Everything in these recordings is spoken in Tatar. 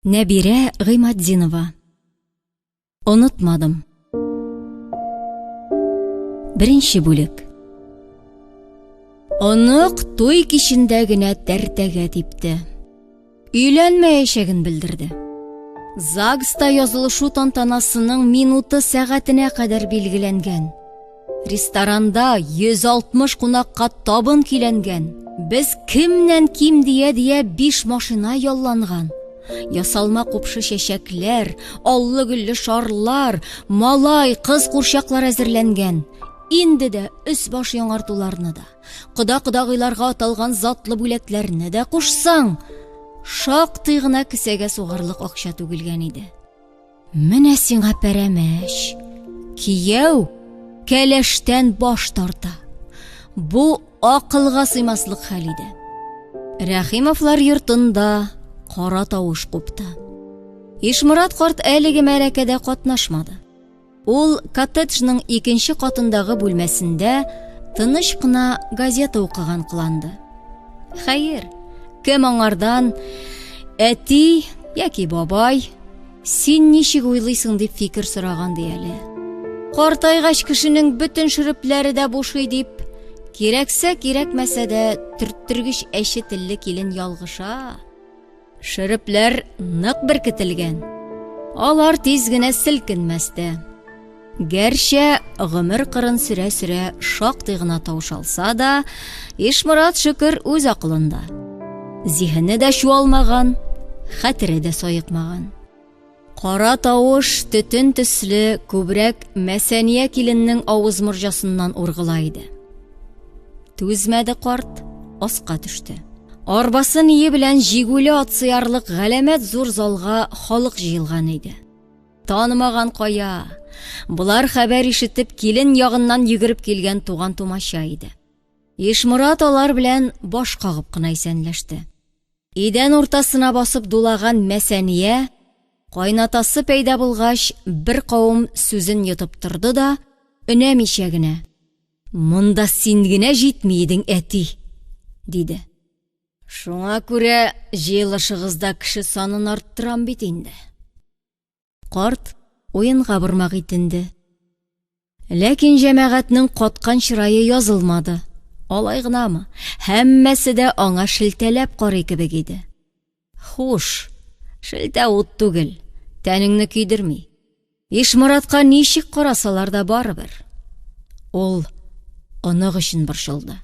Нәбирә Гыймаддинова. Онытмадым. Беренче бүлек. Онык туй кичендә генә тәртәгә типте. Өйләнмәячәген белдерде. ЗАГСта язылышу тантанасының минуты сәгатенә кадәр билгеләнгән. Ресторанда 160 кунакка табын киләнгән. Без кемнән ким дия 5 машина ялланган. Ясалма купшы чәчәкләр, аллы-гөлле шарлар, малай, кыз курчаклар әзерләнгән. Инде дә өс-баш яңартуларны да, кода-кодагыйларга аталган затлы бүләкләрне дә кушсаң, шактый гына кесәгә сугарлык акча түгелгән иде. Менә сиңа пәрәмәч. Кияү кәләштән баш тарта. Бу акылга сыймаслык хәл иде. Рәхимовлар йортында кара тавыш купты. Ишмурат карт әлеге мәрәкәдә катнашмады. Ул коттеджның икенче катындагы бүлмәсендә тыныч кына газета укыган кыланды. Хәер, кем аңардан әти яки бабай, син ничек уйлыйсың дип фикер сораган дияле. Картайгач кешенең бөтен шүрепләре дә бушый дип, кирәксә кирәкмәсә дә төрттергеч әче телле килен ялгыша. Шүрепләр нык беркетелгән. Алар тиз генә селкенмәстә. Гәрчә гомер кырын сөрә-сөрә шактый гына таушалса да, Ишмурат шөкер үз акылында. Зиһене дә чуалмаган, хәтере дә саекмаган. Кара тавыш төтен төсле күбрәк Мәсәния киленнең авыз морҗасыннан ургылайды. Түзмәде карт, аска төште. Арбасы ние белән җигүле атсыярлык галәмәт зур залга халык җыелган иде. Танымаган кая. Булар хәбәр ишетеп килен ягыннан йөгереп килгән туган тумача иде. Ишмурат алар белән баш кагып кына исәнләште. Идән уртасына басып дулаган Мәсәния кайнатасы пәйда булгач бер кавым сүзен йотып торды да, өнәмичә генә: "Монда син генә җитми идең, әти", диде. "Шуңа күрә җыелышыгызда кеше санын арттырам бит инде." Карт уенга бормак итенде. Ләкин җәмәгатьнең каткан чырае язылмады. Алай гынамы? Һәммәсе дә аңа шелтәләп карый кебек иде. Хуш, шелтә ут түгел, тәнеңне көйдерми. Ишмуратка ничек карасалар да барыбер. Ул онык өчен борчылды.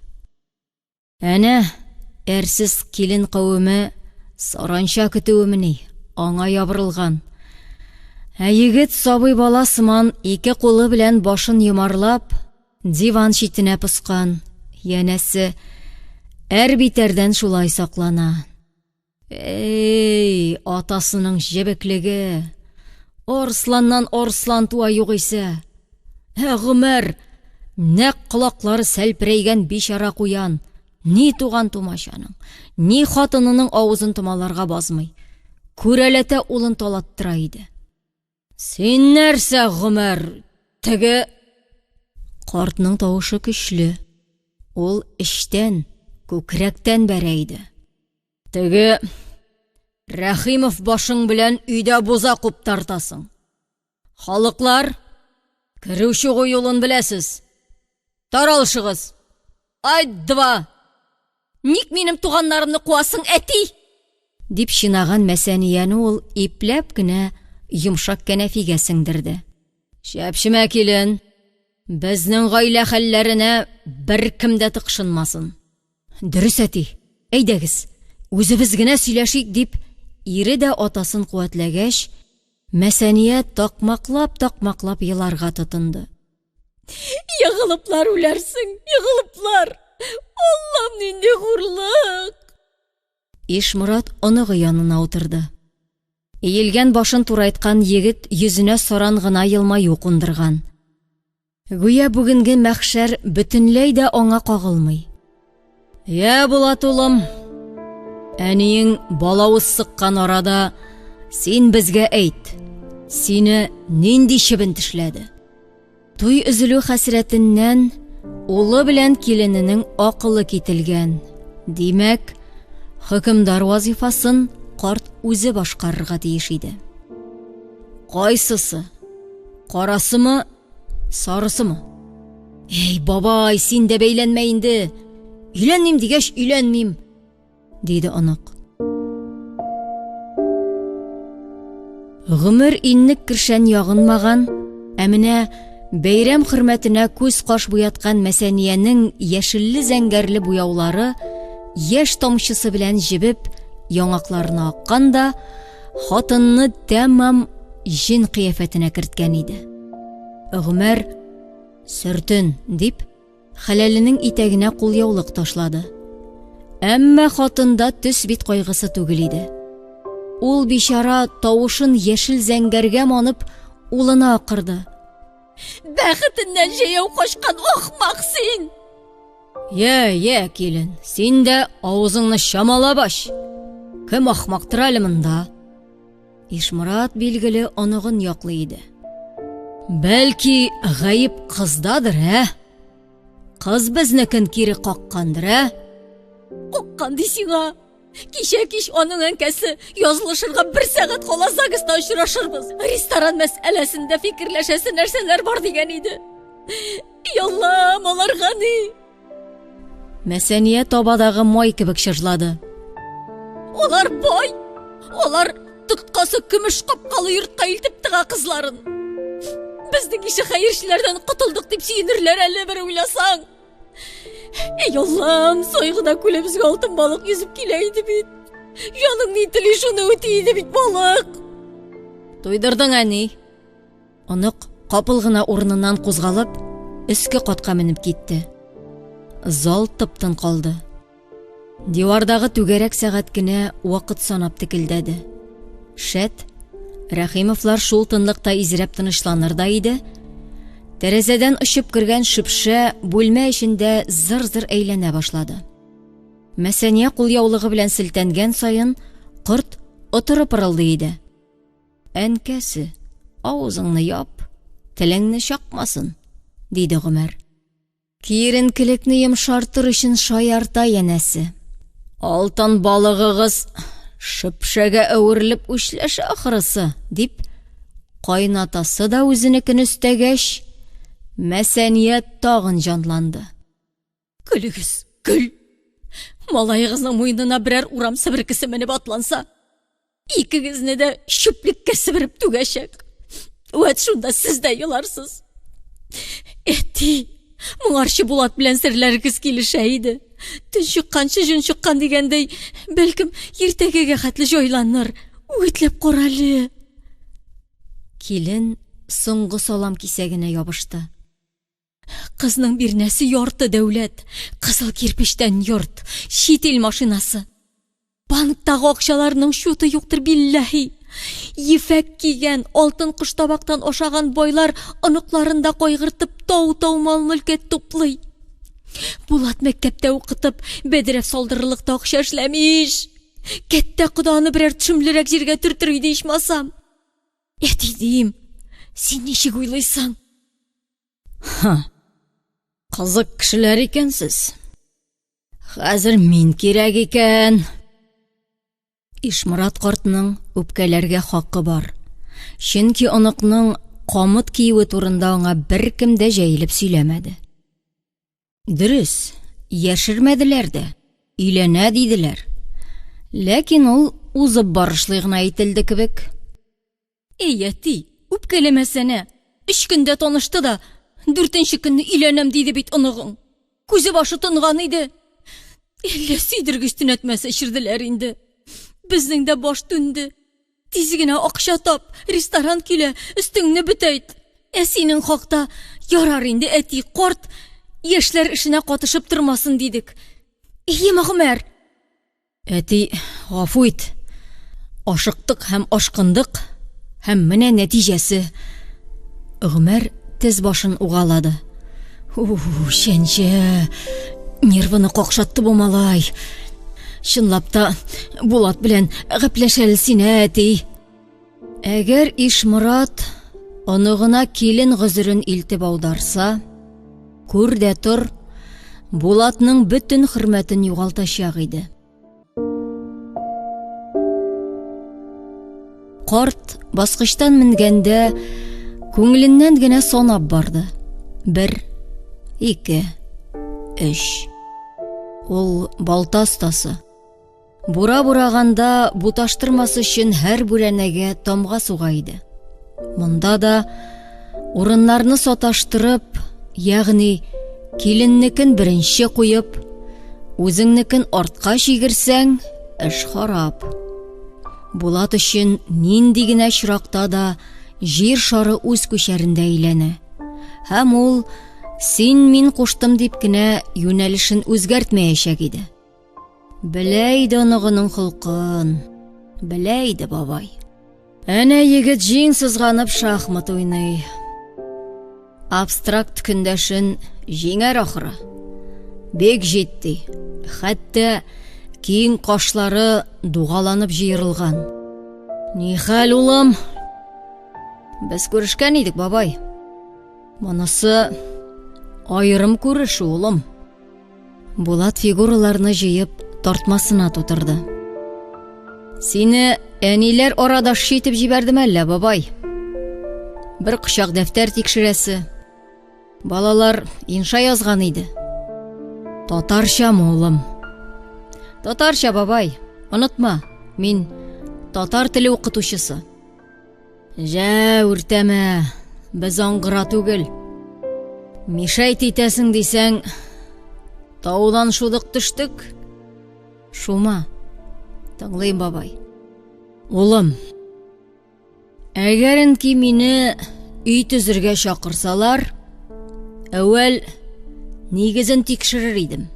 Әнә әрсез килен кавеме саранча көтүемени аңа ябырылган. Егет сабый бала сыман ике кулы белән башын йомарлап, диван читенә пыскан. Янәсе әрбитәрдән шулай саклана. Эй, атасының җебеклеге. Арсланнан арслан туа югыйсә. Гомер, нәк колаклары сәлпрәйгән бичара куян. Ни туган тумачаның, ни хатынының авызын томаларга базмый. Күрәләтә улын талаттыра иде. Син нәрсә, Гомер? Теге... Картның тавышы көчле. Ул эчтән, күкрәктән бәрә иде. Теге... Рәхимов башың белән өйдә буза куп тартасың. Халыклар, керү-чыгу юлын беләсез. Таралышыгыз. Айт-два! Ник минем туганнарымны куасың, әти? Дип шинаган Мәсәнияне ул ипләп кенә йомшак кәнәфигә сеңдерде. Шәпшемә килен, безнең гаилә хәлләренә бер кем дә тыкшынмасын. Дөрес, әти, әйдәгез, үзебез генә сөйләшик, дип ире дә атасын куәтләгәч, Мәсәния такмаклап еларга тотынды. Ягылыплар үләрсең, ягылыплар. Аллам, нинди хурлык. Ишмурат оныгы янына утырды. Иелгән башын турайткан егет йөзенә саран гына елмаю кундырган. Гүя бүгенге мәхшәр бөтенләй дә аңа кагылмый. Я Булат улым, әниең балавыз сыккан арада син безгә әйт. Сине нинди чебен тешләде? Туй üzülү хәсрәтеннән улы белән килененең акылы кителгән. Димәк, хөкемдар вазифасын карт үзе башкарырга тиеш иде. Кайсысы? Карасымы, сарысымы? Эй, бабай, син дә бәйләнмә инде. Өйләнмим дигәч, өйләнмим, диде онык. Гомер иннек кершән ягынмаган, ә менә бәйрәм хөрмәтенә күз каш буяткан Мәсәниянең яшелле зәңгәрле буяулары яшь тамчысы белән җибеп яңакларына аккан да, хатынны тәмам җин кыяфәтенә керткән иде. Гомер «Сөртен» дип, хәләленең итәгенә кулъяулык ташлады. Әмма хатында төс бит кайгысы түгел иде. Ул бичара тавышын яшел зәңгәргә манып улына акырды. «Бәхетеннән җәяү качкан ахмак син!» «Я, килен, син дә авызыңны чамала баш. Кем ахмактыр әле монда?» Ишморат билгеле оныгын яклый иде. «Бәлки, гаип кыздадыр, Кыз безнекен кире каккандыр, «Каккан дисиңа? Кичә-кич аның әнкәсе язылышырга 1 сәгать кала Загыста очрашырбыз. Ресторан мәсьәләсендә фикерләшәсе нәрсәләр бар дигән иде. Ялла, маларга ни?» Мәсәния табадагы май кебек чыжлады. «Алар бай! Алар тоткасы көмеш капкалы йортка илтеп тыга кызларын. Безнең ише хәерчеләрдән котылдык дип сөенерләр әле бер уйласаң. Эй Аллам, сайгыда күлебезгә алтын балык йөзеп килә иде бит. Җаның ни тели шуны үти иде бит балык». «Туйдырдың, әни». Онык капыл гына урыныннан кузгалып, өске катка менеп китте. Зал тып-тын калды. Дивардагы түгәрәк сәгать кенә вакыт санап текелдәде. Шәт, Рәхимовлар шул тынлыкта изрәп тынычланыр да иде. Тәрәзәдән очып кергән шөпшә бүлмә эчендә зыр-зыр әйләнә башлады. Мәсәния кулъяулыгы белән селтәнгән саен корт отырып пырылды иде. «Әнкәсе, авызыңны яп, телеңне чакмасын», диде Гомер. «Киеренкелекне йомшартыр өчен шаярта янәсе. Алтын балыгыгыз шөпшәгә әверелеп үчләшә ахрысы», дип, кайнатасы да үзенекен өстәгәч, Мәсәния тагын җанланды. «Көлегез, көл! Малайыгызның муенына берәр урам себеркесе менеп атланса, икегезне дә чүплеккә себереп түгәчәк. Вәт шунда сез дә еларсыз. Әти, моңарчы Булат белән серләрегез килешә иде. Төн чыкканчы җөн чыккан дигәндәй, бәлкем иртәгәгә хәтле җайланыр. Үгетләп каралы». Килен соңгы салам кисәгенә ябышты. Кызның бирнәсе ярты дәүләт, кызыл кирпечтән йорт, чит ил машинасы. Банктагы акчаларның шуты юктыр билләһи. Ефәк кигән, алтын кыштабактан ашаган байлар оныкларында кайгыртып тау-тау мал-мөлкәт туплый. Булат мәктәптә укытып, бәдрәф салдырырлыкта акча эшләмиш. Кәттә коданы берәр төшемлерәк җиргә төртер иде ичмасам. Әти дим, син ничек уйлыйсың? Кызык кешеләр икәнсез. Хәзер мин кирәк икән. Ишморат картның үпкәләргә хакы бар. Чөнки оныкның камыт киюе турында аңа беркем дә җәелеп сөйләмәде. Дөрес, яшермәделәр дә, өйләнә диделәр. Ләкин ул узып барышлый гына әйтелде кебек. «Эй, әти, үпкәләмәсәнә. 3 көндә танышты да, 4нче көнне өйләнәм диде бит оныгың. Күзе башы тынган иде. Әллә сөйдергеч төнәтмәсә чирделәр инде. Безнең дә баш түнде. Тиз генә акча тап, ресторан килә, өстеңне бетәйт. Синең хакта ярар инде, әти, карт, яшьләр эшенә катышып тормасын дидек. Гомер». «Әти, гафу ит. Ашыктык һәм ашкындык, һәм менә нәтиҗәсе». Гомер тез башын угалады. Шәнчә, нервыны какшатты бу малай. Чынлап та Булат белән гәпләшәл син, әти. Әгәр Ишморат оныгына килен гызырын илтеп аударса, күр дә тор, Булатның бөтен хөрмәтен югалтачак иде. карт баскычтан менгәндә күңеленнән генә санап барды. 1, 2, 3. Ул балта остасы. Бура бураганда буташтырмас өчен һәр бүрәнәгә тамга суга иде. Монда да урыннарны саташтырып, ягъни киленнекен беренче куеп, үзеңнекен артка чигерсәң, эш харап. Булат өчен нинди генә чиракта да җир шары үз күчәрендә әйләнә. Һәм ул син мин куштым дип кенә юнәлешен үзгәртмәячәк иде. Белә иде оныгының холкын. Белә иде бабай. Әнә егет җиң сызганып шахмат уйный. Абстракт көндәшен җиңәр ахыры. Бек җитди. Хәтта киң кашлары дугаланып җыерылган. Ни хәл, улым? Без күрешкән идек, бабай. Монысы айрым күреш, улым. Булат фигураларны җыеп тартмасына тутырды. Сине әниләр арадаш итеп җибәрдем әллә, бабай? Бер кочак дәфтәр тикшерәсе. Балалар инша язган иде. Татарчамы, улым? Татарча, бабай. Онытма, мин татар теле укытучысы. Жә, үртәмә, без аңгыра түгел. Мишәйт итәсең дисәң, таудан шудык төштек. Шума, тыңлыйм, бабай. Улым, әгәренки мине өй төзергә чакырсалар, әүвәл нигезен тикшерер идем.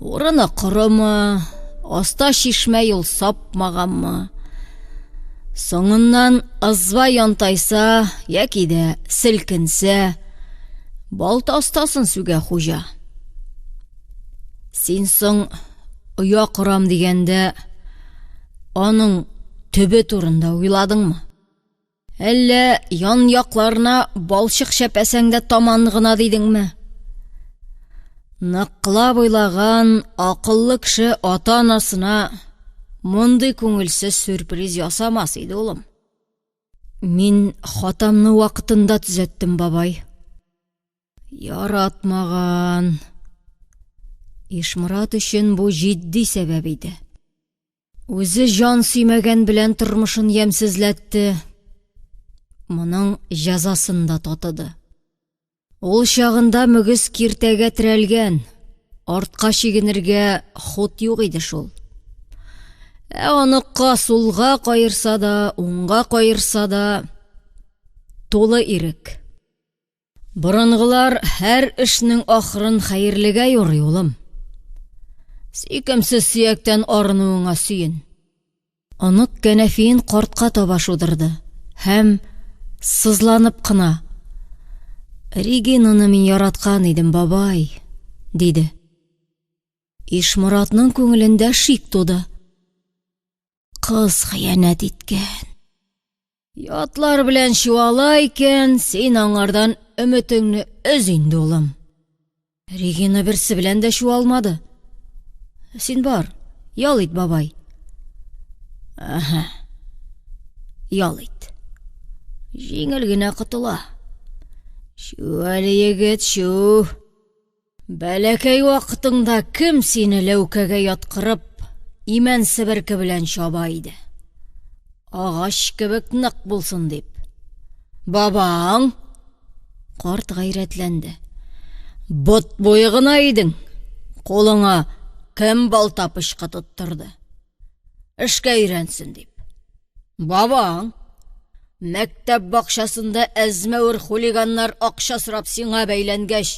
Урыны корымы, аста шишмә юл сапмаганмы? Соңыннан ызба янтайса, яки дә селкенсә, балта астасын сүгә хуҗа. Син соң оя корам дигәндә, аның төбе турында уйладыңмы? Әллә ян якларына балчык шәпәсәңдә таман гына дидеңме? Ныклап уйлаган акыллы кеше ата-анасына мондый күңелсез сюрприз ясамас иде, улым. Мин хатамны вакытында төзәттем, бабай. Яратмаган. Ишмурат өчен бу җитди сәбәп иде. Үзе җан сөймәгән белән тормышын ямсезләтте. Моның җәзасын да татыды. Ул чагында мөгез киртәгә терәлгән, артка чигенергә хут юк иде шул. Аныкка сулга кайырса да, уңга кайырса да, тулы ирек. Борынгылар һәр эшнең ахырын хәерлегә юрый, улым. Сөйкемсез сөяктән арынуыңа сөен. Онык кәнәфиен картка таба шудырды һәм сызланып кына: Регинаны мин яраткан идем, бабай, диде. Ишмуратның күңелендә шик туды. Кыз хыянәт иткән. Ятлар белән чуала икән, син аңардан өметеңне өз инде, улым. Регина берсе белән дә чуалмады. Син бар, ял ит, бабай. Аһа. Ял ит. Җиңел генә кытыла. Шу әле егет, шу. Бәләкәй вакытыңда кем сине ләүкәгә яткырып, имән себерке белән чаба иде? Агач кебек нык булсын дип. Бабаң? Карт гайрәтләнде. Бот буе гына идең. Кулыңа кем балта пычкы тоттырды? Эшкә өйрәнсен дип. Бабаң? Мәктәп бакчасында әзмәүр хулиганнар акча сорап сиңа бәйләнгәч,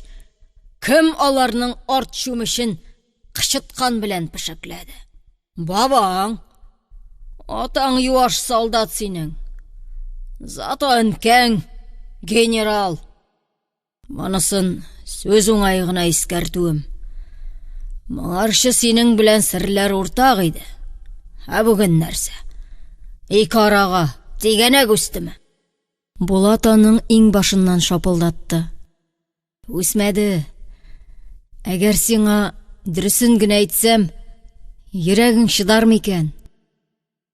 кем аларның арт чүмешен кычыткан белән пешекләде? Бабаң? Атаң юаш солдат синең. Зато әнкәң генерал. Монысын сөз уңай гына искәртүем. Моңарчы синең белән серләр уртак иде. Ә бүген нәрсә? Ике арага тигәнәк үстеме? Булат аның иң башыннан шапылдатты. Үсмәде. Әгәр сиңа дөресен генә әйтсәм, йөрәгең чыдар микән?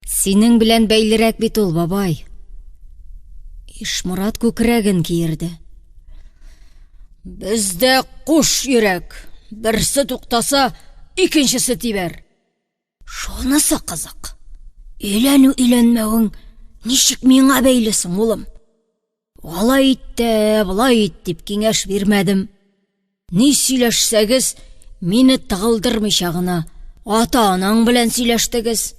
Синең белән бәйлерәк бит ул, бабай. Ишморат күкрәген киерде. Бездә куш йөрәк. Берсе туктаса, икенчесе тибәр. Шунысы кызык. Өйләнү-өйләнмәвең ничек миңа бәйлесең, улым? Алай итте, булай ит дип киңәш бирмәдем. Ни сөйләшсәгез, мине тыгылдырмыйча гына ата-анаң белән сөйләштегез.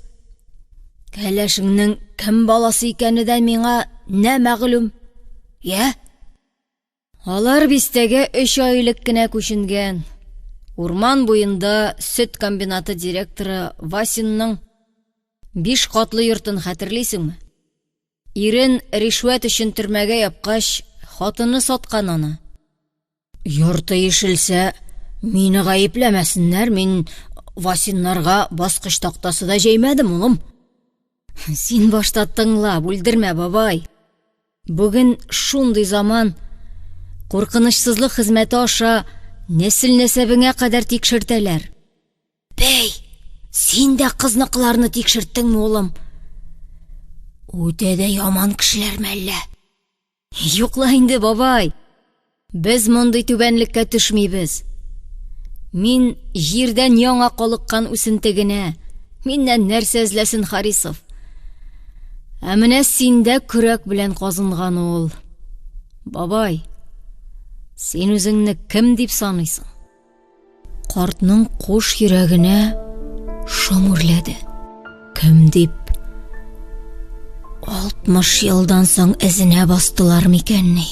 Кәләшеңнең кем баласы икәне дә миңа нә мәгълүм? Я? Алар бистәгә 3 ай элек кенә күченгән. Урман буенда сөт комбинаты директоры Васинның 5 катлы йортын хәтерлисеңме? Ирен ришвәт өчен төрмәгә япкач, хатыны саткан аны. Йорты ишелсә, мине гаепләмәсеннәр, мин Васиннарга баскыч тактасы да җәймәдем, улым. Син башта тыңлап, үлдермә, бабай. Бүген шундый заман, куркынычсызлык хезмәте аша нәсел-нәсәбеңә кадәр тикшертәләр. Бәй, син дә кызныкларны тикшерттеңме, улым? Үтә дә яман кешеләр мәллә? Юкла инде, бабай. Без мондый түбәнлеккә төшмибез. Мин җирдән яңа калыккан үсенте генә. Миннән нәрсә эзләсен Харисов? Ә менә синдә көрәк белән казынган ул. Бабай, син үзеңне кем дип саныйсың? Картның куш йөрәгенә шомырлады. Кем дип? 60 елдан соң эзенә бастылар микәнни?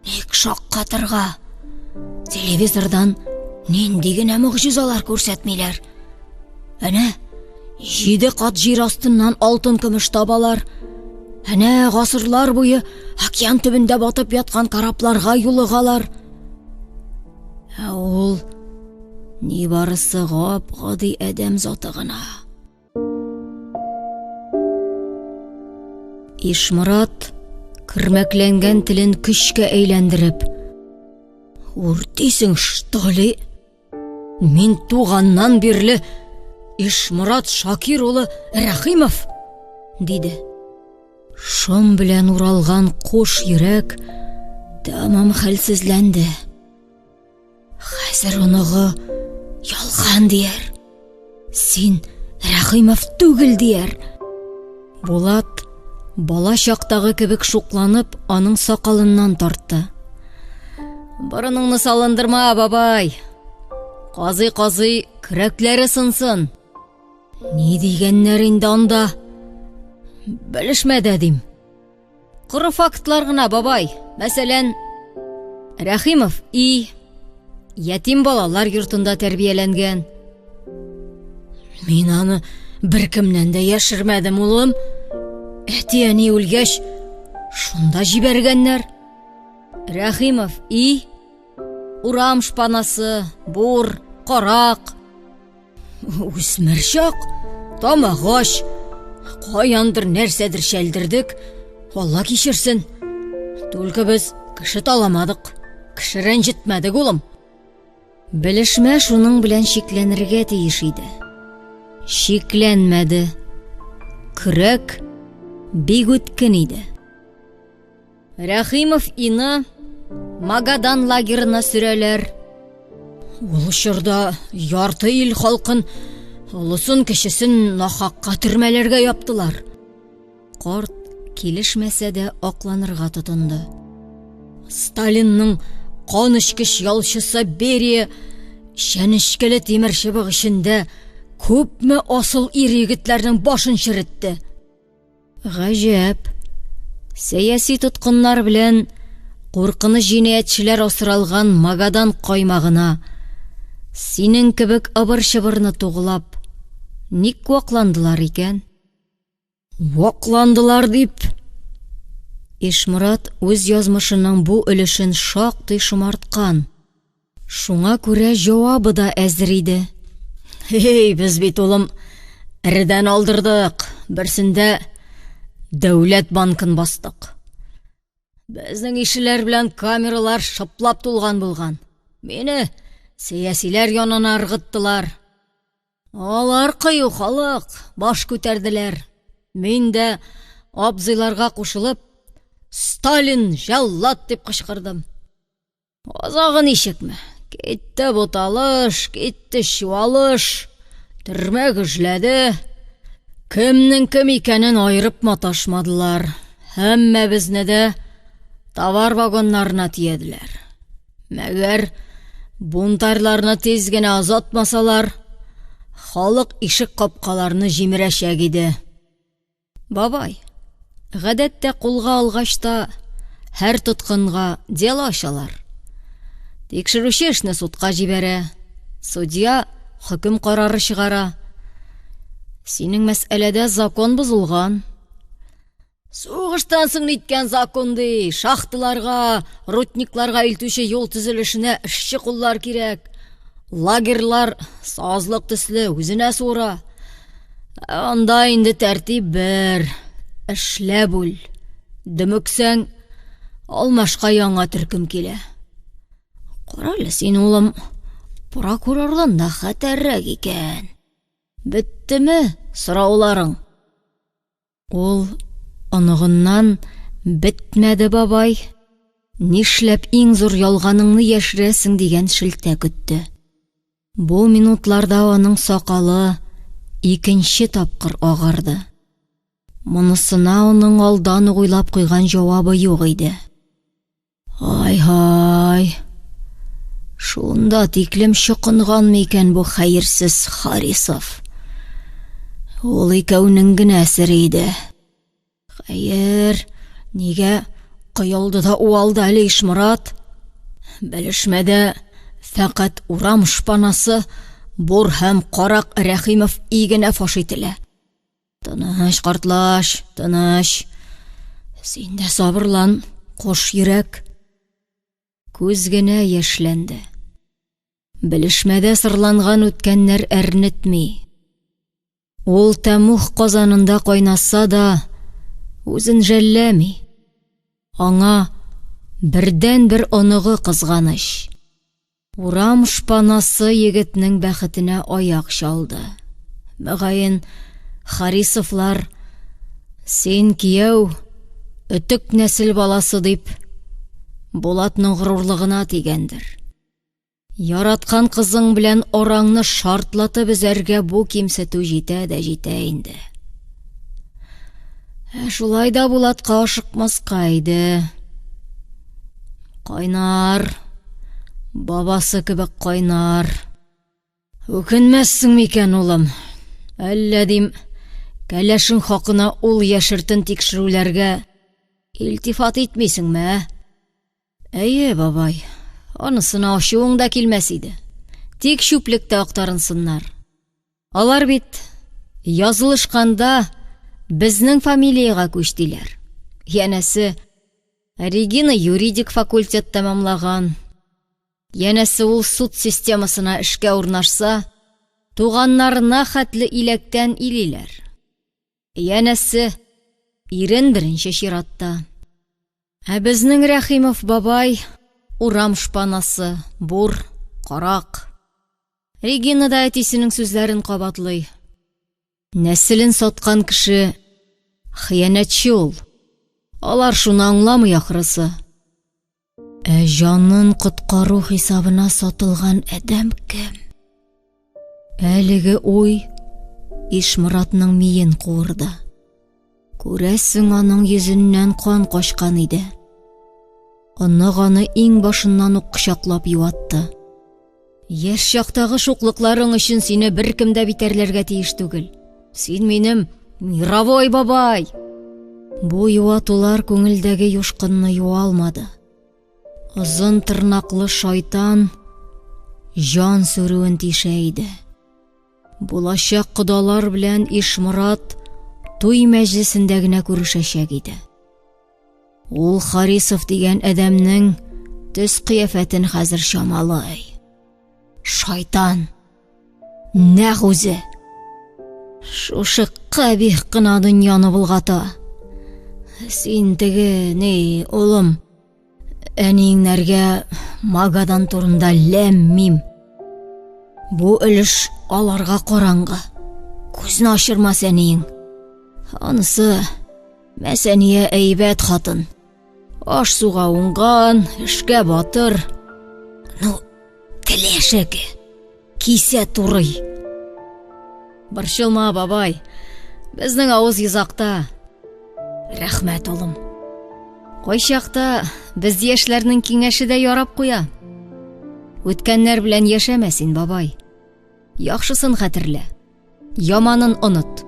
Ник шаккатырга? Телевизордан нинди генә мөгъҗизалар күрсәтмиләр. Әнә 7 кат җир астыннан алтын-көмеш табалар. Әнә гасырлар буе океан төбендә батып яткан корабларга юлыгалар. Ә ул ни барысы гап-гади адәм заты гына. Ишморат кырмәкләнгән телен көчкә әйләндереп: "Үртисең, штоли? Мин туганнан бирле Ишморат Шакир улы Рәхимов", диде. Шом белән уралган куш йөрәк тәмам хәлсезләнде. Хәзер уныгы ялган дияр. Син Рәхимов түгел дияр. Булат бала чактагы кебек шукланып аның сакалыннан тартты. Борыныңны салындырма, бабай. Казый-казый көрәкләре сынсын. Ни дигәннәр инде анда? Белешмәдә дим. Кыры фактлар гына, бабай. Мәсәлән, Рәхимов ятим балалар йортында тәрбияләнгән. Мин аны беркемнән дә яшермәдем, улым. Әти-әни үлгәч, шунда җибәргәннәр. Рәхимов урам шпанасы, бур, карак. Үсмер чак, тамагач, каяндыр нәрсәдер шәлдердек. Алла кичерсен. Түлке без кеше таламадык, кеше рәнҗетмәдек, улым. Белешмә шуның белән шикләнергә тиеш иде. Шикләнмәде. Көрәк бик үткен иде. Рәхимов ины Магадан лагерына сөрәләр. Ул чорда ярты ил халкын, олысын кешесен нахакка төрмәләргә яптылар. Карт килешмәсә дә акланырга тотынды. Сталинның канычкыч ялчысы Берия шәнечкеле тимер чыбык эчендә күпме асыл ир-егетләрнең башын черетте. Гаҗәп. Сәяси тоткыннар белән куркыныч җинаятьчеләр асралган Магадан каймагына синең кебек ыбыр-чыбырны тугылап ник вакландылар икән? Вакландылар дип. Ишморат үз язмышының бу өлешен шактый шомарткан. Шуңа күрә җавабы да әзер иде. Без бит, улым, эрдән алдырдык. Берсендә Дәүләт банкын бастык. Безнең ишеләр белән камералар шыплап тулган булган. Мине сәясиләр янына ыргыттылар. Алар кыю халык, баш күтәрделәр. Мин дә абзыйларга кушылып, Сталин жаллат дип кычкырдым. Азагы ничекме? Китте буталыш, китте чуалыш, төрмә гөжләде. Кемнең кем икәнен айырып маташмадылар. Һәммәбезне дә товар вагоннарына тиеделәр. Мәгәр бунтарларны тиз генә азатмасалар, халык ишек капкаларны җимерәчәк иде. Бабай, гадәттә кулга алгачта һәр тоткынга дело ачалар. Тикшерүче эшне судка җибәрә, судья хөкем карары чыгара. Синең мәсьәләдә закон бозылган. Сугыштан соң ниткән закон ди? Шахталарга, рудникларга илтүче юл төзелешенә эшче куллар кирәк. Лагерьлар сазлык төсле үзенә суыра. Анда инде тәртип бер. Эшләп үл. Дөмөксәң, алмашка яңа төркем килә. Карале син, улым, прокурорлан да хәтәррәк икән. Беттеме сорауларың? Ул оныгыннан бетмәде, бабай. Нишләп иң зур ялганыңны яшерәсең дигән шелтә көтте. Бу минутларда аның сакалы икенче тапкыр агарды. Монысына аның алдан уйлап куйган җавабы юк иде. Ай-һай. Шунда тиклем чукынганмы икән бу хәерсез Харисов? Ул икәүнең генә сере иде. Хәер, нигә кыелды да уалды әле Ишморат? Белешмәдә фәкать урам шпанасы Бур һәм Карак Рәхимов игенә фаш ителә. Тыныч, картлаш, тыныч. Син дә сабырлан, кош йөрәк. Күз генә яшьләнде. Белешмәдә сырланган үткәннәр әрнетми. Ул Тәмух казанында кайнаса да үзен жәлләми. Аңа бердән бер оныгы кызганыч. Урам шпанасы егетнең бәхетенә аяк чалды. Мөгаен Харисовлар син кияү, өтөк нәсел баласы дип Булатның горурлыгына тигәндер. Яраткан кызың белән ораңны шартлатып үзәргә бу кимсетү җитә дә җитә инде. Шулай да Булатка ашыкмаска иде. Кайнар, бабасы кебек кайнар. Үкенмәссең микән, улым? Әллә дим, кәләшең хакына ул яшертен тикшерүләргә илтифат итмисеңме? Әйе, бабай, анысына ачуың да килмәс иде. Тик чүплектә актарынсыннар. Алар бит язылышканда безнең фамилияга күчтиләр. Янәсе, Регина юридик факультет тәмамлаган. Янәсе, ул суд системасына эшкә урнашса, туганнарына хәтле иләктән илиләр. Янәсе, ирен беренче чиратта. Ә безнең Рәхимов бабай урам шпанасы, Бур, Карак. Регина да әтисенең сүзләрен кабатлый. Нәселен саткан кеше хыянәтче ул. Алар шуны аңламый ахрысы. Ә җанын коткару хисабына сатылган әдәм кем? Әлеге уй Ишморатның миен куырды. Күрәсең, аның йөзеннән кан качкан иде. Аны иң башыннан ук кочаклап юатты. Яшь чактагы шуклыкларың өчен сине беркем дә битәрләргә тиеш түгел. Син минем мировой бабай. Бу юатулар күңелдәге юшкынны юалмады. Озын тырнаклы шайтан жан сүрүен тишә иде. Булачак кодалар белән Ишморат туй мәҗлесендә генә күрешәчәк иде. Ул Харисов дигән әдәмнең төс кыяфәтен хәзер чамалый. Шайтан, нәх үзе. Шушы кабих кына дөньяны булгата. Син теге, улым, әниңнәргә Магадан турында ләм-мим. Бу өлеш аларга караңгы. Күзне ачырмас әниң. Анысы Мәсәния әйбәт хатын. Аш суга уңган, эшкә батыр. Теләшәге. Кисә турый. Борчылма, бабай. Безнең авыз йозакта. Рәхмәт, улым. Кайчакта без яшьләрнең киңәше дә ярап куя. Үткәннәр белән яшәмә син, бабай. Яхшысын хәтерлә. Яманын оныт.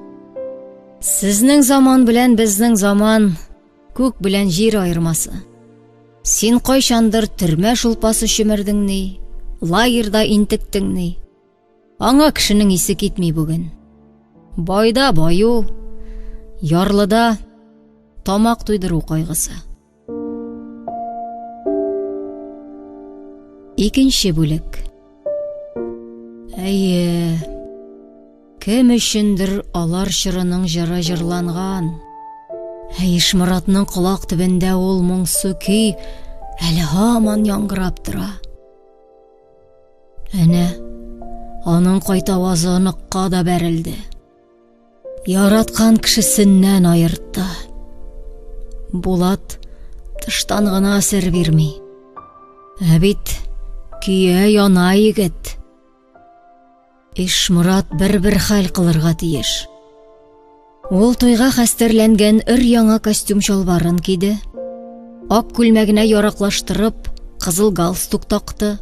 Сезнең заман белән безнең заман күк белән җир айырмасы. Син кайчандыр төрмә шулпасы чөмердеңни, лагерда интектеңни. Аңа кешенең исе китми бүген. Байда баю, ярлыда тамак туйдыру кайгысы. Икенче бүлек. Әйе, кем өчендер алар чырының җыры җырланган. Ишморатның колак төбендә ул моңсу көй әле һаман яңгырап тора. Әнә, аның кайта авазы оныкка да бәрелде. Яраткан кешесеннән аертты. Булат тыштан гына сер бирми. Ә бит көйә яна егет. Ишморат бер хәл кылырга тиеш. Ул туйга хәстәрләнгән өр-яңа костюм чалбарын киде. Ак күлмәгенә яраклаштырып, кызыл галстук такты.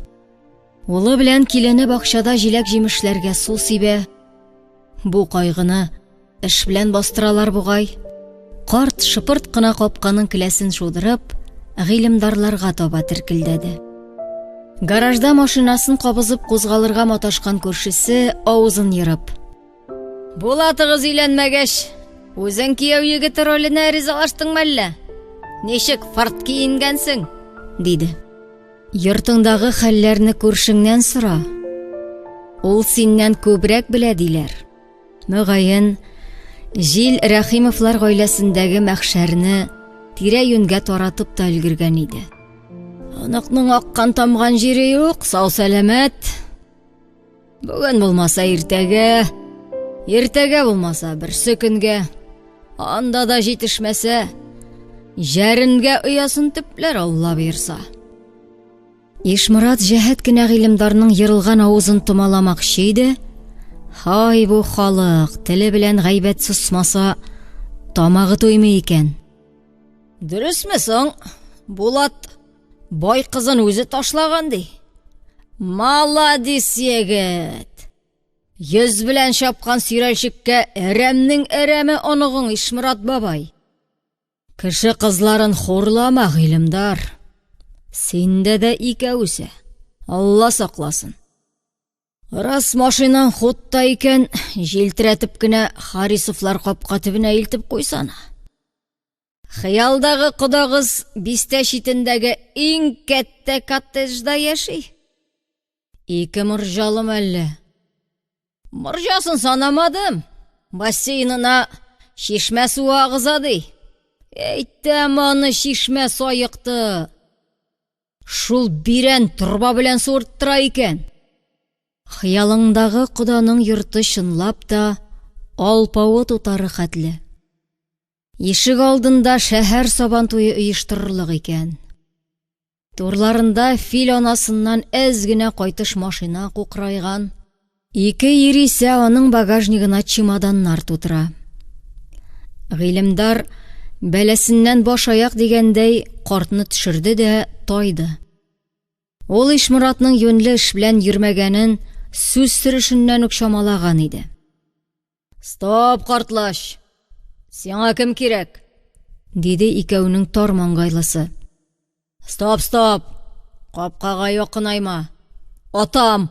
Улы белән килене бакчада җиләк-җимешләргә су сибә. Бу кайгыны эш белән бастыралар бугай. Карт шыпырт кына капканың келәсен шудырып, гыйлемдарларга таба теркелдәде. Гаражда машинасын кабызып кузгалырга маташкан күршесе авызын йырып: "Булатыгыз өйләнмәгәч, үзең кияү егете роленә ризалаштыңмы әллә? Ничек фарт киенгәнсең?" диде. "Йортыңдагы хәлләрне күршеңнән сора. Ул синнән күбрәк белә диләр. Мөгаен, Җил Рәхимовлар гаиләсендәге мәхшәрне тирә-юньгә таратып та өлгергән иде. Аныкның аккан тамган җире юк, сау-сәламәт. Бүген булмаса иртәгә, иртәгә булмаса берсе көнгә, анда да җитешмәсә, җәренгә оясын төпләр Алла бирса." Ишморат җәһәт кенә гыйлемдарның йырылган авызын томаламакчы иде. Һай, бу халык теле белән гайбәт сусмаса, тамагы туймый икән. "Дөресме соң? Булат бай кызын үзе ташлаган ди. Маладис егет. Йөз белән чапкан сирәлчеккә әрәмнең әрәме оныгың Ишморат бабай. Кеше кызларын хурлама, гыйлемдар. Синдә дә икәүсе. Алла сакласын. Раз машинаң хутта икән, җилтерәтеп кенә Харисовлар капка төбенә илтеп куйсана. Хыялдагы кодагыз бистә читендәге иң кәттә коттеджда яши. 2 морҗалым әллә. Морҗасын санамадым. Бассейнына чишмә суы агыза ди. Әйтәм, аны чишмә саекты. Шул бирән торба белән суырттыра икән." Хыялыңдагы коданың йорты чынлап та алпавыт утары хәтле. Ишек алдында шәһәр сабан туе оештырырлык икән. Турларында фил анасыннан әз генә кайтыш машина кукрайган. 2 ир исә аның багажнигына чемоданнар тутыра. Гыйлемдар бәләсеннән баш аяк дигәндәй картны төшерде дә тайды. Ул Ишморатның юньле эш белән йөрмәгәнен сүз сөришеннән үк чамалаган иде. "Стоп, картлаш! Сиңа кем кирәк?" диде икәүнең тар маңгайлысы. "Стоп, стоп! Капкага якынайма. Атам!"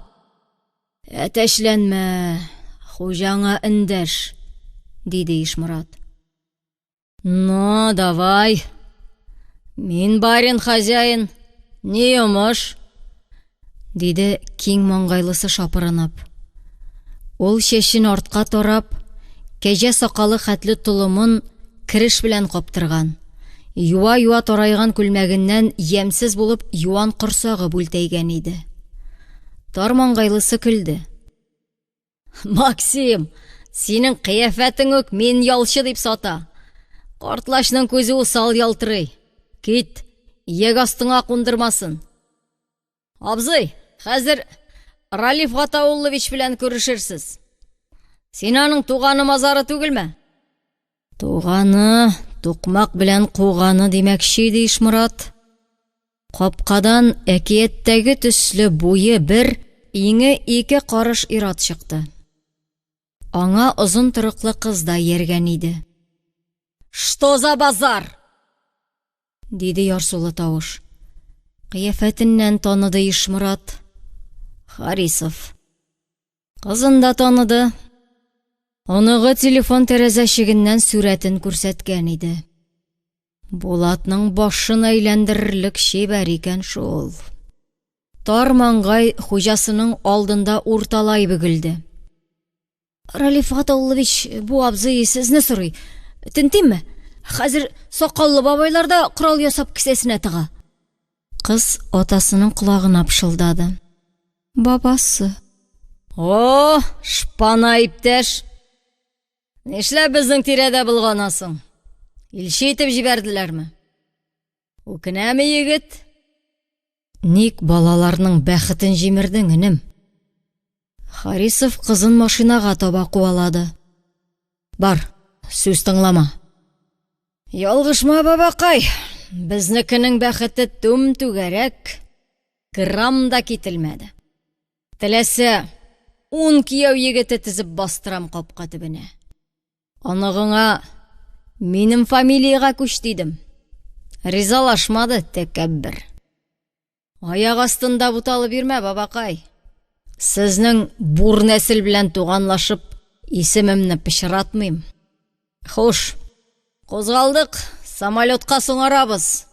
"Әтәчләнмә, хуҗаңа эндәш", диде Ишморат. "Ну, давай. Мин барин хозяин. Не йомыш?" диде киң маңгайлысы шапырынып. Ул чәчен артка тарап, кәҗә сакалы хәтле тулымын кереш белән каптырган. Юа-юа тарайган күлмәгеннән ямсыз булып юан корсагы бүлтәйгән иде. Тар маңгайлысы көлде. "Максим, Синең кыяфәтең үк мен ялчы дип сата. Картлашның көзе усал ялтырый. Кит, иек астыңа кундырмасын. Абзый, хәзер Ралиф Гатауллович белән күрешерсез. Син аның туганы мазары түгелме? Туганы, тукмак белән куганы димәкче иде Ишморат. Капкадан әкияттәге төсле буе бер, иңе 2 карыш ир-ат чыкты. Аңа озын торыклы кыз да ияргән иде. «Что за базар?» диде ярсулы тавыш. Кыяфәтеннән таныды Ишморат. Харисов. Кызын да таныды. Оныгы телефон тәрәзәчегеннән сүрәтен күрсәткән иде. Булатның башын әйләндерерлек шибәр икән шул. Тар маңгай хуҗасының алдында урталай бөгелде. Ралиф Гатауллович, бу абзый сезне сорый. Тинтимме? Хәзер сакаллы бабайларда корал ясап кесәсенә тыга. Кыз атасының колагына пышылдады. Бабасы. О, шпана иптәш. Нишләп безнең тирәдә булганасың? Илче итеп җибәрделәрме? Үкенәме егет? Ник балаларның бәхетен җимердең, инем? Харисов кызын машинага таба куалады. Бар, сүз тыңлама. Ялгышма, бабакай. Безнекенең бәхете түм түгәрәк. Грамм да кителмәде. Теләсә 10 кияү егете тизеп бастырам капка төбенә. Аныгыңа минем фамилияга күч дидем. Ризалашмады тәкәббер. Аяк астында буталы бирмә, бабакай. Сезнең бур нәсел белән туганлашып, исемемне пычратмыйм. Хуш, кузгалдык, самолетка соңарабыз.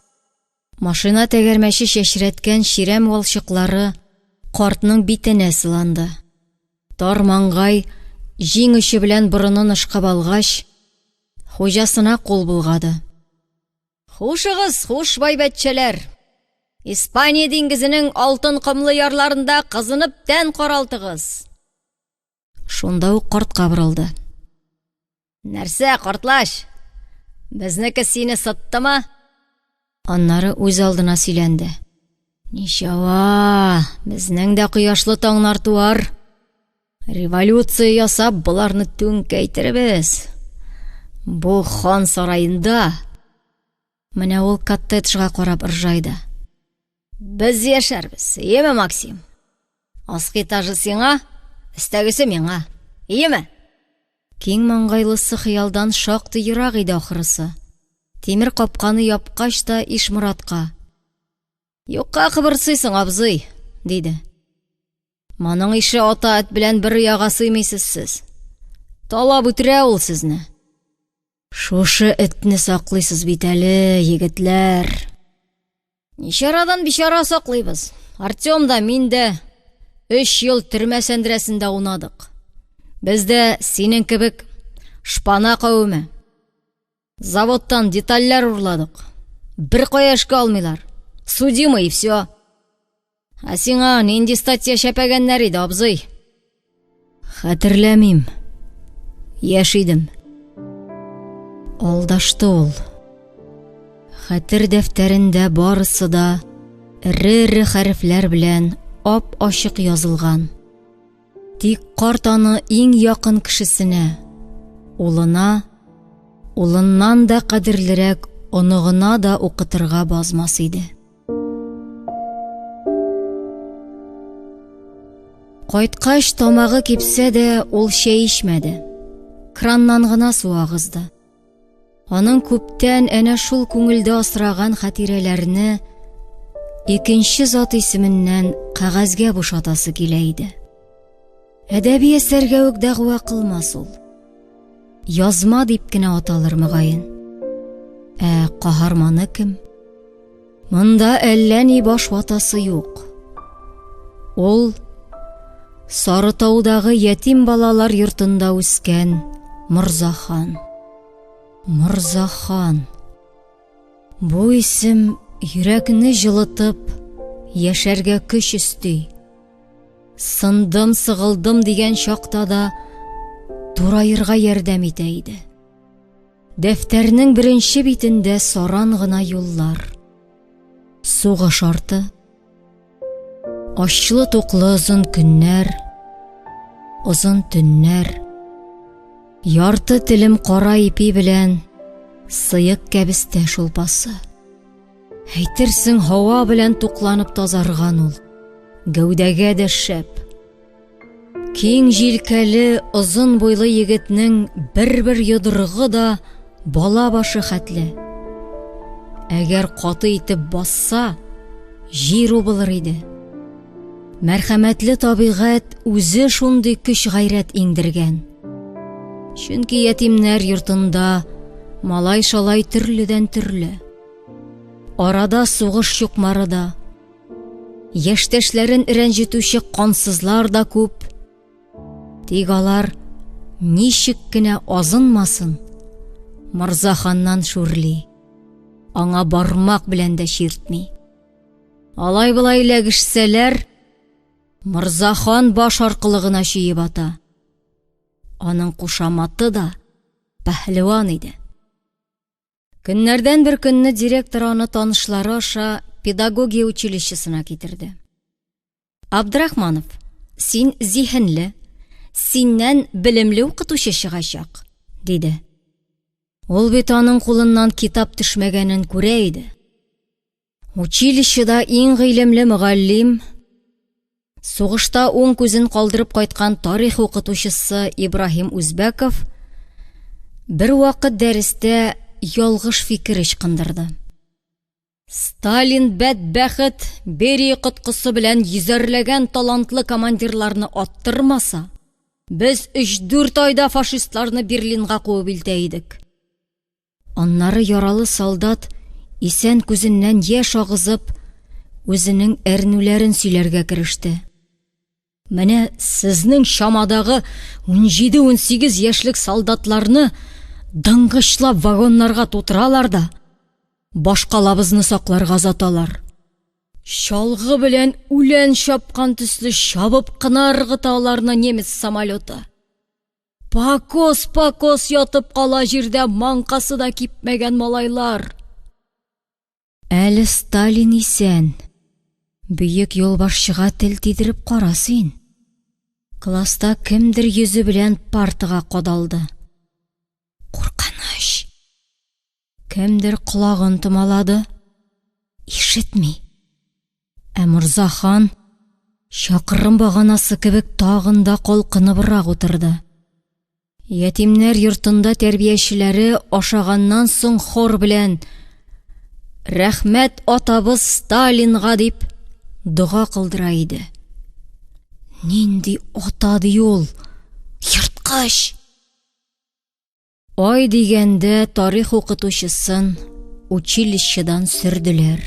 Машина тәгәрмәче чәчрәткән ширәм валчыклары картның битенә сыланды. Тар маңгай җиң очы белән борынын ышкап алгач, хуҗасына кул булгады. Хушыгыз, хуш байбәтчәләр. Испания диңгезенең алтын кымлы ярларында кызынып тән каралтыгыз. Шунда ук картка борылды. Нәрсә, картлаш? Безнеке сине саттымы? Аннары үз алдына сөйләнде. Ничава, безнең дә кояшлы таңнар туар. Революция ясап, буларны түнкәйтербез. Бу хан сарайында. Менә ул коттеджга карап ыржайды. Без яшәрбез, иеме, Максим? Аскы этажы сиңа, өстәгесе миңа. Иеме? Киң маңгайлысы хыялдан шактый ерак иде ахрысы. Тимер капканы япкач та Ишморатка. Юкка кыбырсыйсың, абзый, диде. Маның ише ата эт белән бер яга сыймыйсыз сез. Талап үтерә ул сезне. Шушы этне саклыйсыз бит әле, егетләр. Ничарадан бичара саклыйбыз. Артем да, мин дә 3 ел төрмә сәндерәсендә унадык. Без дә синең кебек шпана кавеме. Заводтан детальләр урладык. Бер каяшка алмыйлар. Судимый и все. А сиңа нинди статья шәпәгәннәр иде, абзый? Хәтерләмим. Яшь идем. Алдашты ул. Хәтер дәфтәрендә барысы да эре-эре хәрефләр белән ап-ачык язылган. Тик карт аны иң якын кешесенә, улына, улыннан да кадерлерәк оныгына да укытырга базмас иде. Кайткач тамагы кипсә дә ул чәй ичмәде. Краннан гына су агызды. Аның күптән әнә шул күңелдә асраган хатирәләрне икенче зат исеменнән кәгазьгә бушатасы килә иде. Әдәби әсәргә үк дәгъва кылмас ул. Язма дип кенә аталыр мөгаен. Каһарманы кем? Монда әллә ни баш ватасы юк. Ул Сарытаудагы ятим балалар йортында үскән Морзахан. Морзахан. Бу исем йөрәкне җылытып, яшәргә көч өсти. Сындым, сыгылдым дигән чакта да турайырга ярдәм итә иде. Дәфтәрнең беренче битендә саран гына юллар. Сугыш арты, ачлы-туклы озын көннәр, озын төннәр, ярты телем кара ипи белән сыйык кәбестә шулпасы. Әйтерсең, һава белән тукланып тазарган ул, гәүдәгә дә шәп. Киң җилкәле, озын буйлы егетнең бер-бер йодрыгы да бала башы хәтле. Әгәр каты итеп басса, җир убылыр иде. Мәрхәмәтле табигать үзе шундый көч гайрәт иңдергән. Чөнки ятимнәр йортында малай-шалай төрледән төрле. Арада сугыш чукмары да, яшьтәшләрен рәнҗетүче кансызлар да күп. Тик алар ничек кенә азынмасын, Мырзаханнан шүрли, аңа бармак белән дә чиртми. Алай-былай ләгешсәләр, Мырзахан баш аркылы гына чиеп ата. Аның кушаматы да пәһлеван иде. Көннәрдән бер көнне директор аны танышлары аша педагогия училищесына китерде. Абдрахманов, син зиһенле, синнән белемле укытучы чыгачак, диде. Ул бит аның кулыннан китап төшмәгәнен күрә иде. Училищеда иң гыйлемле мөгаллим, сугышта уң күзен калдырып кайткан тарих укытучысы Ибрахим Үзбәков бер вакыт дәрестә ялгыш фикер ычкындырды. Сталин бәдбәхет Берия коткысы белән йөзәрләгән талантлы командирларны аттырмаса, без 3-4 айда фашистларны Берлинга куып илтә идек. Аннары яралы солдат исән күзеннән яшь агызып, үзенең әрнүләрен сөйләргә кереште. Менә сезнең чамадагы 17-18 яшьлек солдатларны дыңгычлап вагоннарга тутыралар да, башкалабызны сакларга заталар. Чалгы белән үлән чапкан төсле чабып кына ыргыталарны немец самолеты. Пакос ятып кала җирдә, маңкасы да кипмәгән малайлар. Әле Сталин исән. Бөек юлбашчыга тел тидереп карасин. Класста кемдер йөзе белән партага кадалды. Куркыныч. Кемдер колагын томалады. Ишетми. Ә Мырзахан чакрым баганасы кебек тагында калкыныбрак утырды. Ятимнәр йортында тәрбиячеләре ашаганнан соң хор белән «Рәхмәт атабыз Сталинга» дип дуга кылдыра иде. Нинди ата ди ул, йырткыч! Ай дигәндә тарих укытучысын училищедан сөрделәр.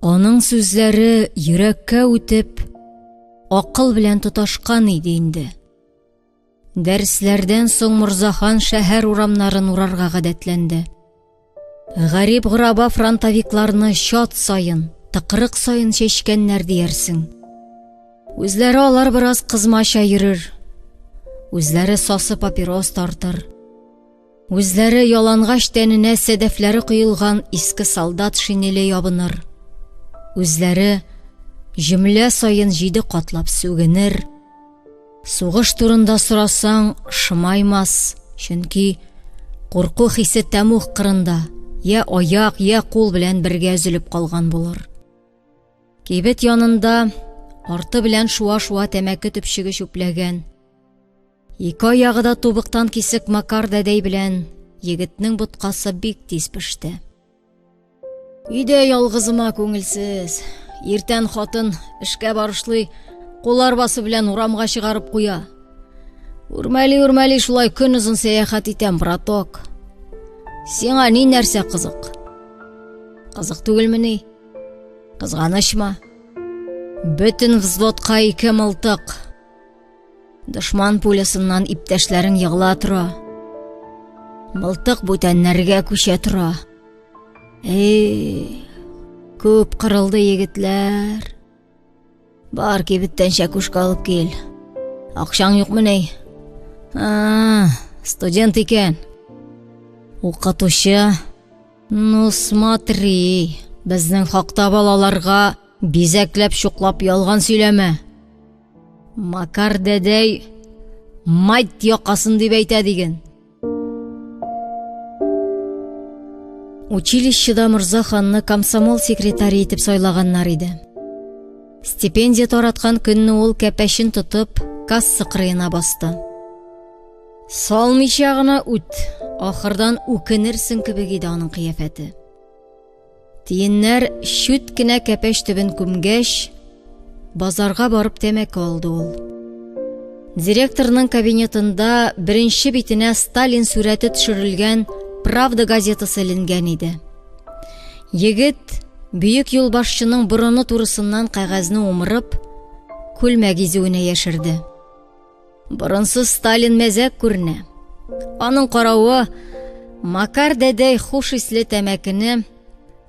Аның сүзләре йөрәккә үтеп, акыл белән тоташкан иде инде. Дәресләрдән соң Мырзахан шәһәр урамнарын урарга гадәтләнде. Гарип-гыраба фронтовикларны чат сайын, тыкрык сайын чәчкәннәр диярсең. Үзләре алар бераз кызмача йөрер. Үзләре сасы папирос тартыр. Үзләре ялангач тәненә сәдәфләре куелган иске солдат шинеле ябыныр. Үзләре җөмлә сайын 7 катлап сүгенер. Сугыш турында сорасаң шымаймас, чөнки курку хисе тәмух кырында, я аяк, я кул белән бергә өзелеп калган булыр. Кибет янында арты белән шуа-шуа тәмәке төпчеге чүпләгән. Ике аягы да тубыктан кисек Макар дәдәй белән егетнең боткасы бик тиз пеште. Өйдә ялгызыма күңелсез. Иртән хатын эшкә барышлый, кул арбасы белән урамга чыгарып куя. Үрмәли шулай көн озын сәяхәт итәм, браток. Сиңа ни нәрсә кызык? Кызык түгелме ни? Кызганычма. Бөтен взводка 2 мылтык. Дошман пулясыннан иптәшләрең ягыла тора. Мылтык бүтәннәргә күчә тора. Күп кырылды егетләр. Бар кибеттән чәкүшкә алып кил. Акчаң юкмы ни? Студент икән. Укытучы. Ну, смотри, безнең хакта балаларга бизәкләп шуклап ялган сөйләмә. Макар дәдәй майт якасын дип әйтә диген. Училищеда Мырза ханны комсомол секретаре итеп сайлаганнар иде. Стипендия тараткан көнне ул кәпәшен тотып касса кырыена басты. Салмыйча гына үт, ахырдан үкенерсең кебек иде аның кыяфәте. Тиеннәр шүт кенә кәпәш төбен күмгәч, базарга барып тәмәке алды ул. Директорның кабинетында беренче битенә Сталин сүрәте төшерелгән Правда газетасы эленгән иде. Егет бөек юлбашчының борыны турысыннан кәгазьне умырып, күлмәк изүенә яшерде. Борынсыз Сталин мәзәк күренә. Аның каравы, Макар дәдәй хуш исле тәмәкене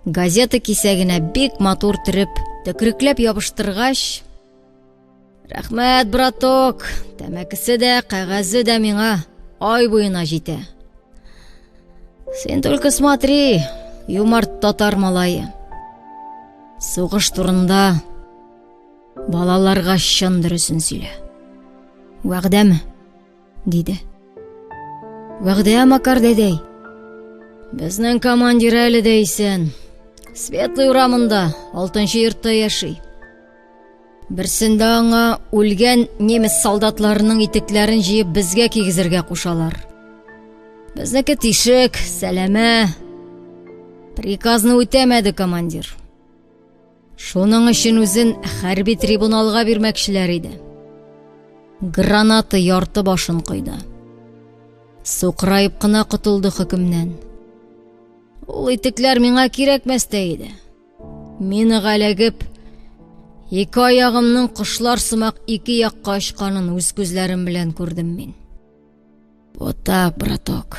газета кисәгенә бик матур төреп, төкрекләп ябыштыргач, «Рәхмәт, браток, тәмәкесе дә, кәгазе дә миңа ай буена җитә. Сен только смотри, юмарт татар малайы. Сугыш турында балаларга чын дөресен сөйлә. Вәгъдәме?» диде. «Вәгъдә, Макар дәдәй. Безнең командир әле дә исән. Светлый урамында, 6-нчы йортта яши. Берсендә аңа үлгән немец солдатларының итекләрен җыеп безгә кигезергә кушалар. Безнеке тишек, сәләмә. Приказны үтәмәде командир. Шуның өчен үзен хәрби трибуналга бирмәкчеләр иде. Граната ярты башын койды. Сукрайып кына котылды хөкемнән. Ул итекләр миңа кирәкмәс тә иде. Мине галәгеп, ике аягымның кошлар сымак ике якка очканын үз күзләрем белән күрдем мин. Вот так, браток.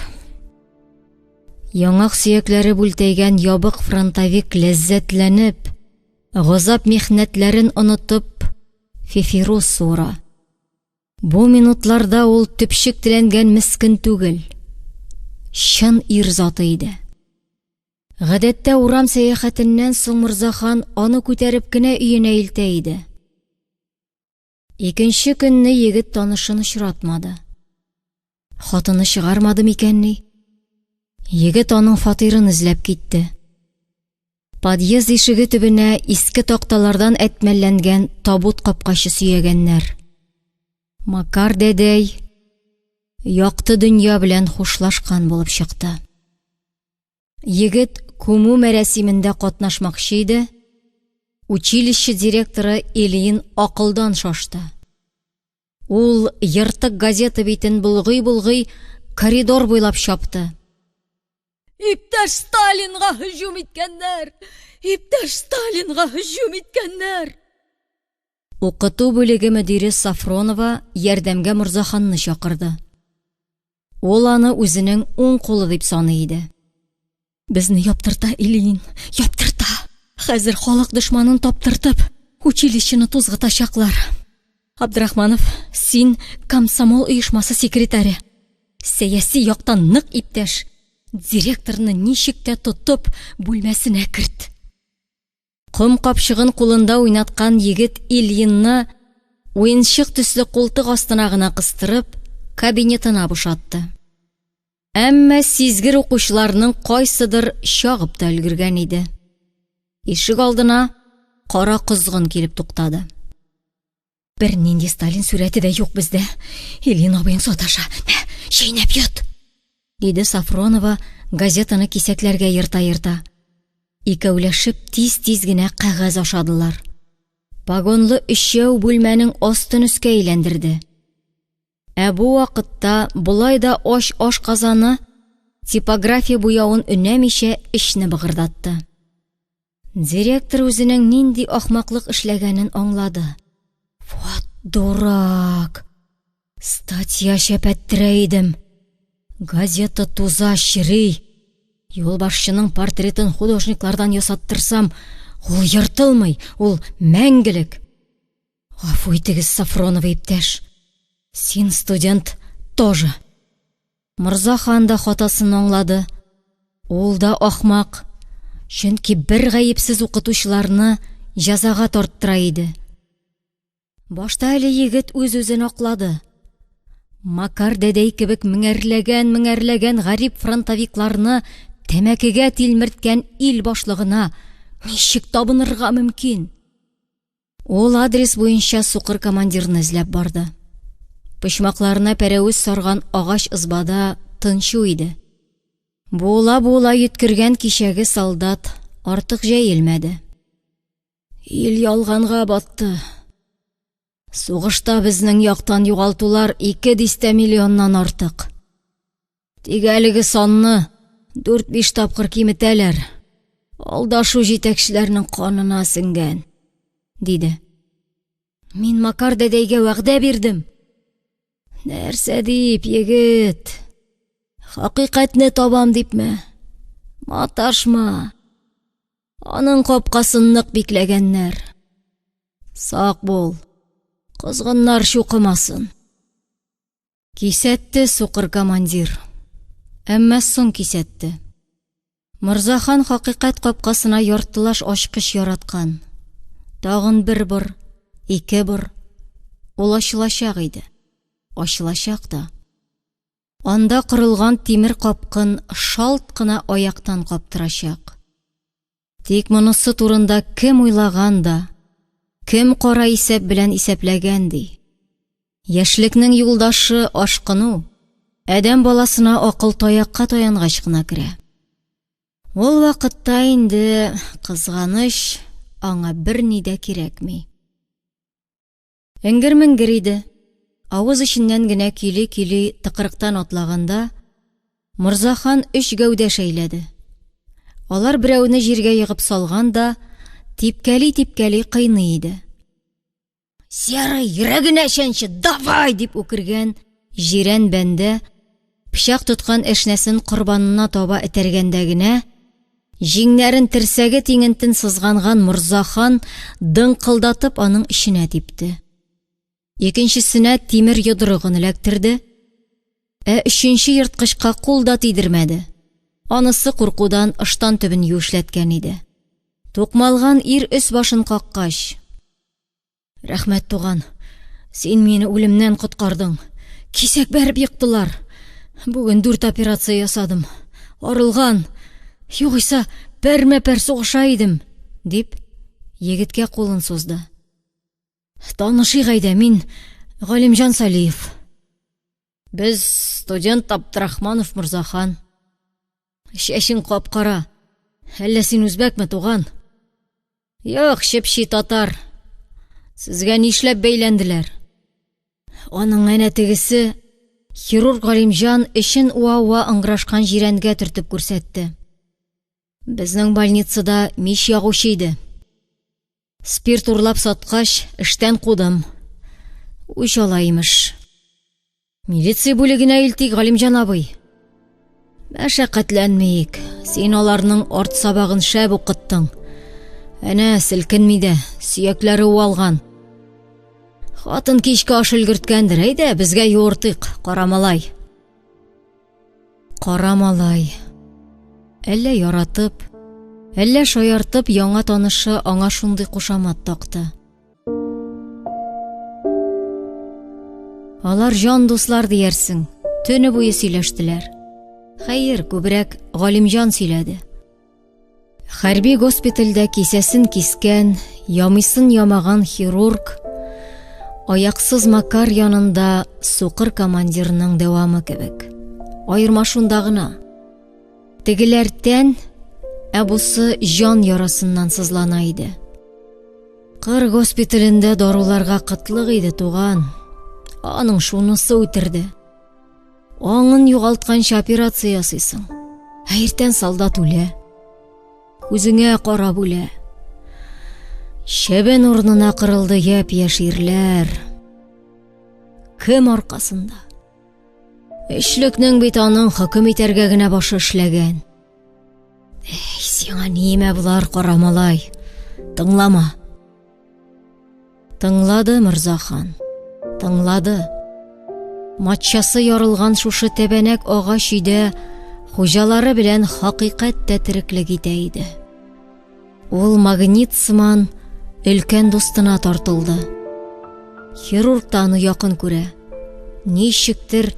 Яңак сөякләре бүлтәйгән ябык фронтовик ләззәтләнеп, газап михнәтләрен онытып, фефирус суыра. Бу минутларда ул төпчек теләнгән мескен түгел, чын ир заты иде. Гадәттә урам сәяхәтеннән соң Мырза хан аны күтәреп кенә өенә илтә иде. Икенче көнне егет танышын очратмады. Хатыны чыгармады микәнни? Егет аның фатирын эзләп китте. Подъезд ишеге төбенә иске такталардан әтмәлләнгән табут капкачы сөягәннәр. Макар дәдәй якты дөнья белән хушлашкан булып чыкты. Егет күмү мәрәсимендә катнашмакчы иде. Училище директоры Ильин акылдан шашты. Ул йыртык газета битен булгый-булгый коридор буйлап чапты. «Иптәш Сталинга һөҗүм иткәннәр! Иптәш Сталинга һөҗүм иткәннәр!» Укыту бүлеге мөдире Сафронова ярдәмгә Мырза ханны чакырды. Ул аны үзенең уң кулы дип саный иде. «Безне яптырта, Ильин, яптырта! Хәзер халык дошманын таптыртып, училищены тузгытачаклар. Абдрахманов, син комсомол оешмасы секретаре. Сәяси яктан нык иптәш. Директорны ничек тә тотып бүлмәсенә керт». Ком капчыгын кулында уйнаткан егет Ильинны уенчык төсле култык астына гына кыстырып, кабинетына бушатты. Әмма сизгер укучыларның кайсыдыр чагып та өлгергән иде. Ишек алдына кара козгын килеп туктады. «Бер нинди Сталин сүрәте дә юк бездә. Ильин абыең саташа. Чәйнәп ят!» диде Сафронова газетаны кисәкләргә йырта-йырта. Икәүләшеп тиз-тиз генә кәгазь ашадылар. Погонлы өчәү бүлмәнең астын өскә әйләндерде. Бу вакытта булай да аш казаны типография буявын өнәмичә эшне быгырдатты. Директор үзенең нинди ахмаклык эшләгәнен аңлады. «Вот дурак! Статья шәпәттерә идем. Газета туза, чирей. Юлбашчының портретын художниклардан ясаттырсам, ул йыртылмый, ул мәңгелек. Гафу итегез, Сафронова иптәш. Син студент тоже. Мырзахан да хатасын аңлады. Ул да ахмак. Чөнки бер гаепсез укытучыларны җәзага тарттыра иде. Башта әле егет үз-үзен аклады. Макар дәдәй кебек меңәрләгән гарип фронтовикларны тәмәкегә тилмерткән ил башлыгына ничек табынырга мөмкин? Ул адрес буенча сукыр командирны эзләп барды. Почмакларына пәрәвез сарган агач ызбада тынчу иде. Була-була йөткергән кичәге солдат артык җәелмәде. Ил ялганга батты. Сугышта безнең яктан югалтулар 200 миллионнан артык. Тик әлеге санны 4-5 тапкыр киметәләр. Алдашу җитәкчеләрнең канына сеңгән, диде. Мин Макар дәдәйгә вәгъдә бирдем. Нәрсә дип, егет? Хакыйкатьне табам дипме? Маташма. Аның капкасын нык бикләгәннәр. Сак бул. Кызгыннар чукымасын. Кисәтте сукыр командир. Әмма соң кисәтте. Мырзахан хакыйкать капкасына яртылаш ачкыч яраткан. Тагын бер бор, 2 бор. Ул ачылачак иде. Ачылачак да. Анда кырылган тимер капкын шалт кына аяктан каптырачак. Тик монысы турында кем уйлаган да, кем кара исәп белән исәпләгән ди. Яшьлекнең юлдашы ашкыну, адәм баласына акыл таякка таянгач кына керә. Ул вакытта инде кызганыч аңа берни дә кирәкми. Эңгер-меңгер иде. Авыз эченнән генә кили-кили тыкрыктан атлаганда, Мырзахан 3 гәүдә шәйләде. Алар берәүне җиргә ягып салган да, типкәли кыйный иде. Серый, йөрәгенә чәнче, давай! Дип үкергән җирән бәндә, пычак тоткан әшнәсен корбанына таба этәргәндә генә, җиңнәрен терсәге тиңентен сызганган Мырзахан дыңкылдатып аның ишенә типте. Икенчесенә тимер йодрыгын эләктерде, өченче йырткычка кул да тидермәде. Анысы куркудан ыштан төбен юешләткән иде. Тукмалган ир өс башын каккач: Рәхмәт, туган, син мине үлемнән коткардың. Кисәк бәреп йыктылар. Бүген 4 операция ясадым. Арылган. Югыйса, пәрмә-пәр сугыша идем, дип егеткә кулын сузды. Танышыйк әйдә, мин Галимҗан Салиев. Без студент Абдрахманов Мырзахан. Шәшең кап-кара. Әллә син үзбәкме, туган? Юк, чепчи татар. Сезгә нишләп бәйләнделәр? Аның әнә тегесе хирург Галимҗан эшен уа-уа ыңгырашкан җирәнгә төртеп күрсәтте. Безнең больницада мич ягучы иде. Спирт урлап саткач, эштән кудым. Үч алаймыш. Милиция бүлегенә илтик, Галимҗан абый. Мәшәкатьләнмәйек. Син аларның арт сабагын шәп укыттың. Әнә селкенми дә, сөякләре уалган. Хатын кичкә аш өлгерткәндер, әйдә, безгә юыртыйк, Карамалай. Карамалай. Әллә яратып, әллә шаяртып яңа танышы аңа шундый кушамат такты. Алар җан дуслар диярсең, төне буе сөйләштеләр. Хәер, күбрәк Галимҗан сөйләде. Хәрби госпитальдә кисәсен кискән, ямыйсын ямаган хирург, аяксыз Макар янында сукыр командирның дәвамы кебек. Аерма шунда гына. Тегеләр тән, бусы җан ярасыннан сызлана иде. Кыр госпиталендә даруларга кытлык иде, туган. Аның шунысы үтерде. Аңын югалтканча операция ясыйсың. Иртән солдат үлә. Күзеңә карап үлә. Шәбен урнына кырылды яп-яш ирләр. Кем аркасында? Эшлекнең бит аның хөкем итәргә генә башы эшләгән. Сиңа нимә булар, Карамалай? Тыңлама. Тыңлады Мырзахан. Тыңлады. Матчасы ярылган шушы тәбәнәк агач өйдә хуҗалары белән хакыйкатьтә тереклек итә иде. Ул магнит сыман өлкән дустына тартылды. Хирург та аны якын күрә. Ничектер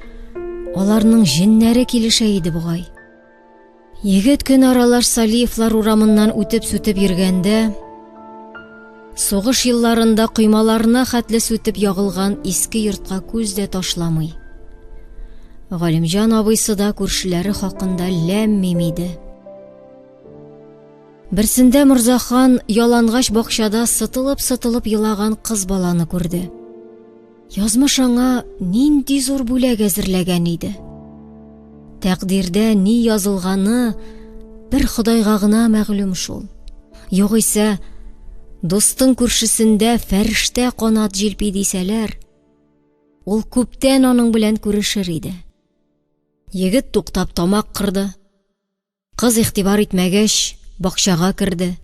аларның җеннәре килешә иде бугай. Егет көн аралаш Салиевлар урамыннан үтеп-сүтеп йөргәндә, сугыш елларында коймаларына хәтле сүтеп ягылган иске йортка күз дә ташламый. Галимҗан абыйсы да күршеләре хакында ләм-мим иде. Берсендә Морзахан ялангач бакчада сытылып-сытылып елаган кыз баланы күрде. Язмыш аңа нинди зур бүләк әзерләгән иде. Тәкъдирдә ни язылганы бер Ходайга гына мәгълүм шул. Югыйсә, достың күршесендә фәрештә канат җилпи дисәләр, ул күптән аның белән күрешер иде. Егет туктап тамак кырды. Кыз игътибар итмәгәч, бакчага керде.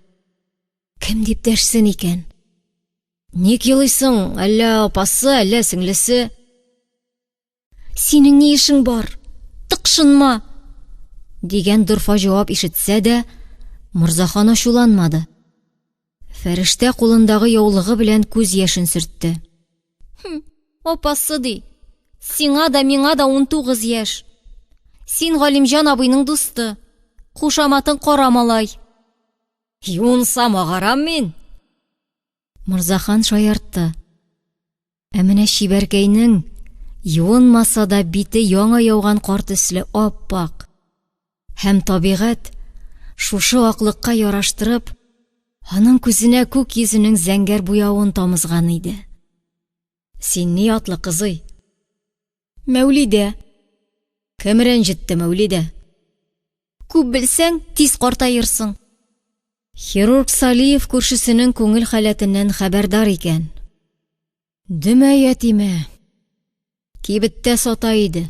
Кем дип дәшсен икән? Ник елыйсың? Әллә апасы, әллә сеңлесе? Синең ни эшең бар? Тыкшынма! Дигән дурфа җавап ишетсә дә, Морзахан ачуланмады. Фәрештә кулындагы яулыгы белән күз яшен сөртте. Апасы ди. Сиңа да, миңа да 19 яшь. Син Галимҗан абыйның дусты. Кушаматын карамалай. Юнсам агарам мин. Морзахан шаяртты. Ә менә Чибәркәйнең юынмаса да бите яңа яуган кар төсле аппак. Һәм табигать шушы аклыкка яраштырып, аның күзенә күк йөзенең зәңгәр буявын тамызган иде. Син ни атлы кызый? Мәүлидә. Кем рәнҗетте Мәүлидә? Күп белсәң, тиз картаерсың. Хирург Салиев күршесенең күңел халәтеннән хәбәрдар икән. Дөмә ятимә. Кибеттә сата иде.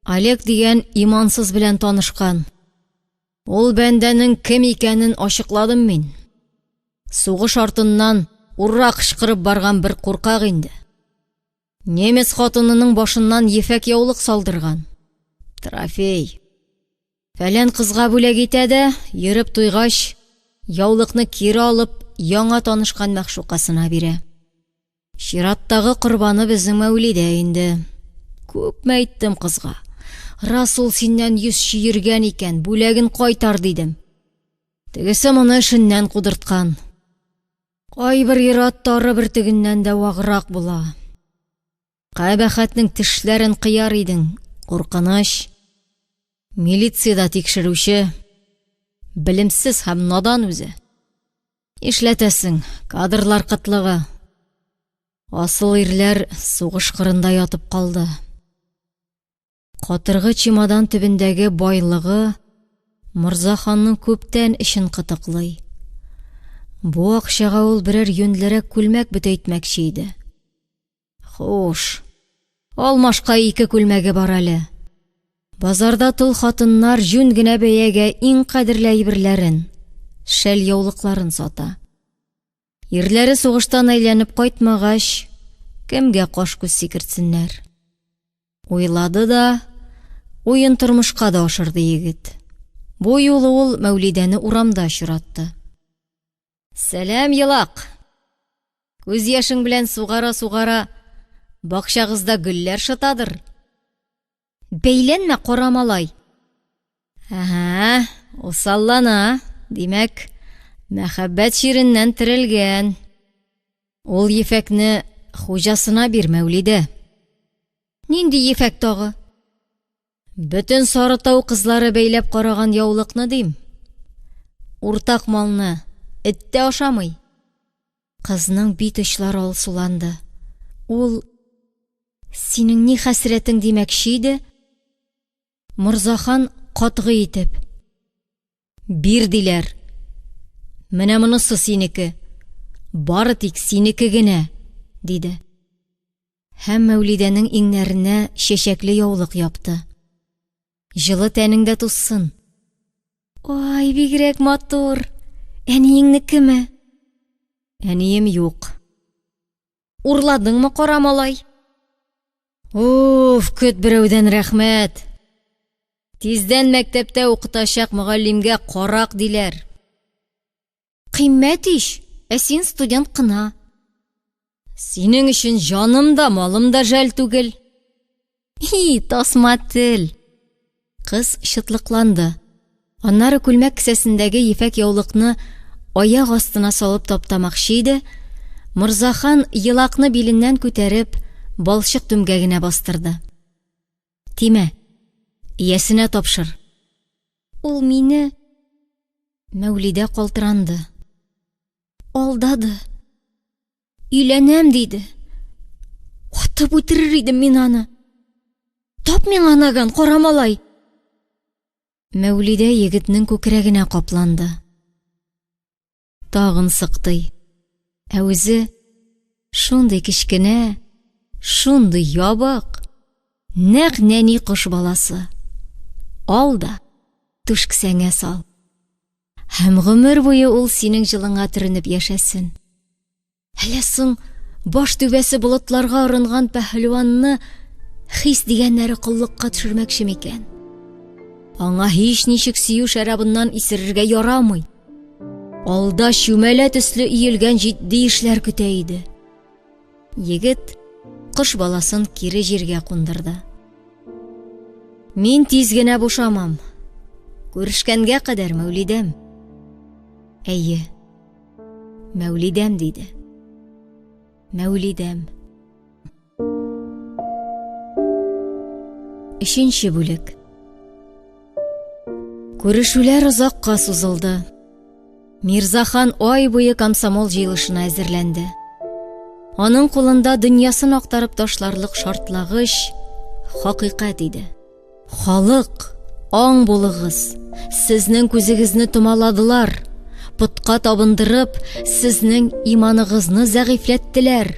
Олег дигән имансыз белән танышкан. Ул бәндәнең кем икәнен ачыкладым мин. Сугыш артыннан урра кычкырып барган бер куркак инде. Немец хатынының башыннан ефәк яулык салдырган. Трофей. Фәлән кызга бүләк итә дә, йөреп туйгач, яулыкны кире алып, яңа танышкан мәхшукасына бирә. Чираттагы корбаны безнең Мәүлидә инде. Күпме әйттем кызга. Расул синнән 100 чиергән икән, бүләген кайтар дидем. Тегесе моны эшеннән кудырткан. Кайбер ираттары бер тегеннән дә ваграк була. Кайбәхәтнең тешләрен кыяр идең, куркыныч. Милицияда тикшерүче, белемсез һәм надан үзе. Эшләтәсең, кадрлар кытлыгы. Асыл ирләр сугыш кырында ятып калды. Катыргы чемодан төбендәге байлыгы Морзаханның күптән эшен кытыклый. Бу акчага ул берәр юньләрәк күлмәк бөтәйтмәкче иде. Хуш, алмашка 2 күлмәге бар әле. Базарда тол хатыннар жүн генә бәягә иң кадерле әйберләрен, шәл яулыкларын сата. Ирләре сугыштан әйләнеп кайтмагач, кемгә каш күз сикертсеннәр? Уйлады да, уен тормышка да ашырды егет. Бу юлы ул Мәүлидәне урамда очратты. Сәлам, елак! Күз яшың белән сугара-сугара, бакчагызда гөлләр шытадыр. Бәйләнмә, карамалай. Ага, усаллана, димәк, мәхәббәт ширеннән терелгән. Ул ефәкне хуҗасына бир, Мәүлидә. Нинди ефәк тагы? Бөтен Сарытау кызлары бәйләп караган яулыкны дим. Уртак малны эт тә ашамый. Кызның бит очлары алсуланды. Ул синең ни хәсрәтең димәкче иде? Морзахан катгы итеп: бир диләр. Менә монысы синеке. Бары тик синеке генә, диде. Һәм Мәүлидәнең иңнәренә чәчәкле яулык япты. Җылы тәнеңдә туссын. Ай, бигрәк матур. Әниеңнекеме? Әнием юк. Урладыңмы, карамалай? Уф, көт берәүдән рәхмәт. Тиздән мәктәптә укытачак мөгаллимгә карак диләр. Кыйммәт иш, син студент кына. Синең өчен җаным да, малым да жәл түгел. Тасма тел. Кыз шытлыкланды. Аннары күлмәк кесәсендәге ефәк яулыкны аяк астына салып таптамакчы иде. Морзахан йылакны биленнән күтәреп, балчык түмгәгенә бастырды. Тимә, иясенә тапшыр. Ул мине... Мәүлидә калтыранды. Алдады. Өйләнәм диде. Атып үтерер идем мин аны. Тап миңа анаган, карамалай. Мәүлидә егетнең күкрәгенә капланды. Тагын сыктый. Ә үзе шундый кичкенә, шундый ябык, нәкъ нәни кош баласы. Ал да, түш кесәңә сал. Һәм гомер буе ул синең җылыңа төренеп яшәсен. Әллә соң баш түбәсе болытларга орынган пәһлеванны хис дигәннәре куллыкка төшермәкче микән? Аңа һич ничек сөю шәрабыннан исерергә ярамый. Алда чүмәлә төсле иелгән җитди эшләр көтә иде. Егет кош баласын кире җиргә кундырды. Мин тиз генә бушамам. Күрешкәнгә кадәр, Мәүлидәм. Әйе, Мәүлидәм диде. Мәүлидәм. 3-нче бүлек. Күрешүләр озакка сузылды. Мирзахан ай буе комсомол җыелышына әзерләнде. Аның кулында дөньясын актарып ташларлык шартлагыч хакыйкать иде. Халык, аң булыгыз, сезнең күзегезне томаладылар, путка табындырып, сезнең иманыгызны зәгыйфләттеләр.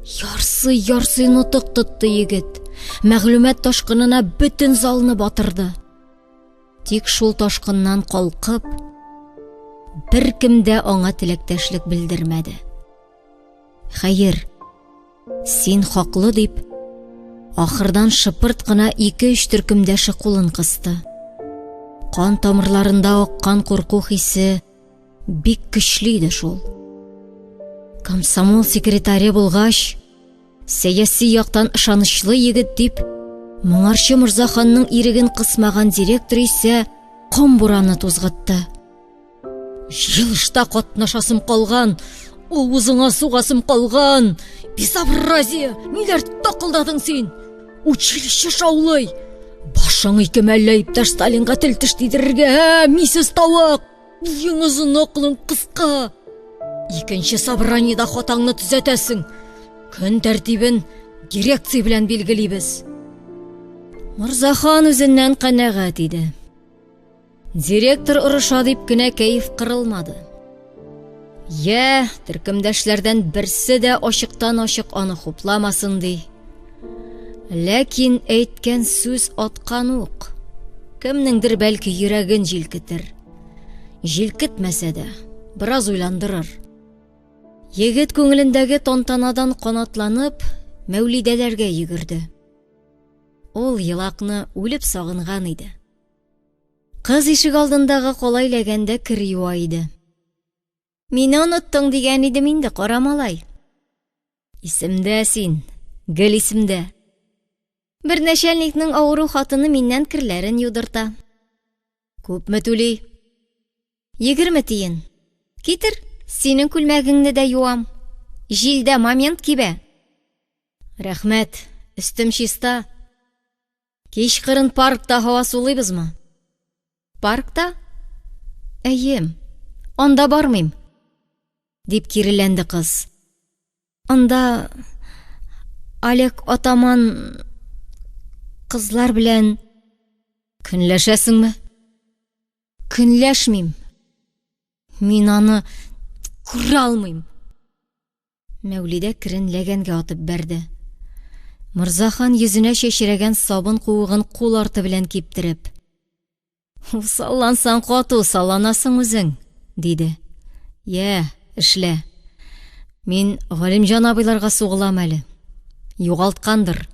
Ярсый нутык тотты егет. Мәгълүмат ташкынына бөтен залны батырды. Тик шул ташкыннан калкып, бер кем дә аңа теләктәшлек белдермәде. Хәер, син хаклы дип, ахырдан шыпырт кына 2-3 төркемдәше кулын кысты. Кан тамырларында аккан курку хисе бик көчле иде шул. Комсомол секретаре булгач, сәяси яктан ышанычлы егет дип, моңарчы Морзаханның иреген кысмаган директор исә ком бураны тузгытты. Җылышта катнашасым калган, авызыңа сугасым калган. Безобразие, ниләр такылдадың син? Училище шаулый. Башың икемәлле иптәш Сталинга тел теш тидерергә, мисез тавык. Еңызын акылың кыска. 2-нче собраниедә хатаңны төзәтәсең. Көн тәртибен дирекция белән билгелибез. Морзахан үзеннән канәгать иде. Директор ырыша дип кенә кәеф кырылмады. Я, төркемдәшләрдән берсе дә ачыктан-ачык аны хупламасын ди. Ләкин әйткән сүз аткан ук. Кемнеңдер бәлки йөрәген җилкетер. Җилкетмәсә дә, бераз уйландырыр. Егет күңелендәге тантанадан канатланып, Мәүлидәләргә йөгерде. Ул йылакны үлеп сагынган иде. Кыз ишек алдындагы калай ләгәндә кер юа иде. Мине оныттың дигән идем инде, карамалай. Исемдә син, гел исемдә. Бер начальникның авыру хатыны миннән керләрен юдырта. Күпме түли? 20 тиен. Китер, синең күлмәгеңне дә юам. Җилдә момент кибә. Рәхмәт, өстем чиста. Кичкырын паркта һава сулыйбызмы? Паркта? Әйе, анда бармыйм. Дип киреләнде кыз. Анда Олег атаман кызлар белән көнләшәсеңме? Көнләшмим. Мин аны күрә алмыйм. Мәүлидә керен ләгәнгә атып бәрде. Морзахан йөзенә чәчрәгән сабын куыгын кул арты белән киптереп. Саллансаң кату, салланасың үзең, диде. Я, эшлә. Мин Галимҗан абыйларга сугылам әле. Югалткандыр.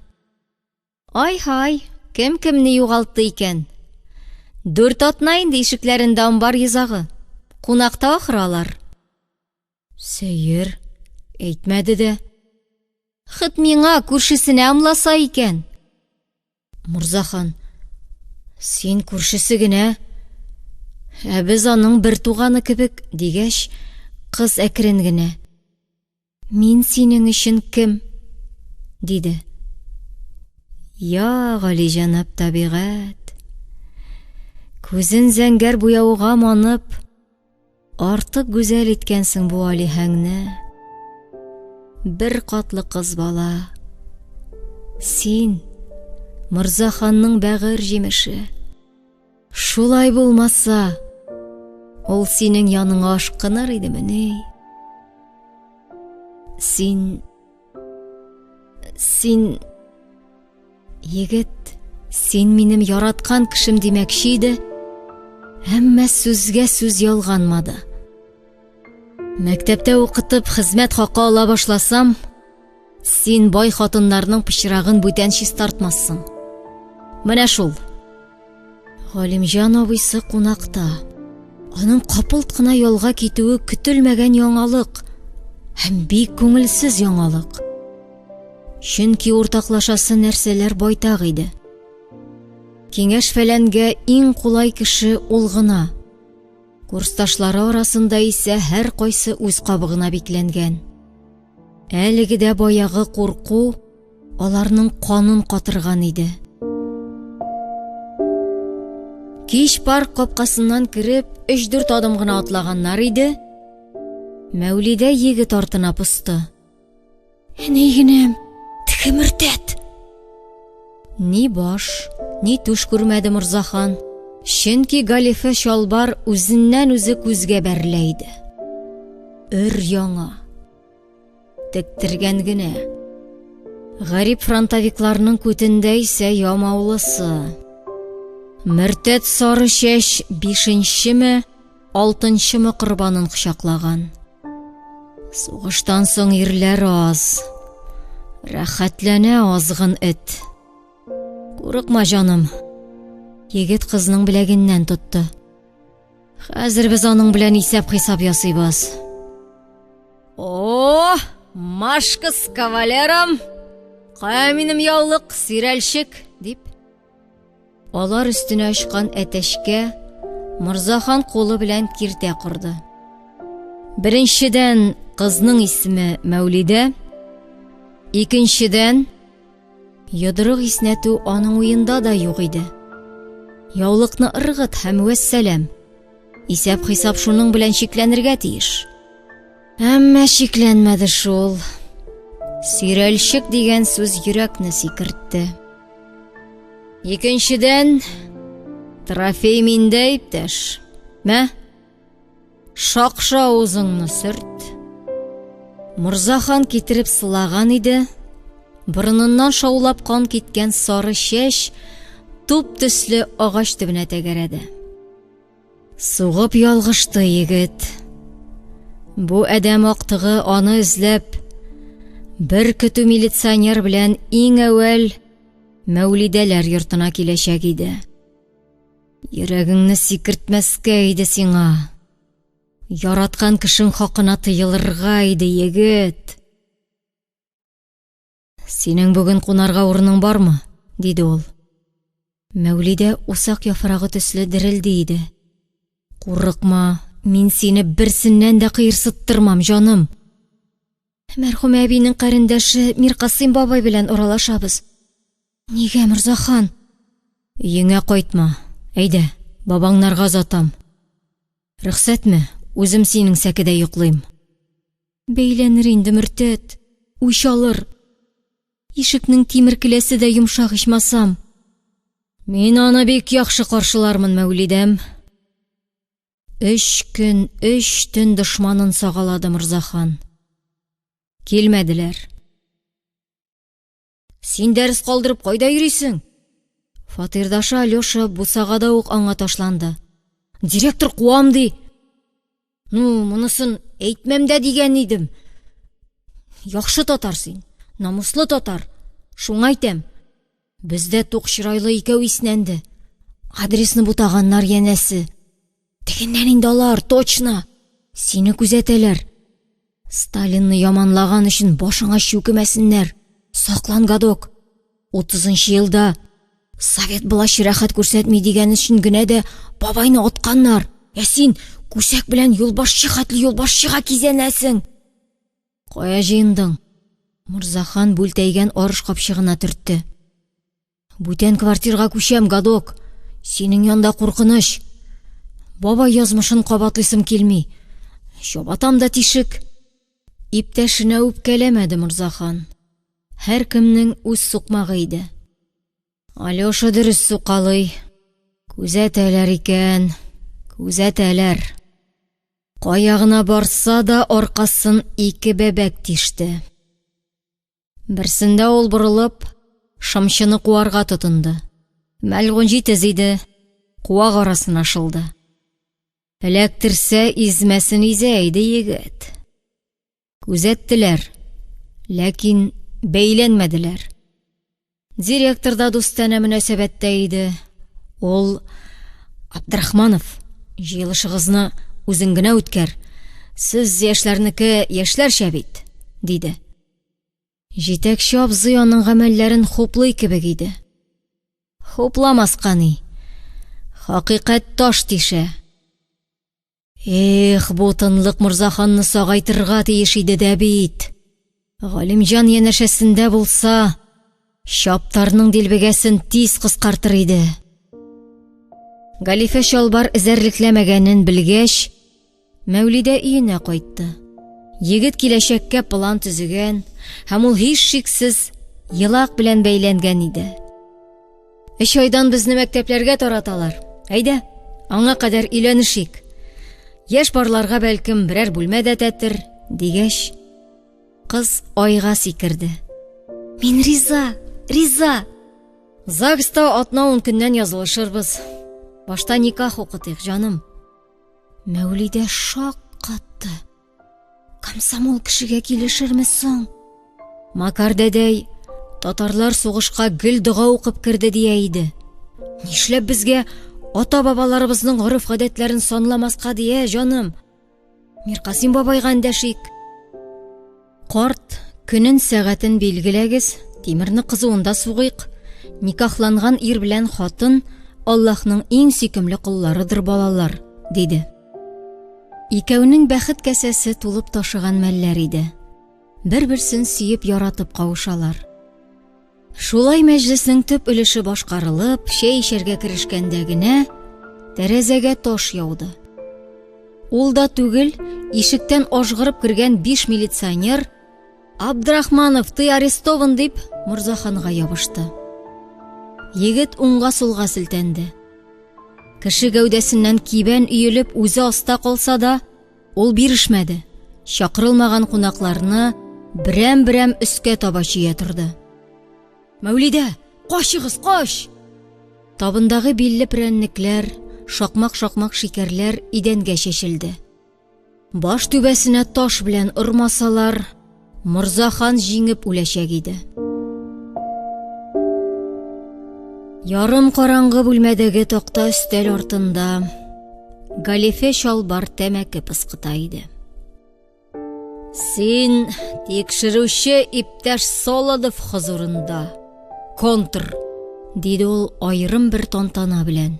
Ай-һай, кем кемне юғалтты икән? 4 атна инде ишекләрендә амбар йозагы. Кунакта ахыралар. Сәйер, әйтмәде дә. Хыт миңа күршесенә амласа икән. Морзахан, син күршесе генә, ә без аның бер туганы кебек, дигәч, кыз әкрен генә. Мин синең өчен кем? Диде. Я, Галиҗанап табигать. Күзен зәңгәр буяуга манып, артык гүзәл иткәнсең бу Алиһәңне. Бер катлы кыз бала. Син Морзаханның бәгыр җимеше. Шулай булмаса, ул синең яныңа ашкыныр идеме? Син... Егет, син минем яраткан кешем димәкче иде, әмма сүзгә сүз ялганмады. Мәктәптә укытып хезмәт хакы ала башласам, син бай хатыннарның пычрагын бүтән чист тартмассың. Менә шул. Галимҗан абыйсы кунакта. Аның капылт кына ялга китүе көтелмәгән яңалык һәм бик күңелсез яңалык. Чөнки уртаклашасы нәрсәләр байтак иде. Киңәш-фәләнгә иң кулай кеше ул гына. Курсташлары арасында исә һәр кайсы үз кабыгына бикләнгән. Әлеге дә баягы курку аларның канын катырган иде. Кич парк капкасыннан кирип, 3-4 адым гына атлаганнар иде. Мәүлидә егет артына пусты. Әнәйгенем, теге мөртәт. Ни баш, ни түш күрмәде Морзахан. Чөнки галифе шалбар үзеннән үзе күзгә бәрләйде. Яңа. Тектергән генә. Гарип фронтовикларның күтендә исә ямаулысы. Мөртәт сары чәч 5-ме, 6-ме корбанын кочаклаган. Сугыштан соң ирләр аз. Рәхәтләнә азгын эт. Курыкма, җаным. Егет кызның беләгеннән тотты. Хәзер без аның белән исәп-хисап ясыйбыз. О, машкыз кавалерам! Кая минем яулык, сирәлчек, дип. Алар өстенә очкан әтәчкә Морзахан кулы белән киртә кырды. Беренчедән кызның исеме Мәүлидә, икенчедән йодрык иснәтү аның уенда да юк иде. Яулыкны ыргыт һәм вәссәлам. Исәп-хисап шуның белән шикләнергә тиеш. Әмма шикләнмәде шул. Сирәлчек дигән сүз йөрәкне сикертте. Икенчедән, трофей миндә, иптәш. Мә, шакша үзеңне сөрт. Морзахан китереп сылаган иде. Борыныннан шаулап кан киткән сары чәч туп төсле агач төбенә тәгәрәде. Сугып ялгышты егет. Бу әдәм актыгы аны эзләп, бер көтү милиционер белән иң әүвәл Мәүлидәләр йортына киләчәк иде. Йөрәгеңне сикертмәскә иде сиңа. Яраткан кешең хакына тыелырга иде, егет. Синең бүген кунарга урының бармы? Диде ул. Мәүлидә усак яфрагы төсле дерелде иде. Курыкма, мин сине берсеннән дә кыерсыттырмам, җаным. Мәрхүм әбинең кәрендәше Миркасыйм бабай белән уралашабыз. Нигә, Морзахан? Өеңә кайтма. Әйдә, бабаңнарга затам. Рөхсәтме? Үзем синең сәкедә йоклыйм. Бәйләнер инде мөртәт. Үч алыр. Ишекнең тимер келәсе дә йомшак ичмасам. Мин аны бик яхшы каршылармын, Мәүлидәм. 3 көн, 3 төн дошманын сагалады Морзахан. Килмәделәр. Син дәрес калдырып кайда йөрисең? Фатирдашы Алёша бусагада ук аңа ташланды. Директор куам ди. Ну, монысын әйтмәм дә дигән идем. Яхшы татар син, намуслы татар. Шуңа әйтәм. Бездә тук чырайлы икәү иснәнде. Адресны бутаганнар янәсе. Тегеннән инде алар, точно. Сине күзәтәләр. Сталинны яманлаган өчен башыңа чүкемәсеннәр. Саклан, гадок. 30-нчы елда Совет булачы рәхәт күрсәтми дигән өчен генә дә бабайны атканнар. Син күсәк белән юлбашчы хәтле юлбашчыга кизәнәсең. Кая җыендың? Мирзахан бүлтәйгән арыш капчыгына төртте. Бүтән квартирга күчәм, гадок. Синең янда куркыныч. Бабай язмышын кабатлыйсым килми. Чабатам да тишек. Иптәшенә үпкәләмәде Мирзахан. Һәр кемнең үз сукмагы иде. Алёша дөрес сукалый. Күзәтәләр икән. Күзәтәләр. Каягына барса да аркасын 2 бәбәк тиште. Берсендә ул борылып, шамчыны куарга тотынды. Мәлгун җитез иде. Куак арасына шылды. Эләктерсә измәсен изә иде егет. Күзәттеләр, ләкин бәйләнмәделәр. Директор да дустана мөнәсәбәттә иде. Ул: Абдрахманов, җыелышыгызны үзең генә үткәр. Сез яшьләрнеке яшьләрчә бит, диде. Җитәкче абзый аның гамәлләрен хуплый кебек иде. Хупламаска ни. Хакыйкать таш тишә. Эх, бу тынлык Мирзаханны сагайтырга тиеш иде дә бит. Галимҗан янәшәсендә булса, чаптарның дилбегәсен тиз кыскартыр иде. Галифә чалбар эзәрлекләмәгәнен белгәч, Мәүлидә өенә кайтты. Егет киләчәккә план төзегән, һәм ул һич шиксез елак белән бәйләнгән иде. 3 айдан безне мәктәпләргә тараталар. Әйдә, аңа кадәр өйләнешик. Яшь барларга бәлкем берәр бүлмә дә тәтер, дигәч, кыз айга сикерде. Мин риза. Загста атна 10 көннән язылышырбыз. Башта никах укытыйк, җаным. Мәүлидә шак катты. Комсомол кешегә килешерме соң? Макар дәдәй, татарлар сугышка гел дуга укып керде дия иде. Нишләп безгә ата-бабаларыбызның гореф-гадәтләрен санламаска дия, җаным? Миркасим бабайга эндәшик. Карт, көнен сәгатен билгеләгез, тимерне кызуында сугыйк. Никахланган ир белән хатын Аллаһның иң сөйкемле кулларыдыр балалар, диде. Икәүнең бәхет кәсәсе тулып ташыган мәлләр иде. Бер-берсен сөеп яратып кавышалар. Шулай мәҗлеснең төп өлеше башкарылып, чәй эчәргә керешкәндә генә тәрәзәгә таш яуды. Ул да түгел, ишектән ажгырып кергән 5 милиционер: Абдрахманов, ты арестован, дип Мирзаханга ябышты. Егет уңга-сулга селтәнде. Кеше гәүдәсеннән кибән өелеп үзе аста калса да, ул бирешмәде. Чакырылмаган кунакларны берәм-берәм өскә таба чия торды. Мәүлидә, качыгыз, кач! Табындагы билле прәннекләр, шакмак-шакмак шикәрләр идәнгә чәчелде. Баш түбәсенә таш белән ырмасалар, Мирзахан җиңеп үләчәк иде. Ярым караңгы бүлмәдәге такта өстәл артында Галифә чалбар тәмәке пыскыта иде. Син тикшерүче иптәш Солодов хозурында. Контр, диде ул айрым бер тантана белән.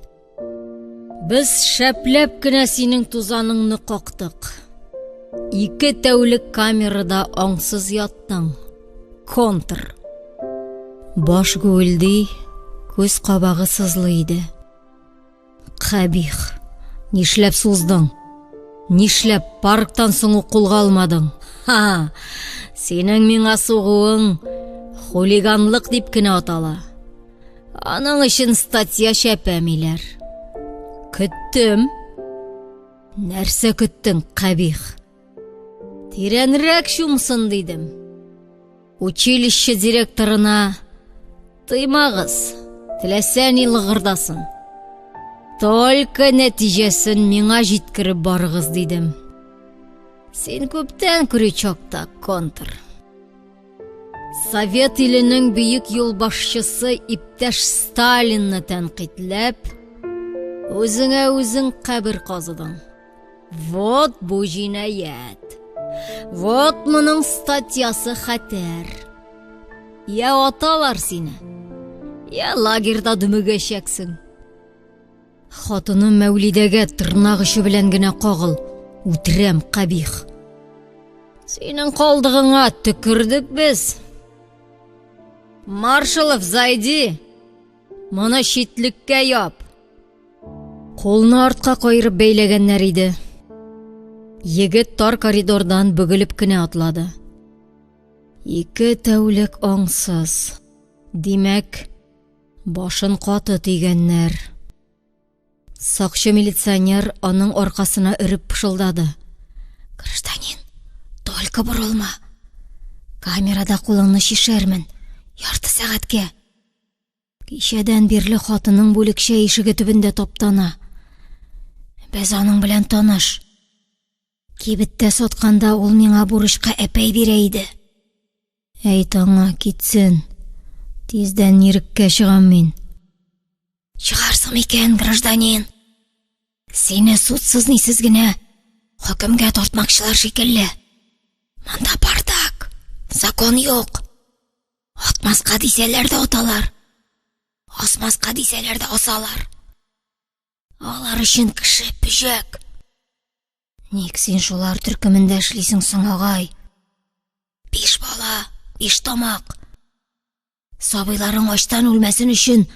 Без шәпләп кенә синең тузаныңны кактык. 2 тәүлек камерада аңсыз яттың. Контр. Баш гүлди, күз кабагы сызлы иде. Кабих, нишләп суздың? Нишләп парктан соң укулга алмадың? Ха, синең миңа сугуың хулиганлык дип кенә атала. Аның өчен статья шәпәмиләр. Көттем. Нәрсә көттең, кабих? Тирәнрәк шумсын дидем. Училище директорына: тыймагыз, теләсә ни лыгырдасын. Только нәтиҗәсен миңа җиткереп барыгыз, дидем. Син күптән крючокта, Контр. Совет иленең бөек юлбашчысы иптәш Сталинны тәнкыйтьләп, үзеңә үзең кабер казыдың. Вот бу җинаят. Вот моның статьясы хәтер. Я аталар сине. Я лагерда дөмегәчәксең. Хатыны Мәүлидәгә тырнак очы белән генә кагыл. Үтерәм, кабих. Синең калдыгыңа төкердек без. Маршалов, зайди. Моны читлеккә яп. Қолны артка кайрып бәйләгәннәр иде. Егет тар коридордан бөгелеп кенә атлады. 2 тәүлек аңсыз. Димәк, башын каты тигәннәр. Сакчы милиционер аның аркасына өреп пышылдады. Гражданин, только борылма. Камерада кулыңны шишәрмен. Ярты сәгатькә. Кичәдән бирле хатының бүлекчә ишеге төбендә таптана. Без аның белән таныш. Кибеттә сатканда ул миңа бурычка әпәй бирә иде. Әйт аңа китсен. Тиздән ниреккә чыгам мин. Чыгарсың икән, гражданин. Сине судсыз нисез генә хөкемгә тартмакчылар шикелле. Монда бардак. Закон юк. Атмаска дисәләр дә аталар. Асмаска дисәләр дә асалар. Алар өчен кеше пүҗәк. Ник син шулар төркемендә эшлисең соң, агай? 5 бала, 5 тамак. Сабыйларың ачтан үлмәсен өчен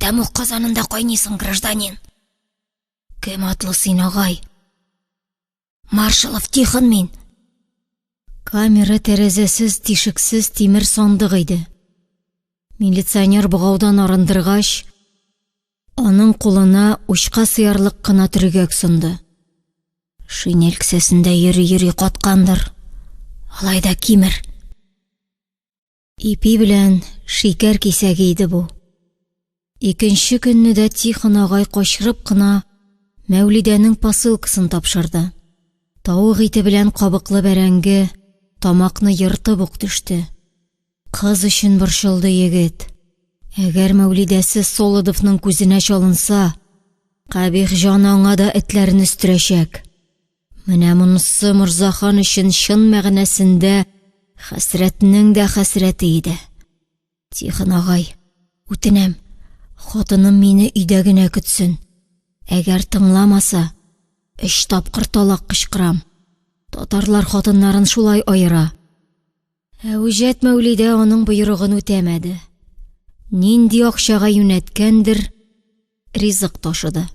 тәмуг казанында кайныйсың, гражданин. Кем атлы син, агай? Маршалов Тихон мин. Камера тәрәзәсез, тишексез тимер сандык иде. Милиционер бугаудан арындыргач, аның кулына учка сыярлык кына төргәк сынды. Шинель кесәсендә йөри каткандыр. Алайда кимер. Ипи белән шикәр кисәге иде бу. Икенче көнне дә Тихон агай качырып кына Мәүлидәнең посылкасын тапшырды. Тавык ите белән кабыклы бәрәңге тамакны йыртып ук төште. Кыз өчен борчылды егет. Әгәр Мәүлидәсе Солодовның күзенә чалынса, кабих җан аңа да этләрен өстерәчәк. Менә монысы Морзахан өчен чын мәгънәсендә хәсрәтнең дә хәсрәте иде. Тихон агай, үтенәм, хатыным мине өйдә генә көтсен. Әгәр тыңламаса, 3 тапкыр талак кычкырам. Татарлар хатыннарын шулай айыра. Үҗәт Мәүлидә аның боерыгын үтәмәде. Нинди акчага юнәткәндер, ризык ташыды.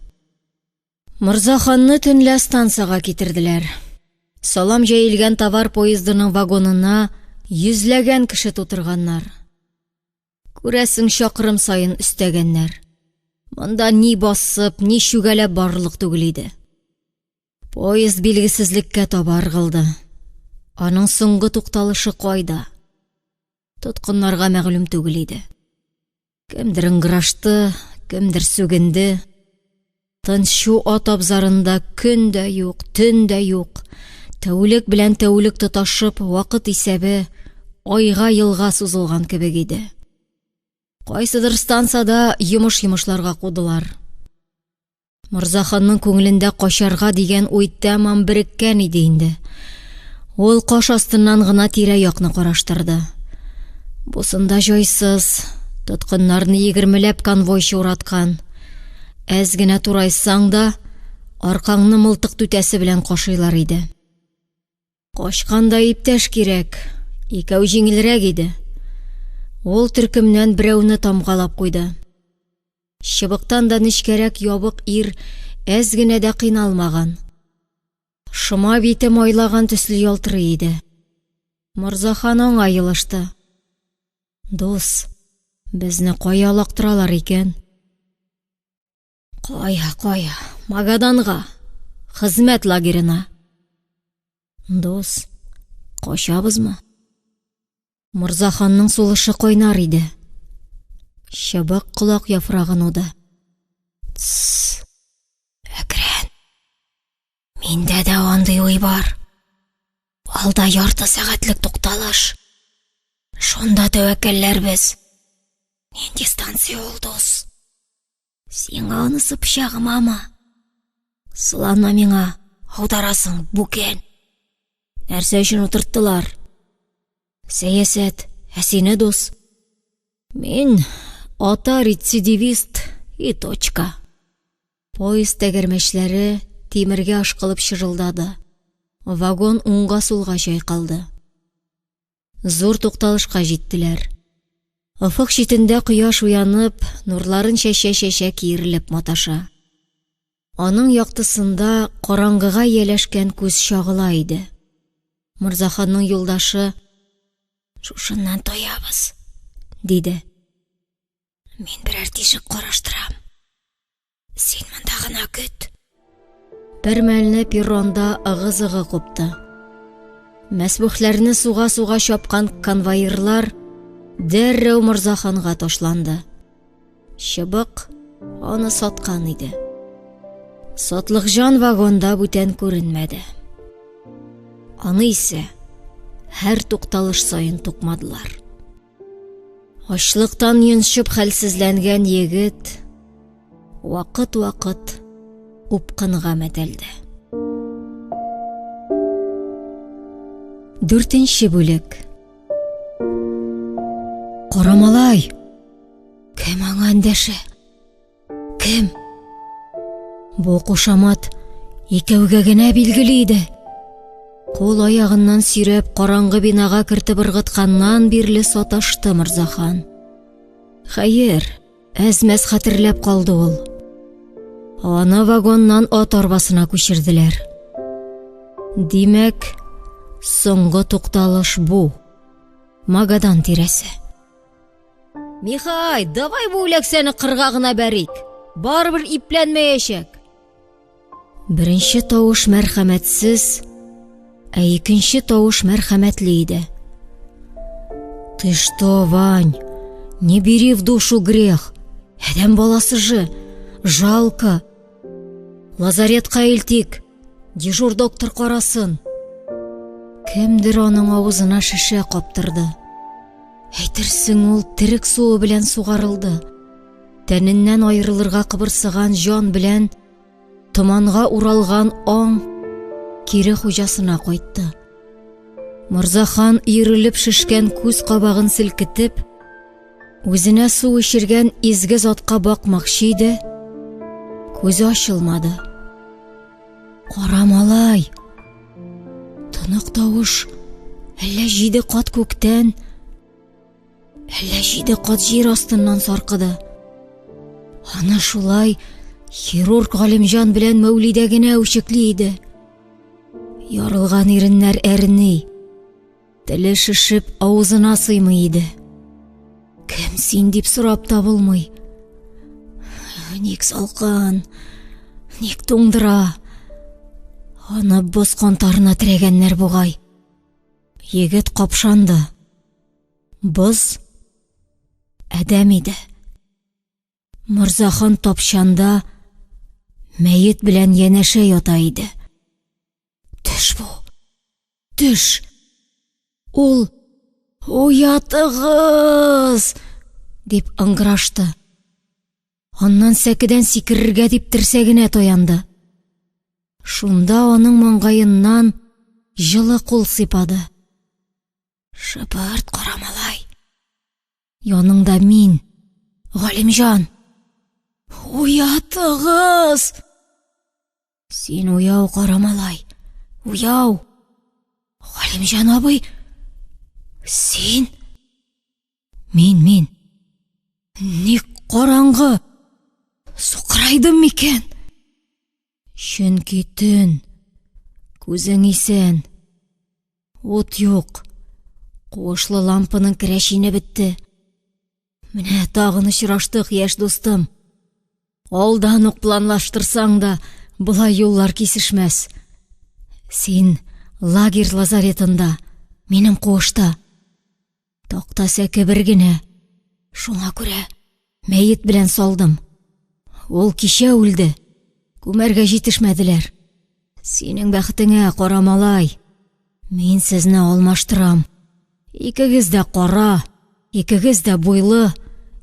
Морзаханны төнлә станцияга китерделәр. Салам җәелгән товар поездының вагонына йөзләгән кеше тутырганнар. Күрәсең, чакрым сайын өстәгәннәр. Монда ни басып, ни шүгәләп барлык түгел иде. Поезд билгесезлеккә таба ыргылды. Аның соңгы тукталышы кайда? Тоткыннарга мәгълүм түгел иде. Кемдер ыңгырашты, кемдер сүгенде. Тынчу ат абзарында көн дә юк, төн дә юк. Тәүлек белән тәүлек тоташып, вакыт исәбе айга, елга сузылган кебек иде. Кайсыдыр станцияда йомыш-йомышларга кудылар. Морзаханның күңелендә качарга дигән уй тәмам береккән иде инде. Ул каш астыннан гына тирә-якны караштырды. Бусында җайсыз, тоткыннарны 20ләп конвойчы ураткан. Әз генә турайсаң да, аркаңны мылтык түтәсе белән кашыйлар иде. Качканда иптәш кирәк, икәү җиңелрәк иде. Ул төркемнән берәүне тамгалап куйды. Чыбыктан да нечкәрәк ябык ир әз генә дә кыйналмаган. Шома бите майлаган төсле ялтырый иде. Морзахан аңа йылышты. Дус, безне кая лактыралар икән? Кая, Магаданга, хезмәт лагерына. Дус, качабызмы? Морзаханның сулышы кайнар иде. Чыбык колак яфрагын уды. Әкрен, миндә дә андый уй бар. Алда ярты сәгатьлек тукталыш. Шонда тәвәккәлләрбез. Нинди станция ул, дус? Сиңа анысы пычагымамы? Сыланма миңа, аударасың, бүкен. Нәрсә өчен утырттылар? Сәясәт, сине, дус? Мин ата рецидивист и точка. Поезд тәгәрмәчләре тимергә ашкылып шырылдады. Вагон уңга-сулга чайкалды. Зур тукталышка җиттеләр. Офык читендә кояш уянып, нурларын чәчә-чәчә киерелеп маташа. Аның яктысында караңгыга яләшкән күз чагыла иде. Мырзаханның юлдашы: "Шушыннан тоябыз", диде. "Мин берәр тишек караштырам. Син монда гына көт." Бер мәлне перронда ыгы-зыгы купты. Мәсбухләрне суга-суга чапкан конвоирлар дәррәү Мырзаханга ташланды. Чыбык аны саткан иде. Сотлыкҗан вагонда бүтән күренмәде. Аны исә һәр тукталыш саен тукмадылар. Ачлыктан йончып хәлсезләнгән егет вакыт-вакыт упкынга мәтәлде. 4-нче бүлек. Карамалай! Кем аңа эндәшә? Кем? Бу кушамат икәүгә генә билгеле иде. Кул аягыннан сирәп караңгы бинага кертеп ыргытканнан бирле саташты Мырзахан. Хәер, әзмәс хәтерләп калды ул. Аны вагоннан ат арбасына күчерделәр. Димәк, соңгы тукталыш бу. Магадан тирәсе. Михай, давай бу үләксәне кыргагына бәрик. Барыбер ипләнмәячәк. Беренче тавыш мәрхәмәтсез, икенче тавыш мәрхәмәтле иде. Ты что, Вань, не бери в душу грех. Адәм баласы же, жалко. Лазаретка илтик, дежур доктор карасын. Кемдер аның авызына шешә каптырды. Әйтерсең, ул терек суы белән сугарылды. Тәненнән айрылырга кыбырсыган җан белән томанга уралган аң кире хуҗасына кайтты. Мырзахан ирелеп шешкән күз кабагын селкетеп, үзенә су эчергән изге затка бакмакчы иде. Күзе ачылмады. Карамалай! Тынык тавыш әллә 7 кат күктән, әллә 7 кат җир астыннан саркыды. Аны шулай хирург Галимҗан белән Мәүлидә генә үчекли иде. Ярылган иреннәр әрни, теле шешеп авызына сыймый иде. Кем син дип сорап табылмый. Ник салкын, ник туңдыра. Аны боз кантарына терәгәннәр бугай. Егет капшанды. Боз әдәм иде. Мырзахан тапчанда мәйет белән янәшә ята иде. Төш бу, төш. Ул уятыгыз дип ыңгырашты. Аннан сәкедән сикерергә дип терсәгенә таянды. Шунда аның маңгаеннан җылы кул сыйпады. Шыбырт, Карамалай. Яныңда мин, Галимҗан. Уятыгыз! Син уяу, Карамалай. Уяу. Галимҗан абый. Син? Мин. Ник караңгы? Сукрайдым микән? Чөнки төн. Күзең исән. Ут юк. Куышлы лампаның керәшине бетте. Менә тагын очраштык, яшь дустым. Алдан ук планлаштырсаң да, булай юллар кисешмәс. Син лагерь лазаретында, минем куышта. Такта сәке бер генә. Шуңа күрә мәйет белән салдым. Ул кичә үлде. Күмәргә җитешмәделәр. Синең бәхетеңә, Карамалай. Мин сезне алмаштырам. Икегез дә кара, икегез дә буйлы,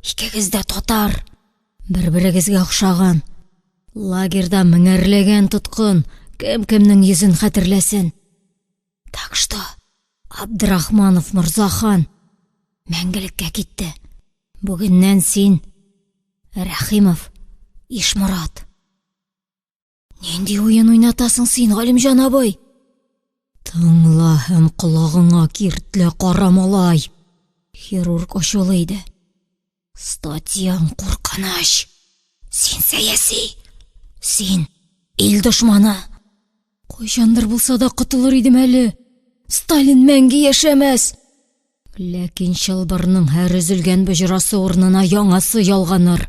икегез дә татар. Бер-берегезгә охшаган. Лагерда меңәрләгән тоткын, кем-кемнең йөзен хәтерләсен. Так что, Абдрахманов Морзахан мәңгелеккә китте. Бүгеннән син Рәхимов Ишморат. Нинди уен уйнатасың син, Галимҗан абый? Тыңла һәм колагыңа киртле кара малай. Хирург ачулыйды. Статьяң куркыныч. Син сәяси. Син ил дошманы. Кайчандыр булса да котылыр идем әле. Сталин мәңге яшәмәс. Ләкин чылбырның һәр өзелгән бөҗрасы урынына яңасы ялганыр.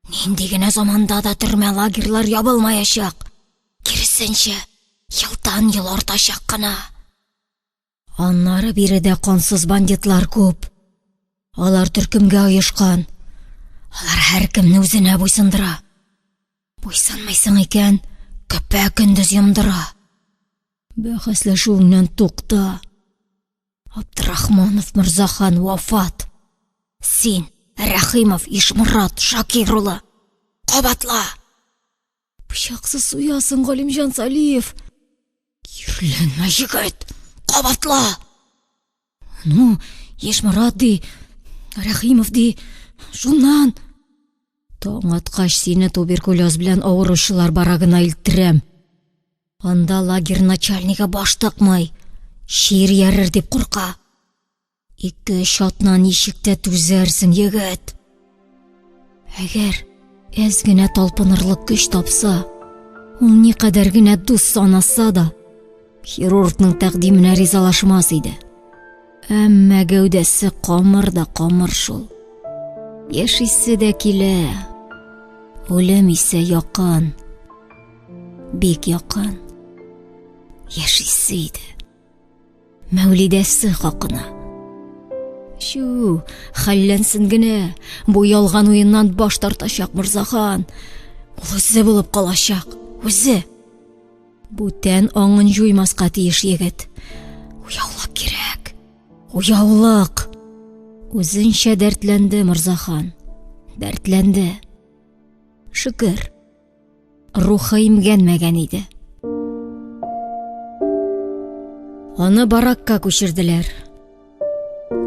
Нинди генә заманда да төрмә лагерьлар ябылмаячак. Киресенчә, елдан-ел артачак кына. Аннары биредә кансыз бандитлар күп. Алар төркемгә оешкан. Алар һәркемне үзенә буйсындыра. Буйсынмыйсың икән, көпә-көндез йомдыра. Бәхәсләшүеңнән тукта. Абдрахманов Морзахан вафат. Син, Рәхимов Ишморат Шакирулы, кабатла. Пычаксыз уясың, Галимҗан Салиев. Кирләнмә, егет, кабатла. Ну, Ишморат ди, Рәхимов ди, шуннан. Таң аткач сине туберкулез белән авыручылар барагына илтерәм. Анда лагерь начальнигы баш тыкмый, шир ярыр дип курка. 2-3 атна ничектә түзәрсең, егет? Әгәр әз генә талпынырлык көч тапса, ул никадәр генә дус санаса да, хирургның тәкъдименә ризалашмас иде. Әмма гәүдәсе камыр да камыр шул. Яшисе дә килә. Үлем исә якын. Бик якын. Яшисе иде. Мәүлидәсе хакына. Шу, хәлләнсен генә. Бу ялган уеннан баш тартачак Морзахан. Ул үзе булып калачак. Үзе. Бүтән аңын жуймаска тиеш егет. Уяулык кирәк. Уяулык. Үзенчә дәртләнде Морзахан. Дәртләнде. Шөкер. Рухы имгәнмәгән иде. Аны баракка күчерделәр.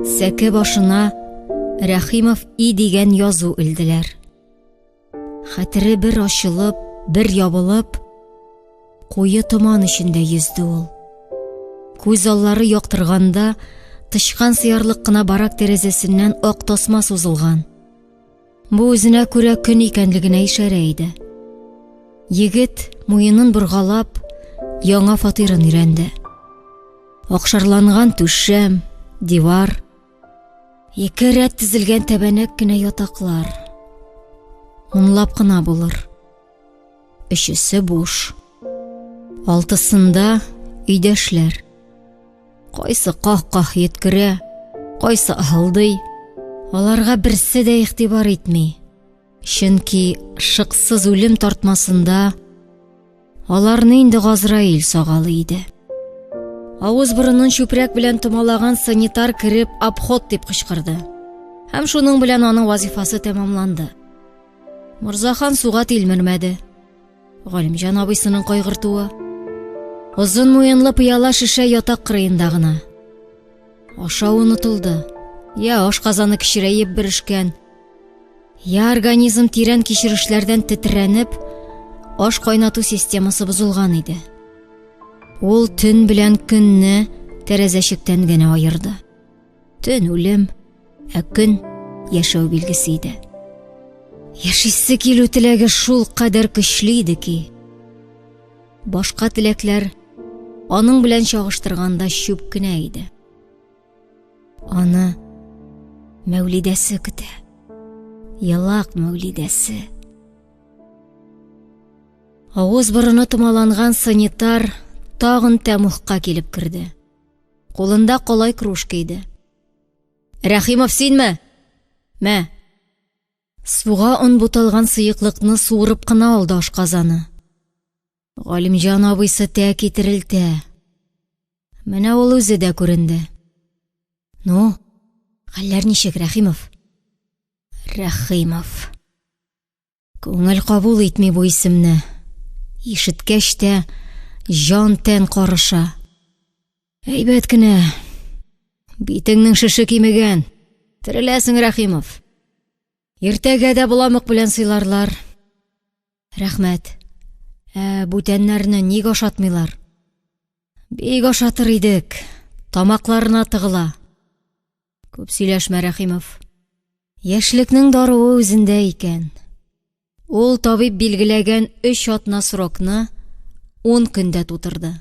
Сәке башына Рәхимов И дигән язу илделәр. Хәтере бер ачылып, бер ябылып, куе томан эчендә йөзде ул. Күз аллары яктырганда, тычкан сыярлык кына барак тәрәзәсеннән ак тасма сузылган. Бу үзенә күрә көн икәнлегенә ишарә иде. Егет муенын боргалап, яңа фатирын өйрәнде. Акшарланган түшәм, дивар, 2 рәт тезелгән тәбәнәк кенә ятаклар. Унлап кына булыр. 3-се буш. 6-сында өйдәшләр. Кайсы ках-ках еткерә, кайсы ахылдый. Аларга берсе дә игътибар итми. Чөнки шыксыз үлем тартмасында аларны инде Газраил сагалы иде. Авыз борынын чүпрәк белән томалаган санитар кирип обход дип кычкырды. Һәм шуның белән аның вазифасы тәмамланды. Морзахан суга тилмермәде. Галимҗан абыйсының кайгыртуы. Озын муенлы пыяла шешә ятак кырыенда гына. Ашау онытылды. Я ашказаны кичерәеп бирешкән. Я организм тирән кичерешләрдән тетрәнеп, аш кайнату системасы бозылган иде. Ул төн белән көнне тәрәзәчектән генә аерды. Төн үлем, ә көн яшәү билгесе иде. Яшисе килү теләге шул кадәр көчле иде ки, башка теләкләр аның белән чагыштырганда чүп кенә иде. Аны Мәүлидәсе көтә. Ялак Мәүлидәсе. Авыз борыны томаланган санитар тагын тәмухка килеп керде. Кулында калай кружка иде. Рәхимов, синме? Мә. Суга он буталган сыйыклыкны суырып кына алды ашказаны. Галимҗан абыйсы тәки терелтә. Менә ул үзе дә күренде. Ну, хәлләр ничек, Рәхимов? Рәхимов. Күңел кабул итми бу исемне. Ишеткәч тә җан тән карыша. Әйбәт кенә. Битеңнең шеше кимегән. Тереләсең, Рәхимов. Иртәгә дә буламык белән сыйларлар. Рәхмәт. Бүтәннәрне ник ашатмыйлар? Бик ашатыр идек. Тамакларына тыгыла. Күп сөйләшмә, Рәхимов. Яшьлекнең даруы үзендә икән. Ул табиб билгеләгән 3 атна срокны 10 көндә тутырды.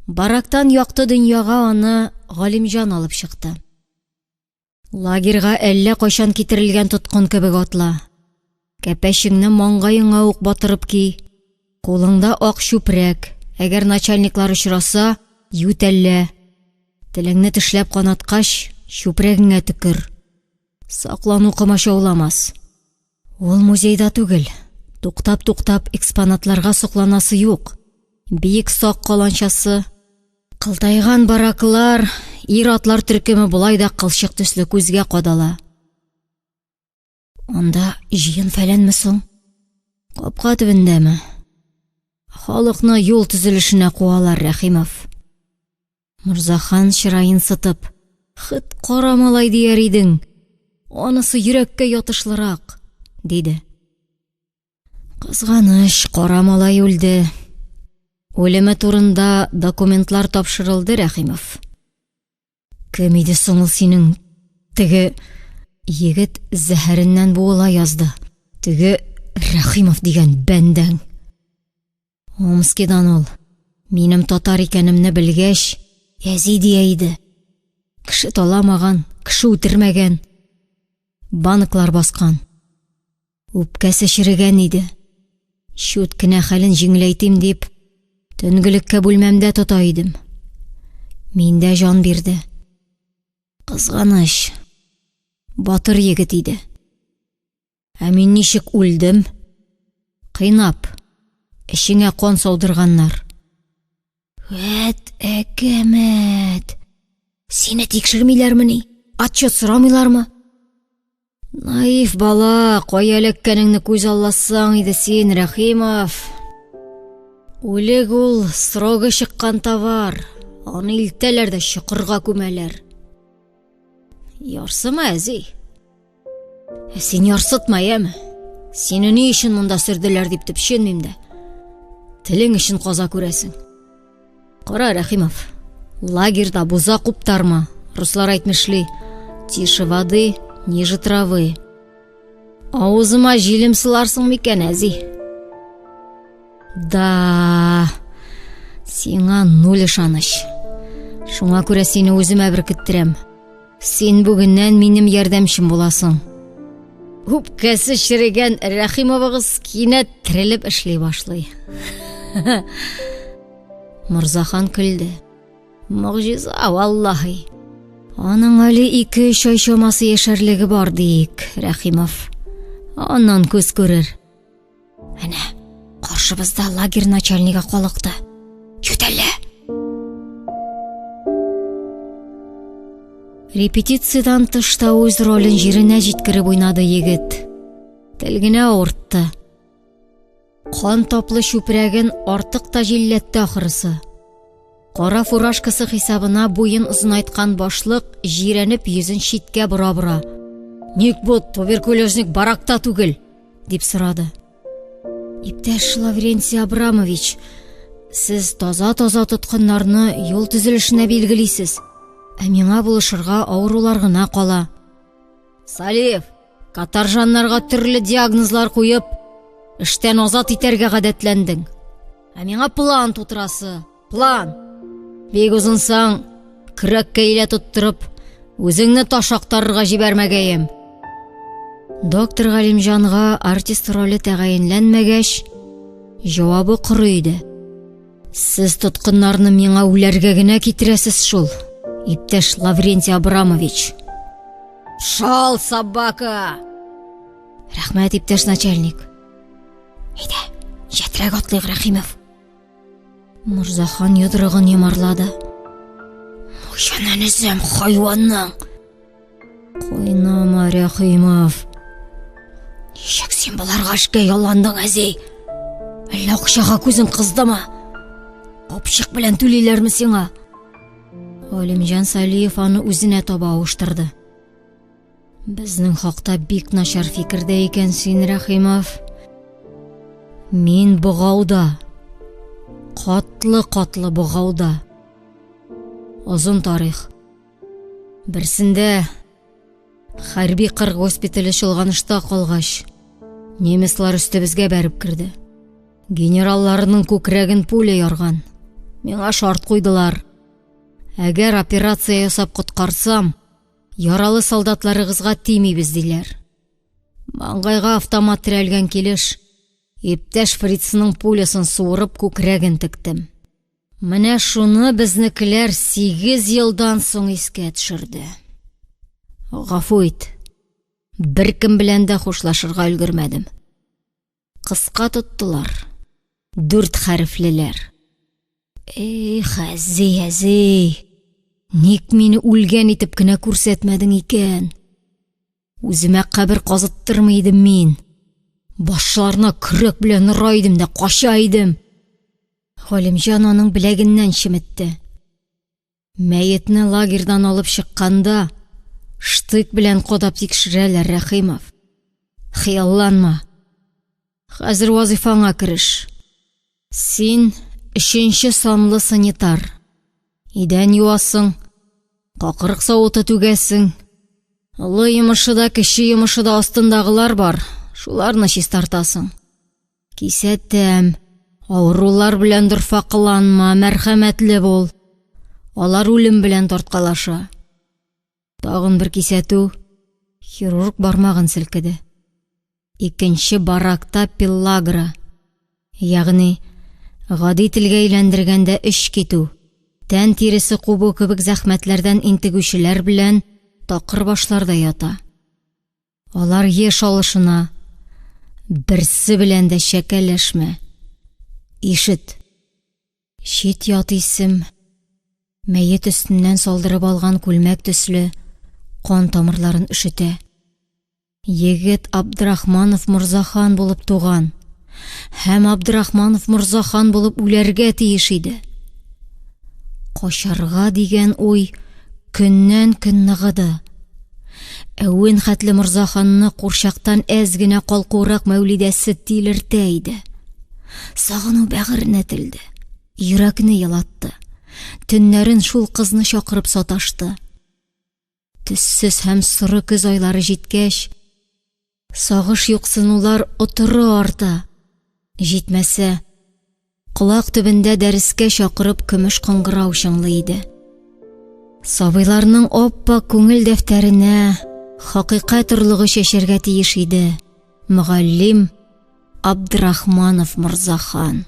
Барактан якты дөньяга аны Галимҗан алып чыкты. Лагерга әллә кайчан китерелгән тоткын кебек атла. Кәпәшеңне маңгаеңа ук батырып ки. Кулыңда ак чүпрәк. Әгәр начальниклар очраса, ютәллә. Телеңне тешләп канаткач, чүпрәгеңә төкер. Саклану комачауламас. Ул музейда түгел. Туктап экспонатларга сокланасы юк. Биек сак каланчасы, кылтайган бараклар, ир-атлар төркеме булай да кылчык төсле күзгә кадала. Анда җыен фәләнме соң? Капка төбендәме? Халыкны юл төзелешенә куалар, Рәхимов. Мирзахан чырайын сытып, хит кара малай дияр идең. Анысы йөрәккә ятышлырак, диде. Кызганыч, кара малай үлде. Үлеме турында документлар тапшырылды, Рәхимов. Кем иде соң ул синең? Теге егет зәһәреннән буыла язды. Теге Рәхимов дигән бәндәң. Омскидан ул. Минем татар икәнемне белгәч, Язидия иде. Кеше таламаган, кеше үтермәгән. Банклар баскан. Үпкәсе чирегән иде. Шут кенә хәлен җиңеләйтим дип, төнгелеккә бүлмәмдә тота идем. Миндә җан бирде. Кызганыч, батыр егет иде. Ә мин ничек үлдем? Кыйнап, эшеңә кан саудырганнар. Вәт әкәмәт. Сине тикшермиләрмени? Отчет сорамыйлармы? Наив бала, кая эләккәнеңне күз алласаң иде син, Рәхимов. Үлек ул срогы чыккан товар. Аны илтәләр дә чокырга күмәләр. Ярсыма, әзи. Син ярсытма, яме. Сине ни өчен монда сөрделәр дип төпченмим дә. Телең өчен каза күрәсең. Кара, Рәхимов. Лагерда буза куптарма. Руслар әйтмешли, тише воды, ниже травы. Авызыма җилем сыларсың микән, әзи? Да, сиңа нуль ышаныч. Шуңа күрә сине үземә беркеттерәм. Син бүгеннән минем ярдәмчем буласың. Үпкәсе чирегән Рәхимовыгыз кинәт терелеп эшли башлый. Мирзахан көлде. Мөгъҗиза, валлаһи. Аның әле 2-3 ай чамасы яшәрлеге бар дик, Рәхимов. Аннан күз күрер. Әнә, каршыбызда лагерь начальнигы калыкты. Ютәллә. Репетициядан тышта үз ролен җиренә җиткереп уйнады егет. Тел генә авыртты. Кан таплы чүпрәген артык та җилләтте ахрысы. Кара фуражкасы хисабына буен озынайткан башлык җирәнеп йөзен читкә бора-бора. Ник бу туберкулезник баракта түгел? Дип сорады. Иптәш Лаврентий Абрамович, сез таза-таза тоткыннарны юл төзелешенә билгелисез. Ә миңа булышырга авырулар гына кала. Салиев, каторжаннарга төрле диагнозлар куеп, эштән азат итәргә гадәтләндең. Ә миңа план тутырасы. План. Бик узынсаң, көрәккә илә тоттырып, үзеңне таш актарырга җибәрмәгәем. Доктор Галимҗанга артист роле тәгаенләнмәгәч, җавабы коры иде. Сез тоткыннарны миңа үләргә генә китерәсез шул, иптәш Лаврентий Абрамович. Шал, собака! Рәхмәт, иптәш начальник. Әйдә, җәтрәк атлыйк, Рәхимов. Мирзахан йодрыгын йомарлады. Кайчан өзем хайванның? Кайнама, Рәхимов. Ничек син боларга эшкә ялландың, әзей? Әллә акчага күзең кыздымы? Капчык белән түлиләрме сиңа? Галимҗан Салиев аны үзенә таба ауыштырды. Безнең хакта бик начар фикердә икән син, Рәхимов. Мин богауда. Катлы богауда. Озын тарих. Берсендә хәрби кырг госпитале чолганышта калгач, немецлар өстебезгә бәреп кирде. Генералларның күкрәген пуля ярган. Миңа шарт куйдылар. Әгәр операция ясап коткарсам, яралы солдатларыгызга тимибез диләр. Маңгайга автомат терәлгән килеш, иптәш фрицның пулясын суырып күкрәген тектем. Менә шуны безнекеләр 8 елдан соң искә төшерде. Гафу ит. Беркем белән дә хушлашырга өлгермәдем. Кыска тоттылар. 4 хәрефлеләр. Әзей. Ник мине үлгән итеп кенә күрсәтмәдең икән? Үземә кабер казыттырмый идем мин. Башларына көрәк белән ора идем дә кача идем. Галимҗан аның беләгеннән чиметте. Мәетне лагердан алып чыкканда, штык белән кодап тикшерәләр, Рәхимов. Хыялланма. Хәзер вазифаңа кереш. Син 3нче санлы санитар. Идән юасың, какырык савыты түгәсең. Олы йомышы да, кече йомышы да астындагылар бар. Шуларны чистартасың. Кисәтәм. Авырулар белән дорфакыланма, мәрхәмәтле бул. Алар үлем белән тарткалаша. Тагын бер кисәтү. Хирург бармагын селкеде. 2нче баракта пиллагра. Ягъни гади телгә әйләндергәндә эш китү. Тән тиресе кубу кебек зәхмәтләрдән интегүчеләр белән такыр башларда ята. Алар еш алышына, берсе белән дә шәкәләшмә. Ишет. Шит ят исем. Мәет өстеннән салдырып алган күлмәк төсле кан тамырларын өшетә. Егет Абдрахманов Морзахан булып туган. Һәм Абдрахманов Морзахан булып үләргә тиеш иде. Качарга дигән уй көннән-көн ныгыды. Әвен хәтле Морзаханны курчактан әз генә калкурак мәүлидәсе тилертә иде. Сагыну бәгыренә телде. Йөрәкне ялатты. Төннәрен шул кызны чакырып саташты. Төссез һәм соры көз айлары җиткәч, сагыш юксынулар отыры арта. Җитмәсә, колак төбендә дәрескә чакырып көмеш кыңгырау чыңлый иде. Сабыйларның оппа күңел дәфтәренә хакыйкать орлыгы чәчәргә тиеш иде. Мөгаллим Абдрахманов Морзахан.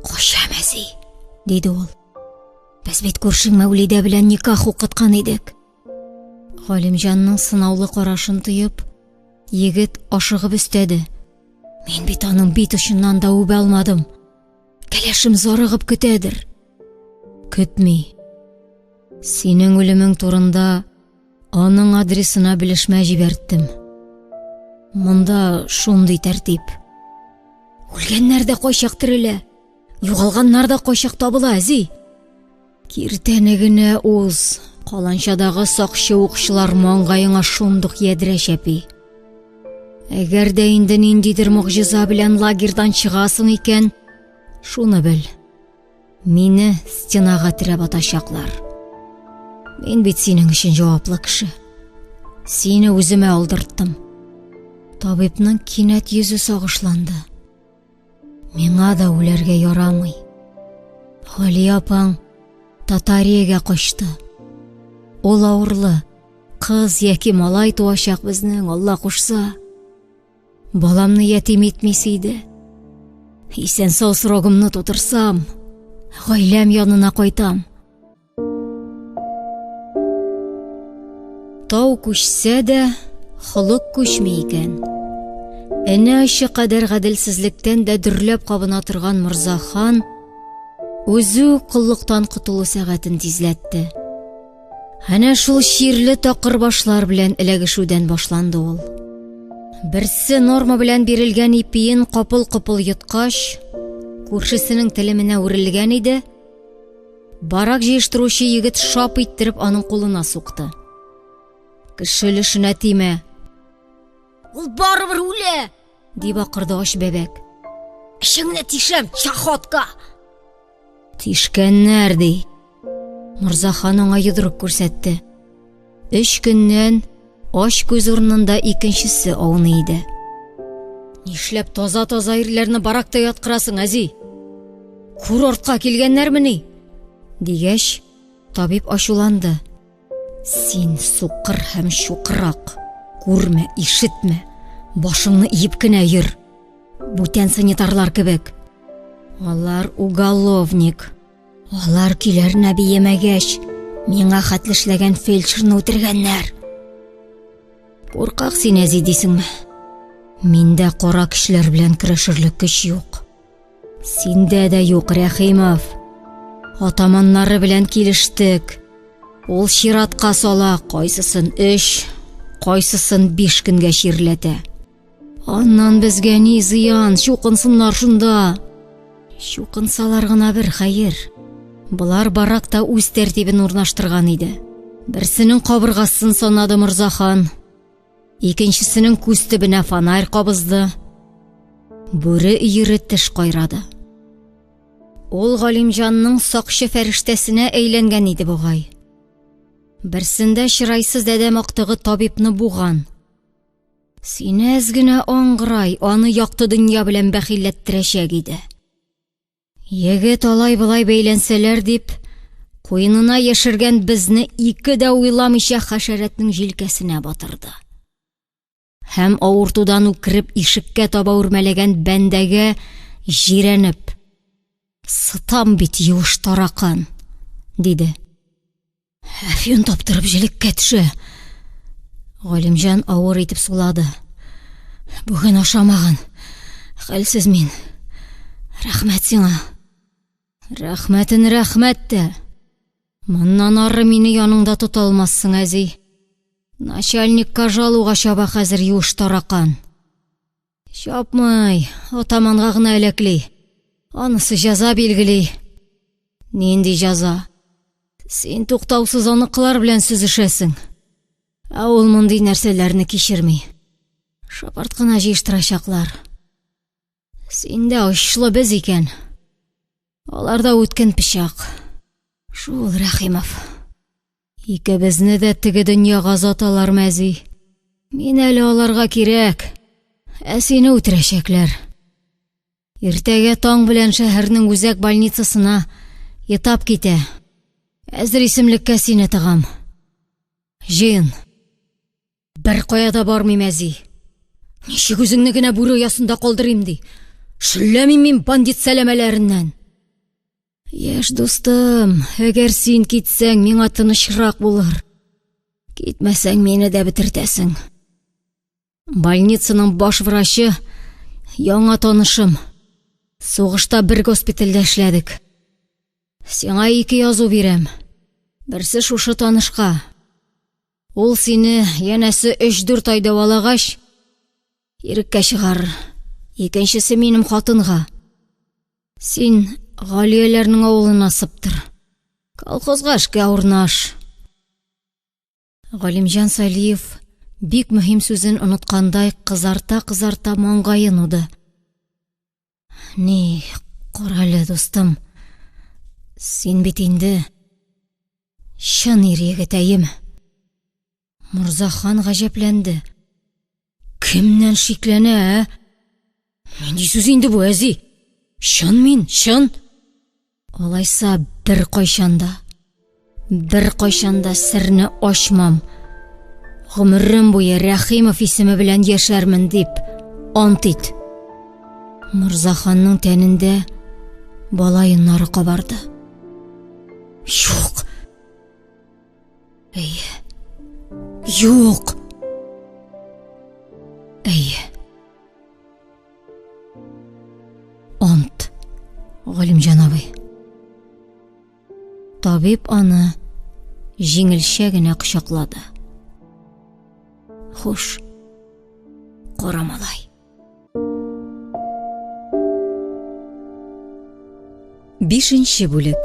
Качам, әзей, диде ул. Без бит күршең Мәүлидә белән никах укыткан идек. Галимҗанның сынаулы карашын тоеп, егет ашыгып өстәде. Мин бит аның бит очыннан да үбә алмадым. Кәләшем зарыгып көтәдер. Көтми. Синең үлемең турында аның адресына белешмә җибәрттем. Монда шундый тәртип. Үлгәннәр дә кайчак терелә, югалганнар да кайчак табыла, әзи. Киртәне генә уз, каланчадагы сакчы укчылар маңгаеңа шундук ядрә чәпи. Әгәр дә инде ниндидер мугҗиза белән лагердан чыгасың икән, шуны бел. Мине стенага терәп атачаклар. Мин бит синең өчен җаваплы кеше. Сине үземә алдырттым. Табибның кинәт йөзе сагышланды. Миңа да үләргә ярамый. Гали апаң Татариягә качты. Ул авырлы, кыз яки малай туачак безнең, Алла кушса. Баламны ятим итмис иде. Исән сау срогымны тутырсам, гаиләм янына кайтам. Тау күчсә дә, холык күчми икән. Әнә ошо кадәр гаделсезлектән дә дөрләп кабына торган Морзахан Үзе куллыктан кутулу сәгатен тизләтте. Әнә шул ширле такыр башлар белән эләгешүдән башланды ул. Берсе норма белән бирелгән ипиен капыл-капыл йоткач, күршесенең телеменә үрелгән иде. Барак җыештыручы егет шап иттереп аның кулына сукты. Кешелешенә тимә. Ул барыбер үлә, дип акырды аш бәбәк. Эшеңне тишәм, чахотка. Тишкәннәр ди. Морзахан аңа йодрык күрсәтте. 3 көннән аш күз урынында икенчесе ауны иде. Нишләп таза-таза ирләрне баракта яткырасың, әзи? Курортка килгәннәрмени? Дигәч, табиб ачуланды. Син сукыр һәм шуқырак. Күрмә, ишетмә. Башыңны иеп кенә йөр. Бүтән санитарлар кебек. Алар уголовник. Алар киләренә биемәгәч, миңа хәтле эшләгән фельдшерны үтергәннәр. Куркак син, әзи, дисеңме? Миндә кара кешеләр белән көрәшерлек көч юк. Синдә дә юк, Рәхимов. Атаманнары белән килештек. Ул чиратка сала, кайсысын 3, кайсысын 5 көнгә чирләтә. Аннан безгә ни зыян, чукынсыннар шунда. Чукынсалар гына бер хәер. Булар баракта үз тәртибен урнаштырган иде. Берсенең кабыргасын санады Морзахан. Икенчесенең күз төбенә фонарь кабызды. Бүре өере теш кайрады. Ул Галимҗанның сакчы фәрештәсенә әйләнгән иде бугай. Берсендә чырайсыз адәм актыгы табибны буган. Сине әзгенә аңгырай, аны якты дөнья белән бәхилләттерәчәк иде. Егет алай-болай бәйләнсәләр дип, куенына яшергән безне 2 дә уйламыйча хәшәрәтнең җилкәсенә батырды. Һәм авыртудан үкереп ишеккә таба үрмәләгән бәндәгә җирәнеп, «Сытам бит, юш таракан», диде. Әфьюн таптырып җилеккә төшә. Галимҗан авыр итеп сулады. Бүген ашамаган. Хәлсез мин. Рәхмәт сиңа. Рәхмәтен рәхмәттә. Моннан ары мине яныңда тота алмассың, әзи. Начальникка жалуга чаба хәзер юш таракан. Чапмай, атаманга гына эләкли. Анысы җәза билгели. Нинди җәза? Син туктаусыз аныклар белән сүзешәсең. Ә ул мондый нәрсәләрне кичерми. Шапарт кына җыештырачаклар. Синдә очлы без икән. Аларда үткен пычак. Шул, Рәхимов. Икебезне дә теге дөньяга заталар мәзи. Мин әле аларга кирәк. Ә сине үтерәчәкләр. Иртәгә таң белән шәһәрнең үзәк больницасына етап китә. Әзер исемлеккә сине тыгам. Җыен. Бер кая да бармыйм, әзи. Ничек үзеңне генә бүре оясында калдырыйм ди. Шүлләмим мин бандит сәләмәләреннән. Яшь дустым, әгәр син китсәң, миңа тынычрак булыр. Китмәсәң, мине дә бетертәсең. Больницаның баш врачы яңа танышым. Сугышта бер госпитальдә эшләдек. Сиңа 2 язу бирәм. Берсе шушы танышка. Ул сине янәсе 3-4 ай давалагач, иреккә чыгар. Икенчесе минем хатынга. Син Галияләрнең авылына сыптыр. Колхозга эшкә урнаш. Галимҗан Салиев бик мөһим сүзен оныткандай кызарта-кызарта маңгаен уды. Ни, карале дустым. Син бит инде чын ир егетәем. Морзахан гаҗәпләнде. Кемнән шикләнә? Нинди сүз инде бу, әзи? Чын мин, чын? Алайса бер кайчанда серне ачмам. Гомерем буе Рәхимов исеме белән яшәрмен дип ант ит. Морзаханның тәнендә балайыннары кабарды. Юк. Әйе. Юк. Әйе. Ант, Галимҗан абый. Табиб аны җиңелчә генә кочаклады. Хуш, кара малай. Бишенче бүлек.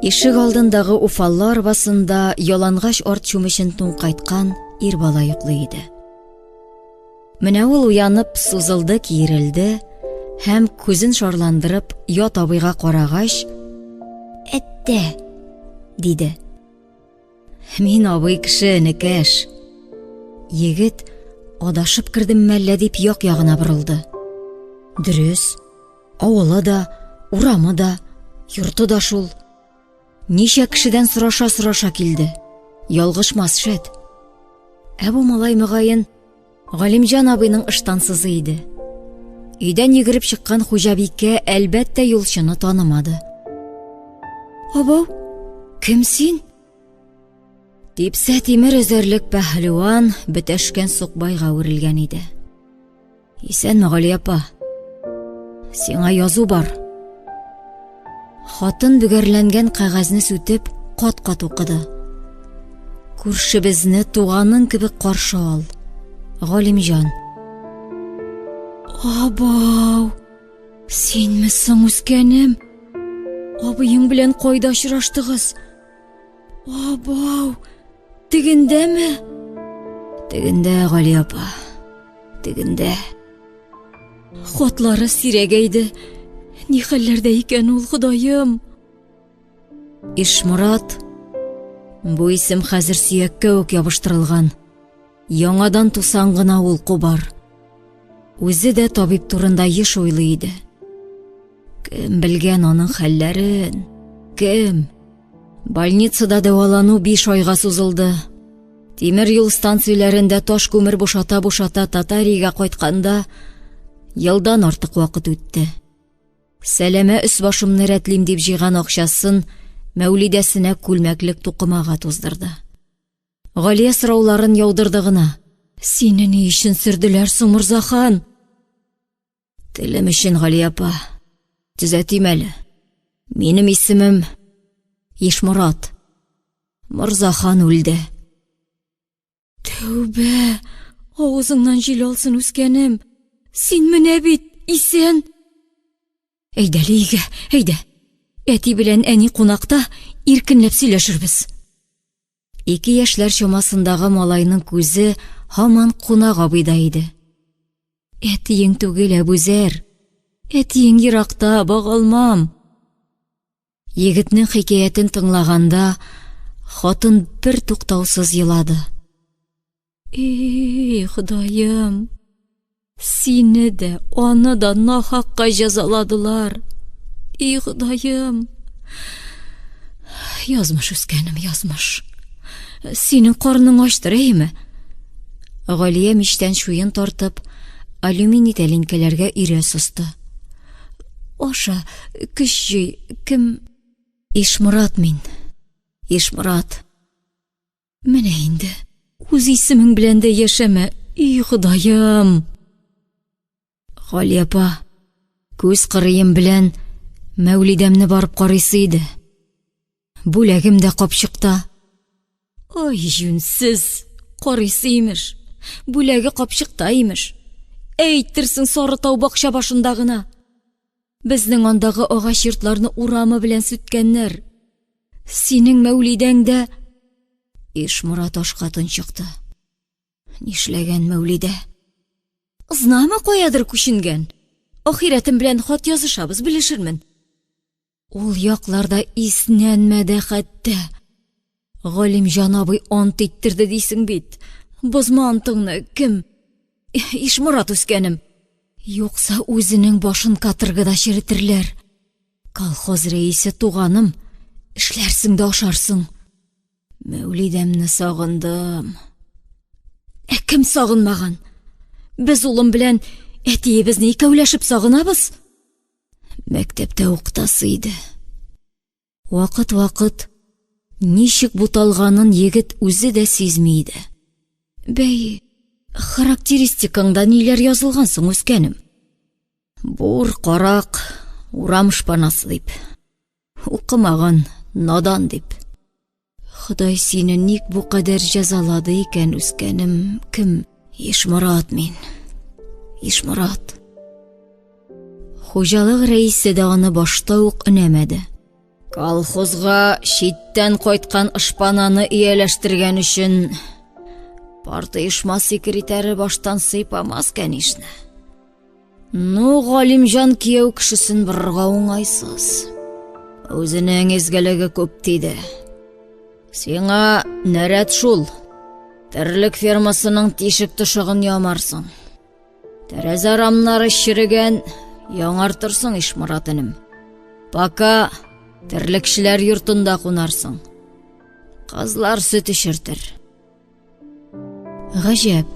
Ишек алдындагы уфаллы арбасында ялангач арт чүмечен туңкайткан ир бала йоклый иде. Менә ул уянып сузылды, киерелде һәм күзен шарландырып ят абыйга карагач, «Әттә!» диде. «Мин абый кеше, энекәш». Егет адашып кирдем мәллә дип як-ягына борылды. Дөрес, авылы да, урамы да, йорты да шул. Ничә кешедән сораша килде. Ялгышмас шәт. Бу малай мөгаен Галимҗан абыйның ыштансызы иде. Өйдән йөгереп чыккан хуҗабикә әлбәттә юлчыны танымады. «Абау, кем син?» Типсә тимер эзәрлек пәһлеван бетәшкән сукбайга үрелгән иде. «Исәнме, Гали апа? Сиңа язу бар». Хатын бөгәрләнгән кәгазьне сүтеп, кат-кат укыды. «Күршебезне туганың кебек каршы ал, Галимҗан». «Абау, синме соң үскәнем? Абыең белән кайда очраштыгыз? Абау, тегендәме?» «Тегендә, Гали апа, тегендә». Хатлары сирәгәйде. Ни хәлләрдә икән ул, Ходаем? Ишморат. Бу исем хәзер сөяккә үк ябыштырылган. Яңадан тусан гына ул кубар. Үзе дә табиб турында еш уйлый иде. Кем белгән аның хәлләрен? Кем? Больницада дәвалану 5 айга сузылды. Тимер юл станцияләрендә таш күмер бушата Татариягә кайтканда елдан артык вакыт үтте. Сәләмә өс-башымны рәтлим дип җыйган акчасын Мәүлидәсенә күлмәклек тукымага туздырды. Галия сорауларын яудырды гына. «Сине ни өчен сөрделәр соң, Морзахан?» «Телем өчен, Гали апа. Төзәтим әле. Минем исемем Ишморат. Морзахан үлде». «Тәүбә, авызыңнан җил алсын, үскәнем. Син менә бит исән». «Әйдә, Лига, әйдә. Әти белән әни кунакта иркенләп сөйләшербез». 2 яшьләр чамасындагы малайның күзе һаман кунак абыйда иде. «Әтиең түгел, Әбүзәр. Әтиең еракта, багалмам». Егетнең хикәятен тыңлаганда, хатын бер туктаусыз елады. Ходаем, сине дә, аны да нахакка җәзаладылар. Ходаем. Язмыш, үскәнем, язмыш. Синең карның ачтыр, әйме? Галия мичтән шуен тартып, алюминий тәлинкәләргә ирә сусты. «Аша, көч җый, кем?» «Ишморат мин. Ишморат». «Менә инде, үз исемең белән дә яшәмә, Ходаем». «Гали апа, күз кырыем белән Мәүлидәмне барып карыйсы иде. Бүләгем дә капчыкта». «Ай, җүнсез, карыйсы имеш. Бүләге капчыкта имеш. Әйтерсең, Сарытау бакча башында гына. Безнең андагы агач йортларны урамы белән сүткәннәр. Синең Мәүлидәң дә...» Ишморат ашка тончыкты. «Нишләгән Мәүлидә? Знамы каядыр күченгән. Ахиратым белән хат язышабыз, белешермен». «Ул якларда иснәнмәде хәтта. Галимҗан абый ант иттерде дисең бит. Бозма антыңны, кем?» «Ишморат, үскәнем. Юкса үзенең башын катыргыда черетерләр. Колхоз рәисе туганым, эшләрсең дә ашарсың. Мәүлидәмне сагындым». «Кем сагынмаган? Без улым белән әтиебезне икәүләшеп сагынабыз». Мәктәптә укытасы иде. Вакыт-вакыт ничек буталганын егет үзе дә сизми иде. «Бәй, характеристикаңда ниләр язылган соң, үскәнем?» «Бур, карак, урам шпанасы» дип. укымаган, надан дип. Ходай сине ник бу кадәр җәзалады икән, үскәнем? Кем? Ишморат мин. Ишморат. Хуҗалык рәисе дә аны башта ук өнәмәде. Колхозга читтән кайткан ышпананы ияләштергән өчен парта секретаре баштан сыйпамас, кәнишне. Ну, Галимҗан кияү кешесен борырга уңайсыз. Үзенең изгелеге күп тиде. Сиңа нәрәт шул. Терлек фермасының тишек тышыгын ямарсың. Тәрәзә рамнары чирегән, яңартырсың, Ишморатыным. Пока терлекчеләр йортында кунарсың. Кызлар сөт ишертер. Гаҗәп.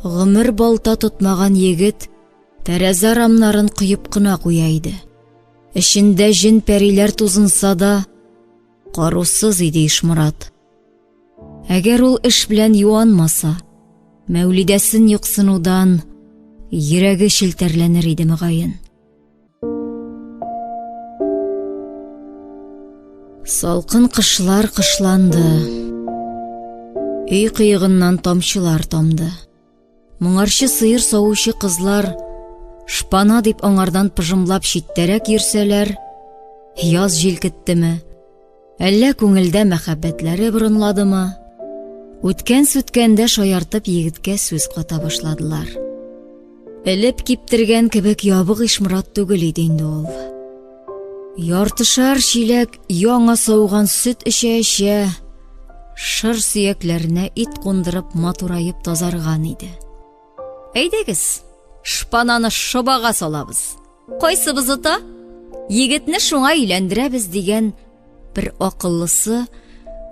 Гомер балта тотмаган егет тәрәзә рамнарын кыйып кына куя иде. Эчендә җен пәриләр тузынса да, карусыз иде Ишморат. Әгәр ул эш белән юанмаса, Мәүлидәсен юксынудан йөрәге шелтәрләнер иде мөгаен. Салкын кышлар кышланды. Өй кыегыннан тамчылар тамды. Моңарчы сыер савучы кызлар шпана дип аңардан пыжымлап читтәрәк йөрсәләр, яз җилкеттеме? Әллә күңелдә мәхәббәтләре борынладымы? Үткән-сүткәндә шаяртып егеткә сүз ката башладылар. Элеп киптергән кебек ябык Ишморат түгел иде инде ул. Яртышар чиләк яңа сауган сөт эчә-эчә, шыр сөякләренә ит кундырып матурайып тазарган иде. Әйдәгез, шпананы шобага салабыз. Кайсыбыз ота? Егетне шуңа өйләндерәбез дигән бер акыллысы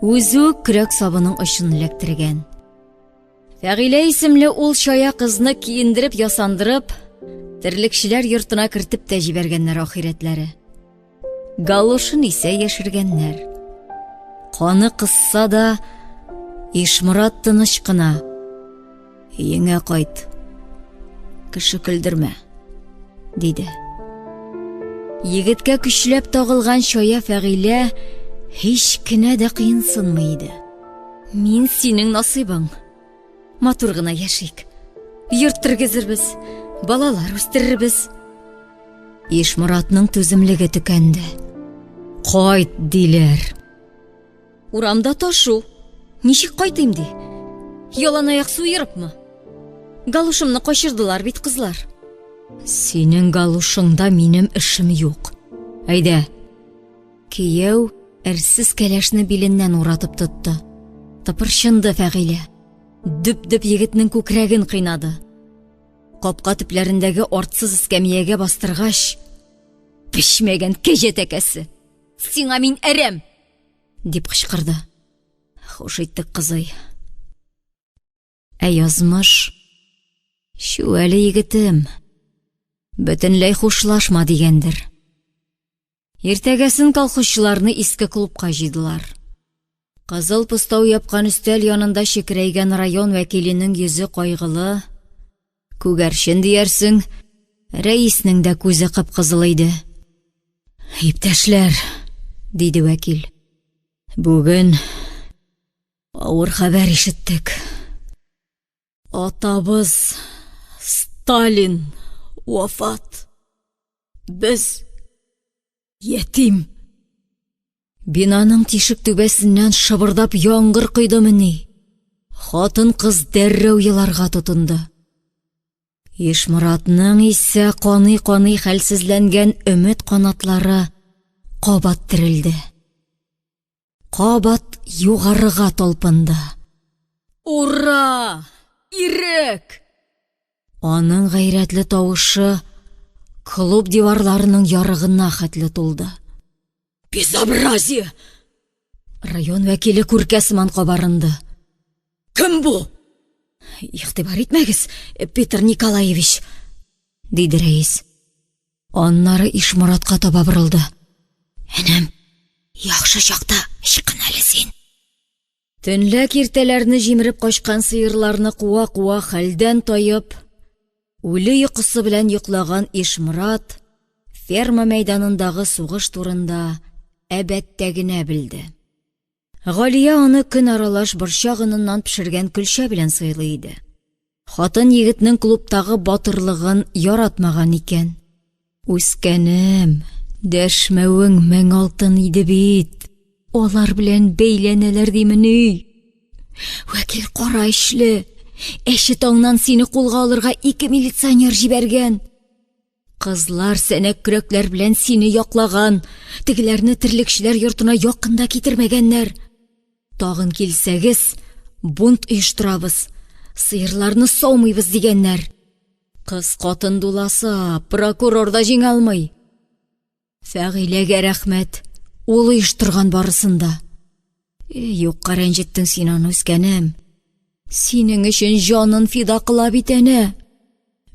үзү көрәк сабының очын эләктергән. Фәгыйлә исемле ул чая кызны киендереп ясандырып, терлекчеләр йортына кертеп тә җибәргәннәр ахиретләре. Галушын исә яшергәннәр. Каны кысса да, Ишморат тыныч кына: "Өеңә кайт, кеше көлдермә", диде. Егеткә көчләп тагылган чая Фәгыйлә һич кенә дә кыенсынмый иде. "Мин синең насыйбың. Матур гына яшик. Йорт тергезербез, балалар үстерербез." Ишморатның түземлеге төкәнде. "Кайт", диләр. "Урамда ташу. Ничек кайтыйм ди? Ялан аяк суйырыпмы? Галушымны качырдылар бит кызлар." "Синең галушыңда минем эшем юк. Әйдә." Кияү әрсез кәләшне биленнән уратып тотты. Тыпырчынды Фәгыйлә. Дөп-дөп егетнең күкрәген кыйнады. Капка төпләрендәге артсыз эскәмиягә бастыргач, "Пешмәгән кәҗә тәкәсе! Сиңа мин әрәм!" дип кычкырды. Хуш иттек, кызый. Ә язмыш? Шу әле, егетем, бөтенләй хушлашма дигәндер. Иртәгәсен колхозчыларны иске клубка җыйдылар. Кызыл пыстау япкан өстәл янында шикрәйгән район вәкиленең йөзе кайгылы. Күгәрчен диярсең, рәиснең дә күзе кып-кызыл иде. "Иптәшләр", диде вәкил, "бүген авыр хәбәр ишеттек. Атабыз Сталин вафат. Без ятим." Бинаның тишек түбәсеннән шыбырдап яңгыр койдымы ни? Хатын-кыз дәррәү еларга тотынды. Ишморатның исә каный-каный хәлсезләнгән өмет канатлары кабат терелде. Кабат югарыга талпынды. "Ура! Ирек!" Аның гайрәтле тавышы клуб диварларының ярыгына хәтле тулды. "Безобразие!" Район вәкиле күркәсеман кабарынды. "Кем бу?" "Игътибар итмәгез, Петр Николаевич", диде рәис. Аннары Ишморатка таба борылды. "Энем, яхшы чакта чыккан әле син." Төнлә киртәләрне җимереп качкан сыерларны куа-куа хәлдән тайып, үле йокысы белән йоклаган Ишморат ферма мәйданындагы сугыш турында әбәттә генә белде. Галия аны көн аралаш борчагыннан пешергән көлшә белән сыйлый иде. Хатын егетнең клубтагы батырлыгын яратмаган икән. Үскәнем, дәшмәвең 1000 алтын иде бит. Алар белән бәйләнәләр димени. Вәкил кара эшле. Әше таңнан сине кулга алырга 2 милиционер җибәргән. Кызлар сәнәк көрәкләр белән сине яклаган. Тегеләрне терлекчеләр йортына якында китермәгәннәр. Тагын килсәгез, бунт оештырабыз. Сыерларны саумыйбыз дигәннәр. Кыз катын дуласа, прокурор да җиңә алмый. Фәгыйләгә рәхмәт, ул оештырган барысында. Юкка рәнҗеттең син аны, Үскәнем. Синең өчен җанын фида кыла бит әнә.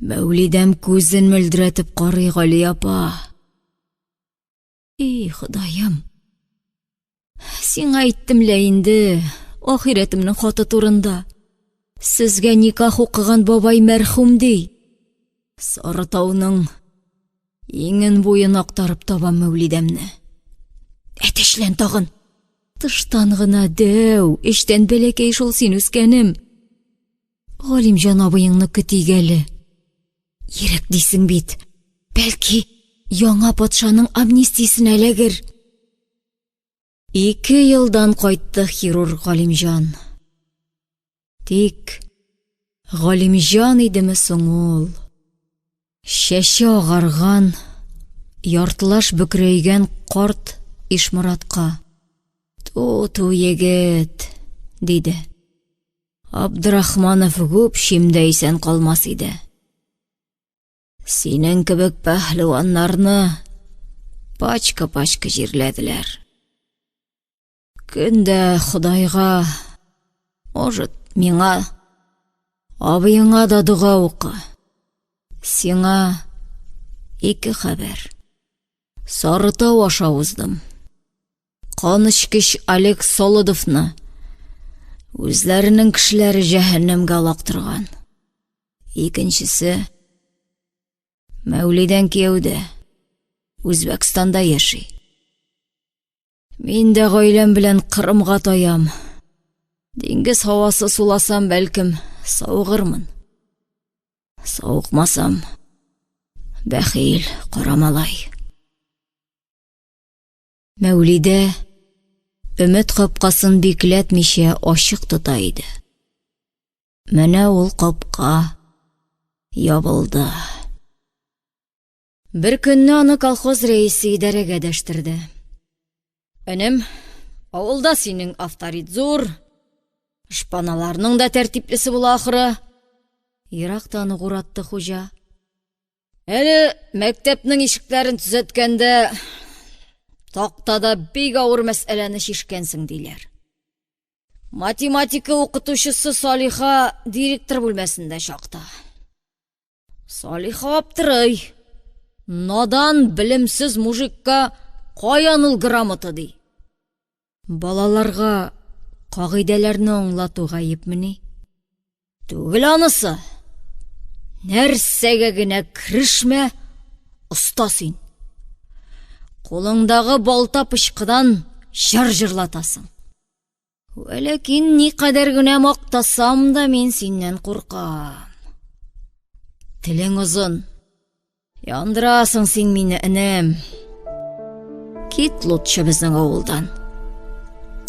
Мәүлидәм күзен мөлдерәтеп карый, Гали апа. Ходаем. Сиңа әйттем лә инде, ахиретемнең хаты турында. Сезгә никах укыган бабай мәрхүм ди. Сарытауның иңен буен актарып табам Мәүлидәмне. Әтешлән тагын. Тыштан гына дәү, эштән бәләкәй шул син, Үскәнем. Галимҗан абыеңны көтигәле. Ирек дисең бит. Бәлки, яңа патшаның амнистиясен эләгер. 2 елдан кайтты хирург Галимҗан. Тик Галимҗан идеме соң ул? Шәше агарган, яртылаш бөкрәйгән карт Ишморатка. Ту егет, диде. Абдрахманов күп шимдә исән калмас иде. Синең кебек пәһлеваннарны пачка-пачка җирләделәр. Көндә Худайга, может, миңа, абыеңа да дуга укы. Сиңа 2 хәбәр. Сарытау аша уздым. Канычкыч Олег Солодовны үзләренең кешеләре җәһәннәмгә лактырган. Икенчесе, Мәүлидән кияүдә, Үзбәкстанда яши. Мин дә гаиләм белән Кырымга таям. Диңгез һавасы суласам, бәлкем, саугырмын. Сауыкмасам, бәхил, карамалай. Мәүлидә өмет капкасын бикләтмичә ачык тота иде. Менә ул капка ябылды. Бер көнне аны колхоз рәисе идарәгә дәштерде. Энем, авылда синең авторит зур, шпаналарның да тәртиплесе була ахыры. Ерактан уратты хуҗа. Әле мәктәпнең ишекләрен төзәткәндә тактада бик авыр мәсьәләне шишкәнсең диләр. Математика укытучысы Салиха директор бүлмәсендә чакта. Салиха аптырый. Надан, белемсез мужикка каян ул грамота ди. Балаларга кагыйдәләрне аңлату гаепмени? Түгел анысы. Нәрсәгә генә крешмә, оста син. Кулыңдагы балта пычкыдан җыр-җырлатасың. Ләкин никадәр генә мактасам да мин синнән куркам. Телең узын. Яндырасың син мине, энем. Кит лутчы безнең авылдан.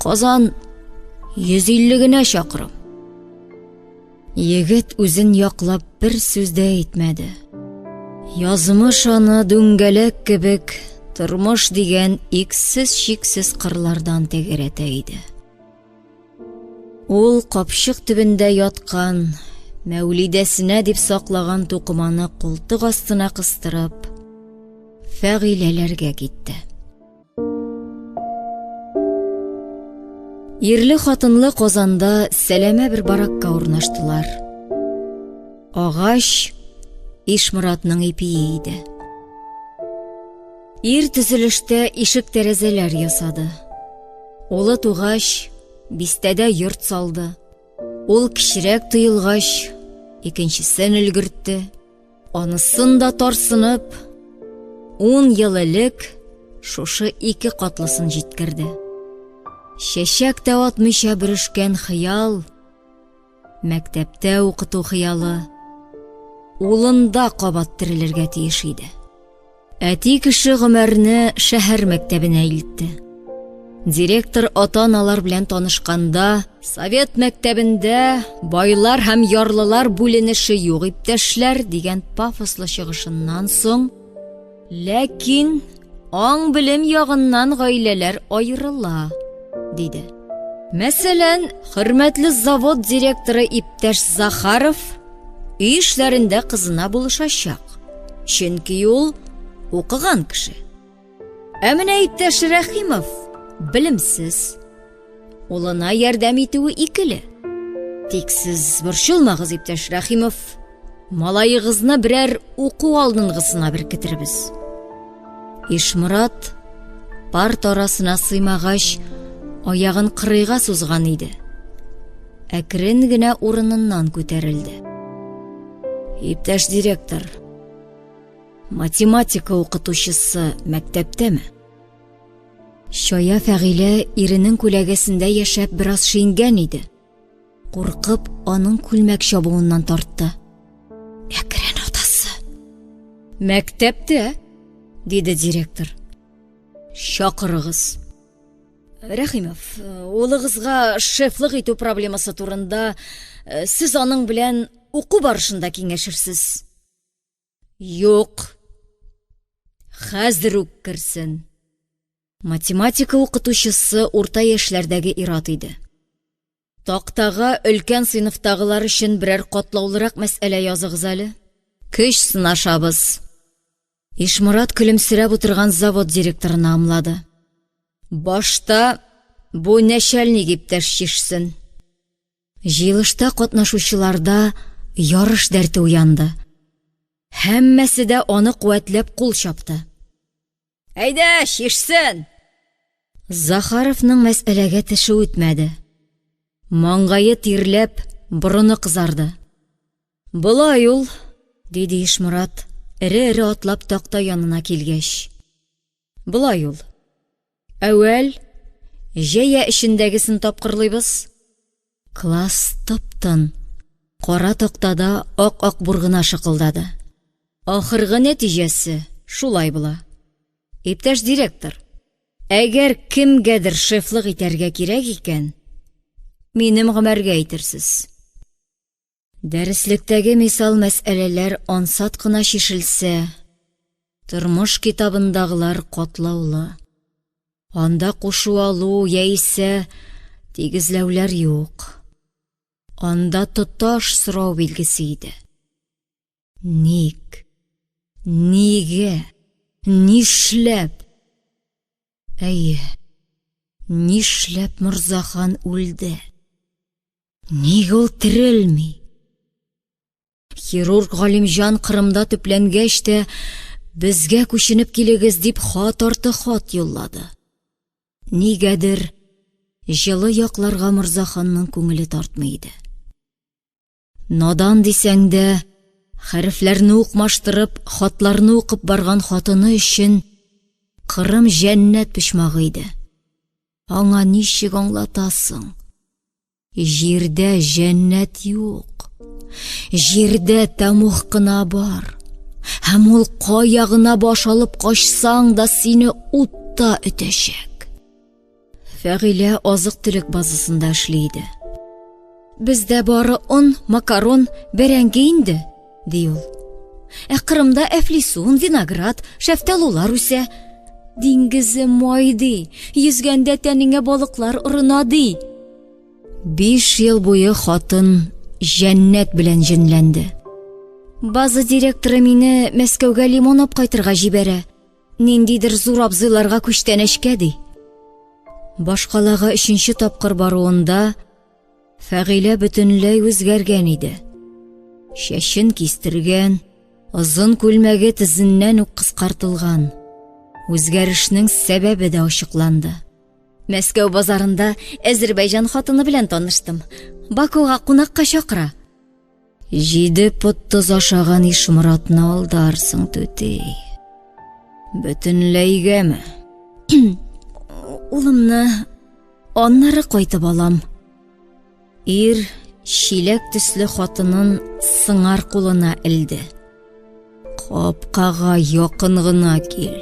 Казан 150 генә чакрым. Егет үзен яклап бер сүз дә әйтмәде. Язмыш аны дүңгәләк кебек тормыш дигән иксез-чиксез кырлардан тәгәрәтә иде. Ул капчык төбендә яткан, Мәүлидәсенә дип саклаган тукыманы култык астына кыстырып, Фәгыйләләргә китте. Ирле хатынлы Казанда сәләмә бер баракка урнаштылар. Агач Ишморатның ипие иде. Ир төзелештә ишек тәрәзәләр ясады. Улы тугач, бистәдә йорт салды. Ул кичерәк тыелгач, икенчесен өлгертте. Анысын да тарсынып, 10 ел элек шушы 2 катлысын җиткерде. Чәчәк тә атмыйча бөрешкән хыял, мәктәптә укыту хыялы, улында кабат терелергә тиеш иде. Әти кеше Гомәрне шәһәр мәктәбенә илтте. Директор ата-аналар белән танышканда, совет мәктәбендә байлар һәм ярлылар бүленеше юк иптәшләр дигән пафослы чыгышыннан соң, ләкин аң белем ягыннан гаиләләр аерыла, диде. Мәсәлән, хөрмәтле завод директоры иптәш Захаров үй эшләрендә кызына булышачак. Чөнки ул укыган кеше. Ә менә иптәш Рәхимов белемсез. Улына ярдәм итүе икеле. Тик сез борчылмагыз, иптәш Рәхимов. Малайыгызны берәр уку алдынгысына беркетербез. Ишмурат парт арасына сыймагач, аягын кырыйга сузган иде. Әкрен генә урыныннан күтәрелде. Иптәш директор, математика укытучысы мәктәптәме? Шая Фәгыйлә иренең күләгәсендә яшәп бераз шиңгән иде. Куркып, аның күлмәк чабуыннан тартты. Әкрен атасы. Мәктәптә, диде директор. Чакырыгыз. Рәхимов, улыгызга шефлык итү проблемасы турында сез аның белән уку барышында киңәшерсез. Юк. Хәзер үк керсен. Математика укытучысы урта яшьләрдәге ир-ат иде. Тактага өлкән сыйныфтагылар өчен берәр катлаулырак мәсьәлә языгыз әле. Көч сынашабыз. Ишмурат көлемсерәп утырган завод директорына ымлады. Башта бу нәчәлник иптәш чишсен. Җыелышта катнашучыларда ярыш дәрте уянды. Һәммәсе дә аны куәтләп кул чапты. Әйдә, чишсен! Захаровның мәсьәләгә теше үтмәде. Маңгайы тирләп, борыны кызарды. Булай ул, диде Ишмурат, эре-эре атлап такта янына килгәч. Булай ул. Әүвәл җәя эчендәгесен тапкырлыйбыз. Класс тып-тын. Кара тактада ак-ак бургына шыкылдады. Ахыргы нәтиҗәсе шулай була. Иптәш директор, әгәр кемгәдер шефлык итәргә кирәк икән, минем Гомәргә әйтерсез. Дәреслектәге мисал мәсьәләләр ансат кына чишелсә, тормыш китабындагылар катлаулы. Анда кушу алу яисә тигезләүләр юк. Анда тоташ сорау билгесе иде. Ник? Нигә? Нишләп? Әйе, нишләп Морзахан үлде? Нигә ул терелми? Хирург Галимҗан Кырымда төпләнгәч тә безгә күченеп килегез дип хат арты хат юллады. Нигәдер җылы якларга Морзаханның күңеле тартмый иде. Надан дисәң дә, хәрефләрне укмаштырып, хатларны укып барган хатыны өчен Кырым җәннәт почмагы иде. Аңа ничек аңлатасың? Җирдә җәннәт юк. Җирдә тәмух кына бар. Һәм ул кая гына баш алып качсаң да сине утта үтәчәк. Фәгыйлә азык-төлек базасында эшли иде. Бездә бары он, макарон, бәрәңге инде, ди ул. Ә Кырымда әфлисун, виноград, шәфтәлулар үсә. Диңгезе майды, йөзгәндә тәнеңә балыклар урына ди. 5 ел буе хатын җәннәт белән җенләнде. База директоры мине Мәскәүгә лимон алып кайтырга җибәрә. Ниндидер зур абзыйларга күчтәнәшкә ди. Башкалага 3нче тапкыр баруында Фәгыйлә бөтенләй үзгәргән иде. Чәчен кистергән, озын күлмәге тезеннән үк кыскартылган. Үзгәрешнең сәбәбе дә ачыкланды. Мәскәү базарында Азәрбайҗан хатыны белән таныштым. Бакуга кунакка чакыра. 7 пот тоз ашаган Ишмуратны алдарсың түти. Бөтенләйгәме? Улымны аннары кайтып алам. Ир шиләк төсле хатынын сыңар кулына элде. Капкага якын гына кил.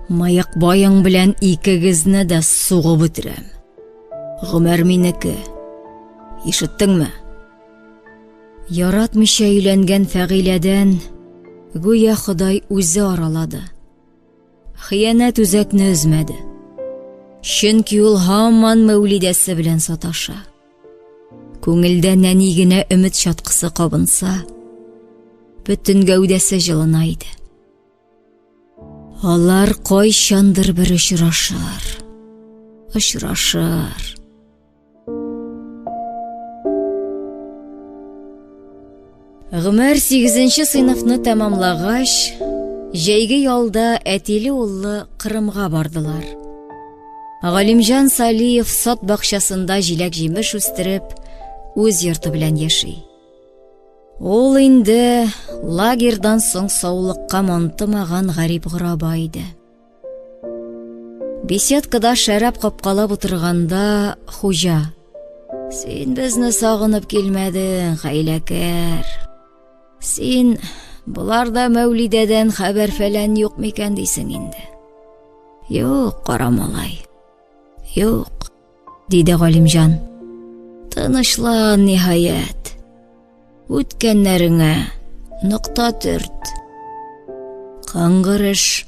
Маяк баяң белән икегезне дә сугып бетерәм. Гомәр минеке. Ишеттеңме? Яратмыйча өйләнгән Фәгыйләдән гүя Ходай үзе аралады. Хыянәт үзәкне өзмәде. Чөнки ул һаман Мәүлидәсе белән саташа. Күңелдә нәни генә өмет чаткысы кабынса, бөтен гәүдәсе җылына иде. Алар кайчандыр бер очрашыр. Гомәр 8нче сыйныфны тәмамлагач, җәйге ялда әтиле уллы Кырымга бардылар. Галимҗан Салиев сат бакчасында җиләк-җимеш үстереп, үз йорты белән яши. Ул инде лагердан соң саулыкка мантымаган гарип гыраба иде. Беседкада шәраб капкалап утырганда хуҗа: "Син безне сагынып килмәдең, хәйләкәр. Син буларда Мәүлидәдән хәбәр фәлән юк микән дисең инде?" "Юк, карамалай. Юк", диде Галимҗан. "Тынычлан ниһаять. Үткәннәреңә нокта төрт. Каңгырыш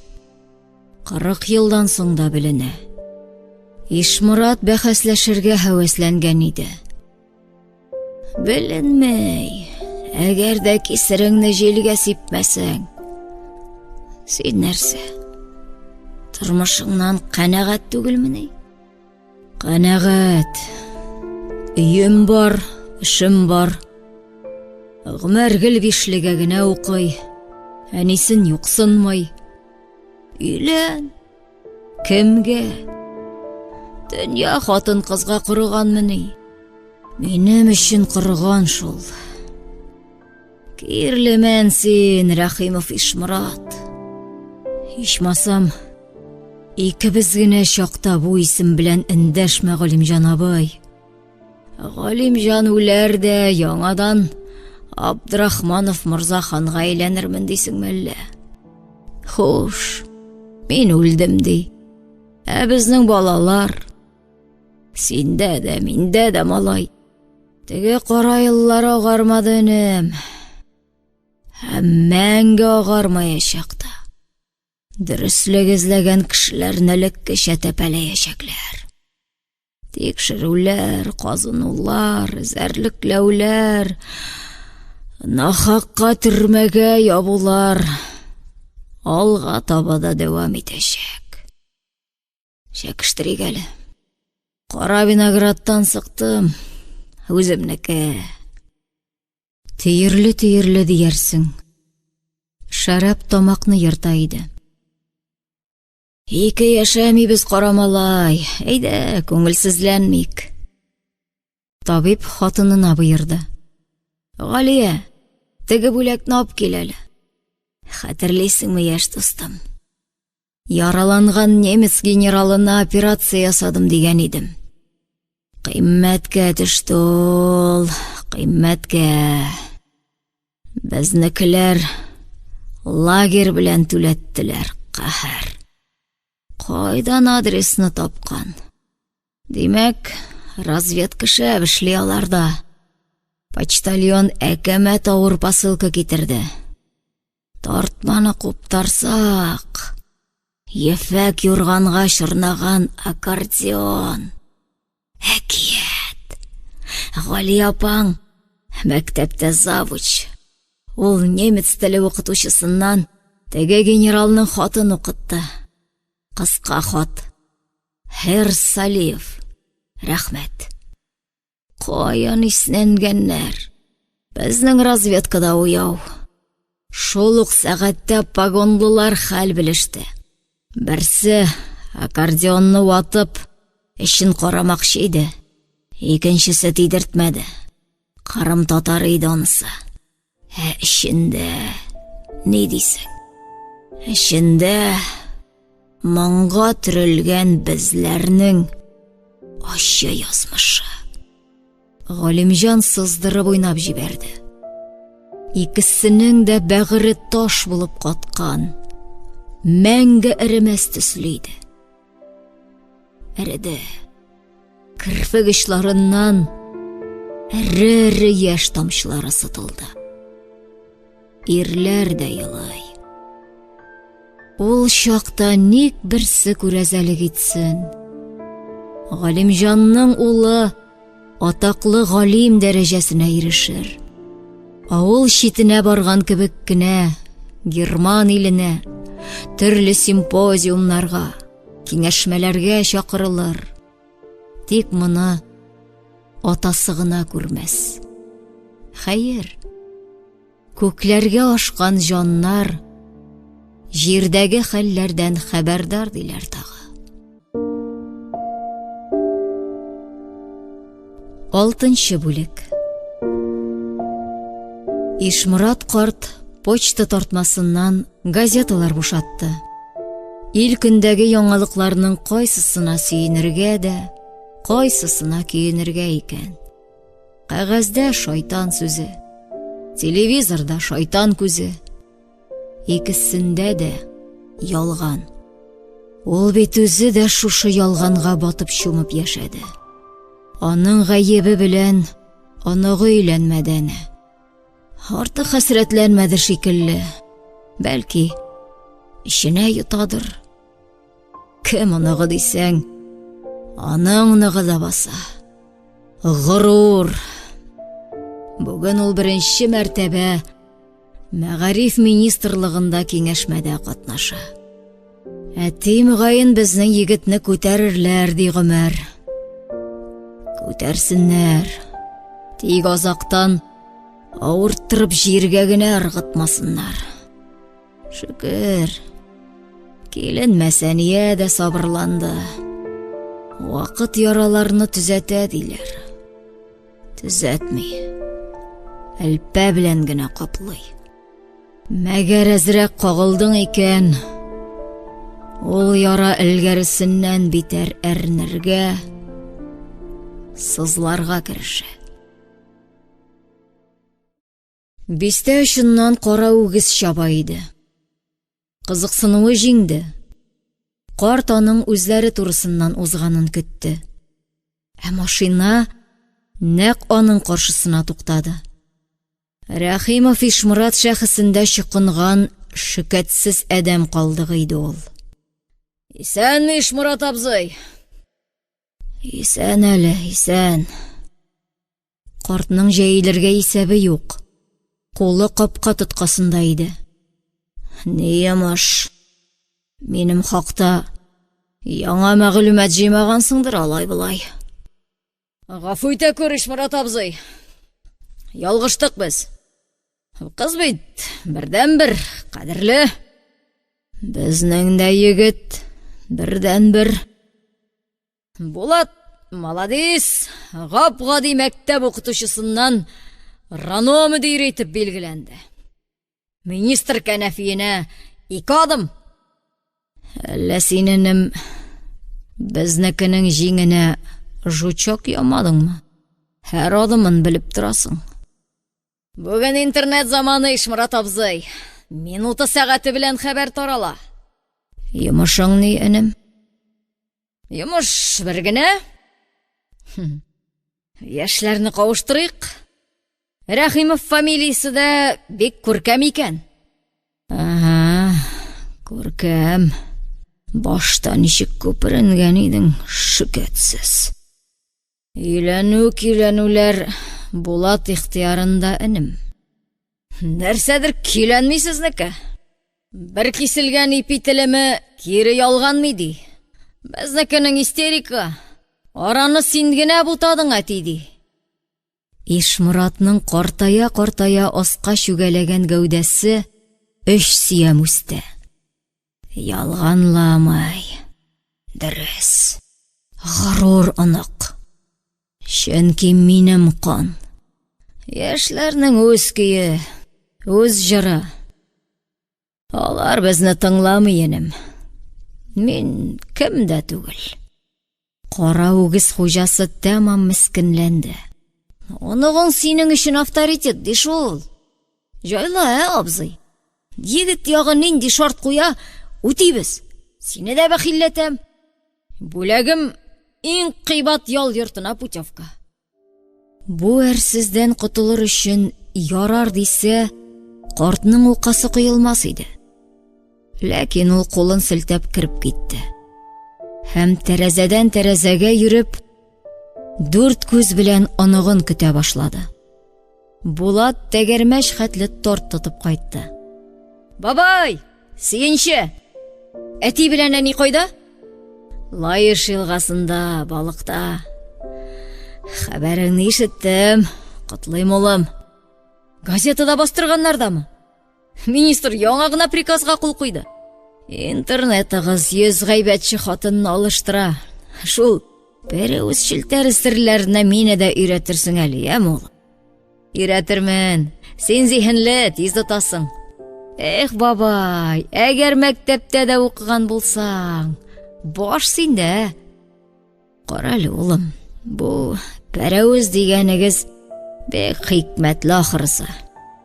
40 елдан соң да беленә." Ишмурат бәхәсләшергә һәвәсләнгән иде. "Беленмәй, әгәр дә кисереңне җилгә сипмәсәң, син нәрсә, тормышыңнан канәгать түгелмени?" "Канәгать. Өем бар, эшем бар. Гомәр гел бишлегә генә укый. Әнисен юксынмый. Өйлән. Кемгә? Дөнья хатын кызга корыганмыни? Минем өчен корыган шул. Кирлемен син, Рәхимов Ишмурат. Ичмасам, икебез генә чакта бу исем белән эндәшмә, Галимҗан абый. Галимҗан үләр дә яңадан Абдрахманов Морза ханга әйләнермен дисеңме әллә? Хуш, мин үлдем ди. Ә безнең балалар, синдә дә, миндә дә малай. Теге кара еллар агармады энем. Һәм мәңге агармаячак да. Дөреслеклек эзләгән кешеләрне элеккечә тәпәләячәкләр. Тикшерүләр, казынулар, зәрлекләүләр, нахакка төрмәгә ябулар алга таба да дәвам итәчәк. Чәкештерик әле. Кара виноградтан сыктым, үземнеке. Тиерле диярсең. Шәраб тамакны йырта иде. Ике яшәмибез, карамалай. Әйдә, күңелсезләнмик. Табиб хатынына боерды. Галия, теге бүләкне алып кил әле. Хәтерлисеңме, яшь дустым? Яраланган немец генералына операция ясадым дигән идем. Кыйммәткә төште ул, кыйммәткә. Безнекеләр лагерь белән түләттеләр, каһәр. Кайдан адресны тапкан? Димәк, разведка шәп эшли аларда. Почтальон Әкәмәт авыр посылка китерде. Тартманы куптарсак, ефәк юрганга чорнаган аккордеон. Әкият. Гали апаң мәктәптә завуч. Ул немец теле укытучысыннан теге генералның хатын укытты. Кыска хат. Хер Салиев. Рәхмәт. Каян иснәнгәннәр. Безнең разведкада уяу. Шул ук сәгатьтә погонлылар хәл белеште. Берсе аккордеонны ватып, эшен карамакчы иде. Икенчесе тидертмәде. Кырым татары иде анысы. Эшендә ни дисең? Эшендә моңга төрелгән безләрнең ачы язмышы. Галимҗан сыздырып уйнап җибәрде. Икесенең дә бәгыре таш булып каткан, мәңге эремәс төсле иде. Эреде. Кирпек очларыннан эре яшь тамчылары сытылды. Ирләр дә елый. Ул чакта ник берсе күрәзәлек итсен? Галимҗанның улы атаклы галим дәрәҗәсенә ирешер. Авыл читенә барган кебек кенә Герман иленә, төрле симпозиумнарга, киңәшмәләргә чакырылыр. Тик моны атасы гына күрмәс. Хәер, күкләргә ашкан җаннар җирдәге хәлләрдән хәбәрдар диләр тагы. 6-нчы бүлек. Ишмурат карт почта тартмасыннан газеталар бушатты. Ил көндәге яңалыкларның кайсысына сөенергә дә, кайсысына көенергә икән. Кагазьдә шайтан сүзе, телевизорда шайтан күзе. Икесендә дә ялган. Ул бит үзе дә шушы ялганга батып чумып яшәде. Аның гаебе белән аныгы өйләнмәдән. Артык хәсрәтләнмәдер шикелле. Бәлки, ишенә ютадыр. Кем аныгы дисәң, аның ныгы да баса. Горур. Бүген ул беренче мәртәбә Мәгариф министрлыгында киңәшмәдә катнаша. Әти мөгаен безнең егетне күтәрерләр ди Гомәр. Күтәрсеннәр. Тик азактан авырттырып җиргә генә ыргытмасыннар. Шөкер. Килен Мәсәния дә сабырланды. Вакыт яраларны төзәтә диләр. Төзәтми. Әлпә белән генә каплый. Мәгәр әзрәк кагылдың икән, ул яра элгәресеннән битәр әрнергә, сызларга керешә. Бистә очыннан кара үгез чаба иде. Кызыксынуы җиңде. Карт аның үзләре турысыннан узганын көтте. Ә машина нәкъ аның каршысына туктады. Рәхимов Ишмурат шәхесендә чукынган шикәтсез адәм калдыгы иде ул. Исәнме, Ишмурат абзый? Исән әле, исән. Картның җәйләргә исәбе юк. Кулы капка тоткасында иде. Ни ямаш? Минем хакта яңа мәгълүмат җыймагансыңдыр алай булай. Гафу итә күр, Ишмурат абзый. Ялгыштык без. Кыз бит бердән-бер кадерле. Безнең дә егет бердән-бер. Булат, молодец, гап-гади мәктәп укытучысыннан РАНО мөдире итеп билгеләнде. Министр кәнәфиенә 2 адым. Әллә синенем безнекенең җиңенә жучок ямадыңмы? Һәр адымын белеп торасың. Бүген интернет заманы, Ишмурат абзый. Минуты сәгате белән хәбәр тарала. Йомышың ни, энем? Йомыш бер генә. Яшьләрне кавыштырыйк. Рәхимов фамилиясе дә бик күркәм икән. Ага, күркәм. Башта ничек күперенгән идең, шикәтсез. Өйләнүләр Булат ихтиярында, энем. Нәрсәдер киләнми сезнеке. Бер киселгән ипи телеме кире ялганмый ди. Безнекенең истерика. Араны син генә бутадың, әти ди. Ишмуратның картая аска чүгәләгән гәүдәсе 3 сөям үсте. Ялганламай. Дөрес. Горур анык. Чөнки минем кан. Яшьләрнең үз көе, үз җыры. Алар безне тыңламый, энем. Мин кем дә түгел. Кара үгез хуҗасы тәмам мискенләнде. Оныгың синең өчен авторитет ди шул. Җайла, абзый. Егет ягы нинди шарт куя, үтибез. Сине дә бәхилләтәм. Бүләгем иң кыйбат ял йортына путевка. Бу әрсездән котылыр өчен ярар дисә, картның укасы кыелмас иде. Ләкин ул кулын селтәп кирип китте. Һәм тәрәзәдән тәрәзәгә йөреп, 4 күз белән оныгын көтә башлады. Булат тәгәрмәч хәтле торт тотып кайтты. Бабай, сөенче. Әти белән әни кайда? Лаеш елгасында, балыкта. Хәбәреңне ишеттем, котлыйм улым. Газетада бастырганнардамы? Министр яңа гына приказга кул куйды. Интернетыгыз 100 гайбәтче хатынны алыштыра. Шул переүз шелтәре серләренә мине дә өйрәтерсең әле, яме улым? Өйрәтермен. Син зиһенле, тиз тотасың. Эх, бабай, әгәр мәктәптә дә укыган булсаң, баш синдә. Карале, улым, бу переүз дигәнегез бик хикмәтле ахырсы.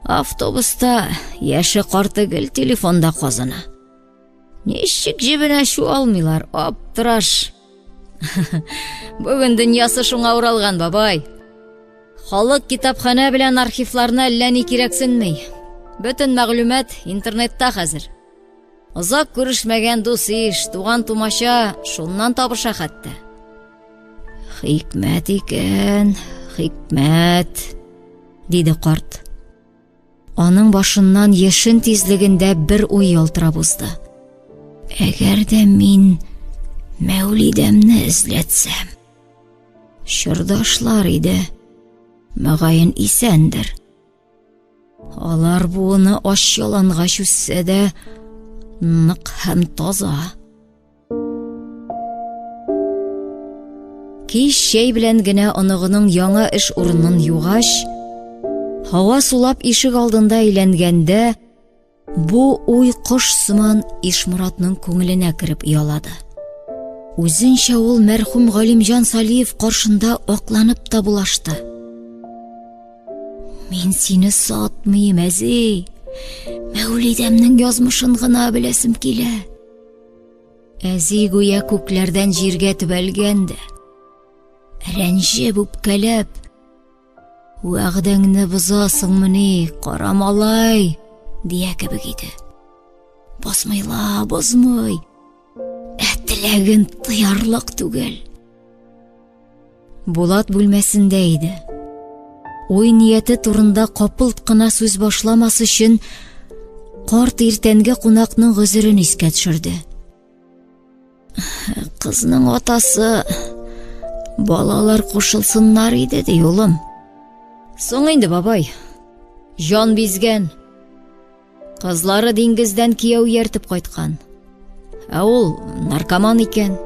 Автобуста яше карты гел телефонда казына. Ничек җибенә шу алмыйлар, аптыраш. Бүген дөньясы шуңа уралган, бабай. Халык китапхана белән архивларына әллә ни кирәксенми. Бөтен мәгълүмат интернетта хәзер. Озак күрешмәгән дус-иш, туган-тумача шуннан табыша хәтта. Хикмәт икән, хикмәт, диде карт. Аның башыннан яшен тизлегендә бер уй ялтырап узды. Әгәр дә мин Мәүлидәмне эзләтсәм, чордашлар иде, мәгәен исәндер. Алар буыны аш яланга чүссә дә нык һәм таза. Кич чәй белән генә оныгының яңа эш урынын югач, һава сулап ишек алдында әйләнгәндә, бу уй кош сыман Ишмуратның күңеленә кирип ялады. Үзенчә ул мәрхүм Галимҗан Салиев каршында акланып та булашты. Мин сине сатмыйм, әзи. Мәүлидәмнең язмышын гына беләсем килә. Әзи гүя күкләрдән җиргә төбәлгәндә, рәнҗеп үпкәләп, вәгъдәңне бозасыңмыни, кара малай, дия кебек иде. Басмыйла, бозмый. Теләген тыярлык түгел. Булат бүлмәсендә иде. Уй нияте турында капылт кына сүз башламас өчен карт иртәнге кунакның гозерен искә төшерде. Кызның атасы балалар кушылсыннар иде ди, улым. Соң инде, бабай. Жан бизгән. Кызлары диңгездән кияү ертеп кайткан. Ә ул наркоман икән.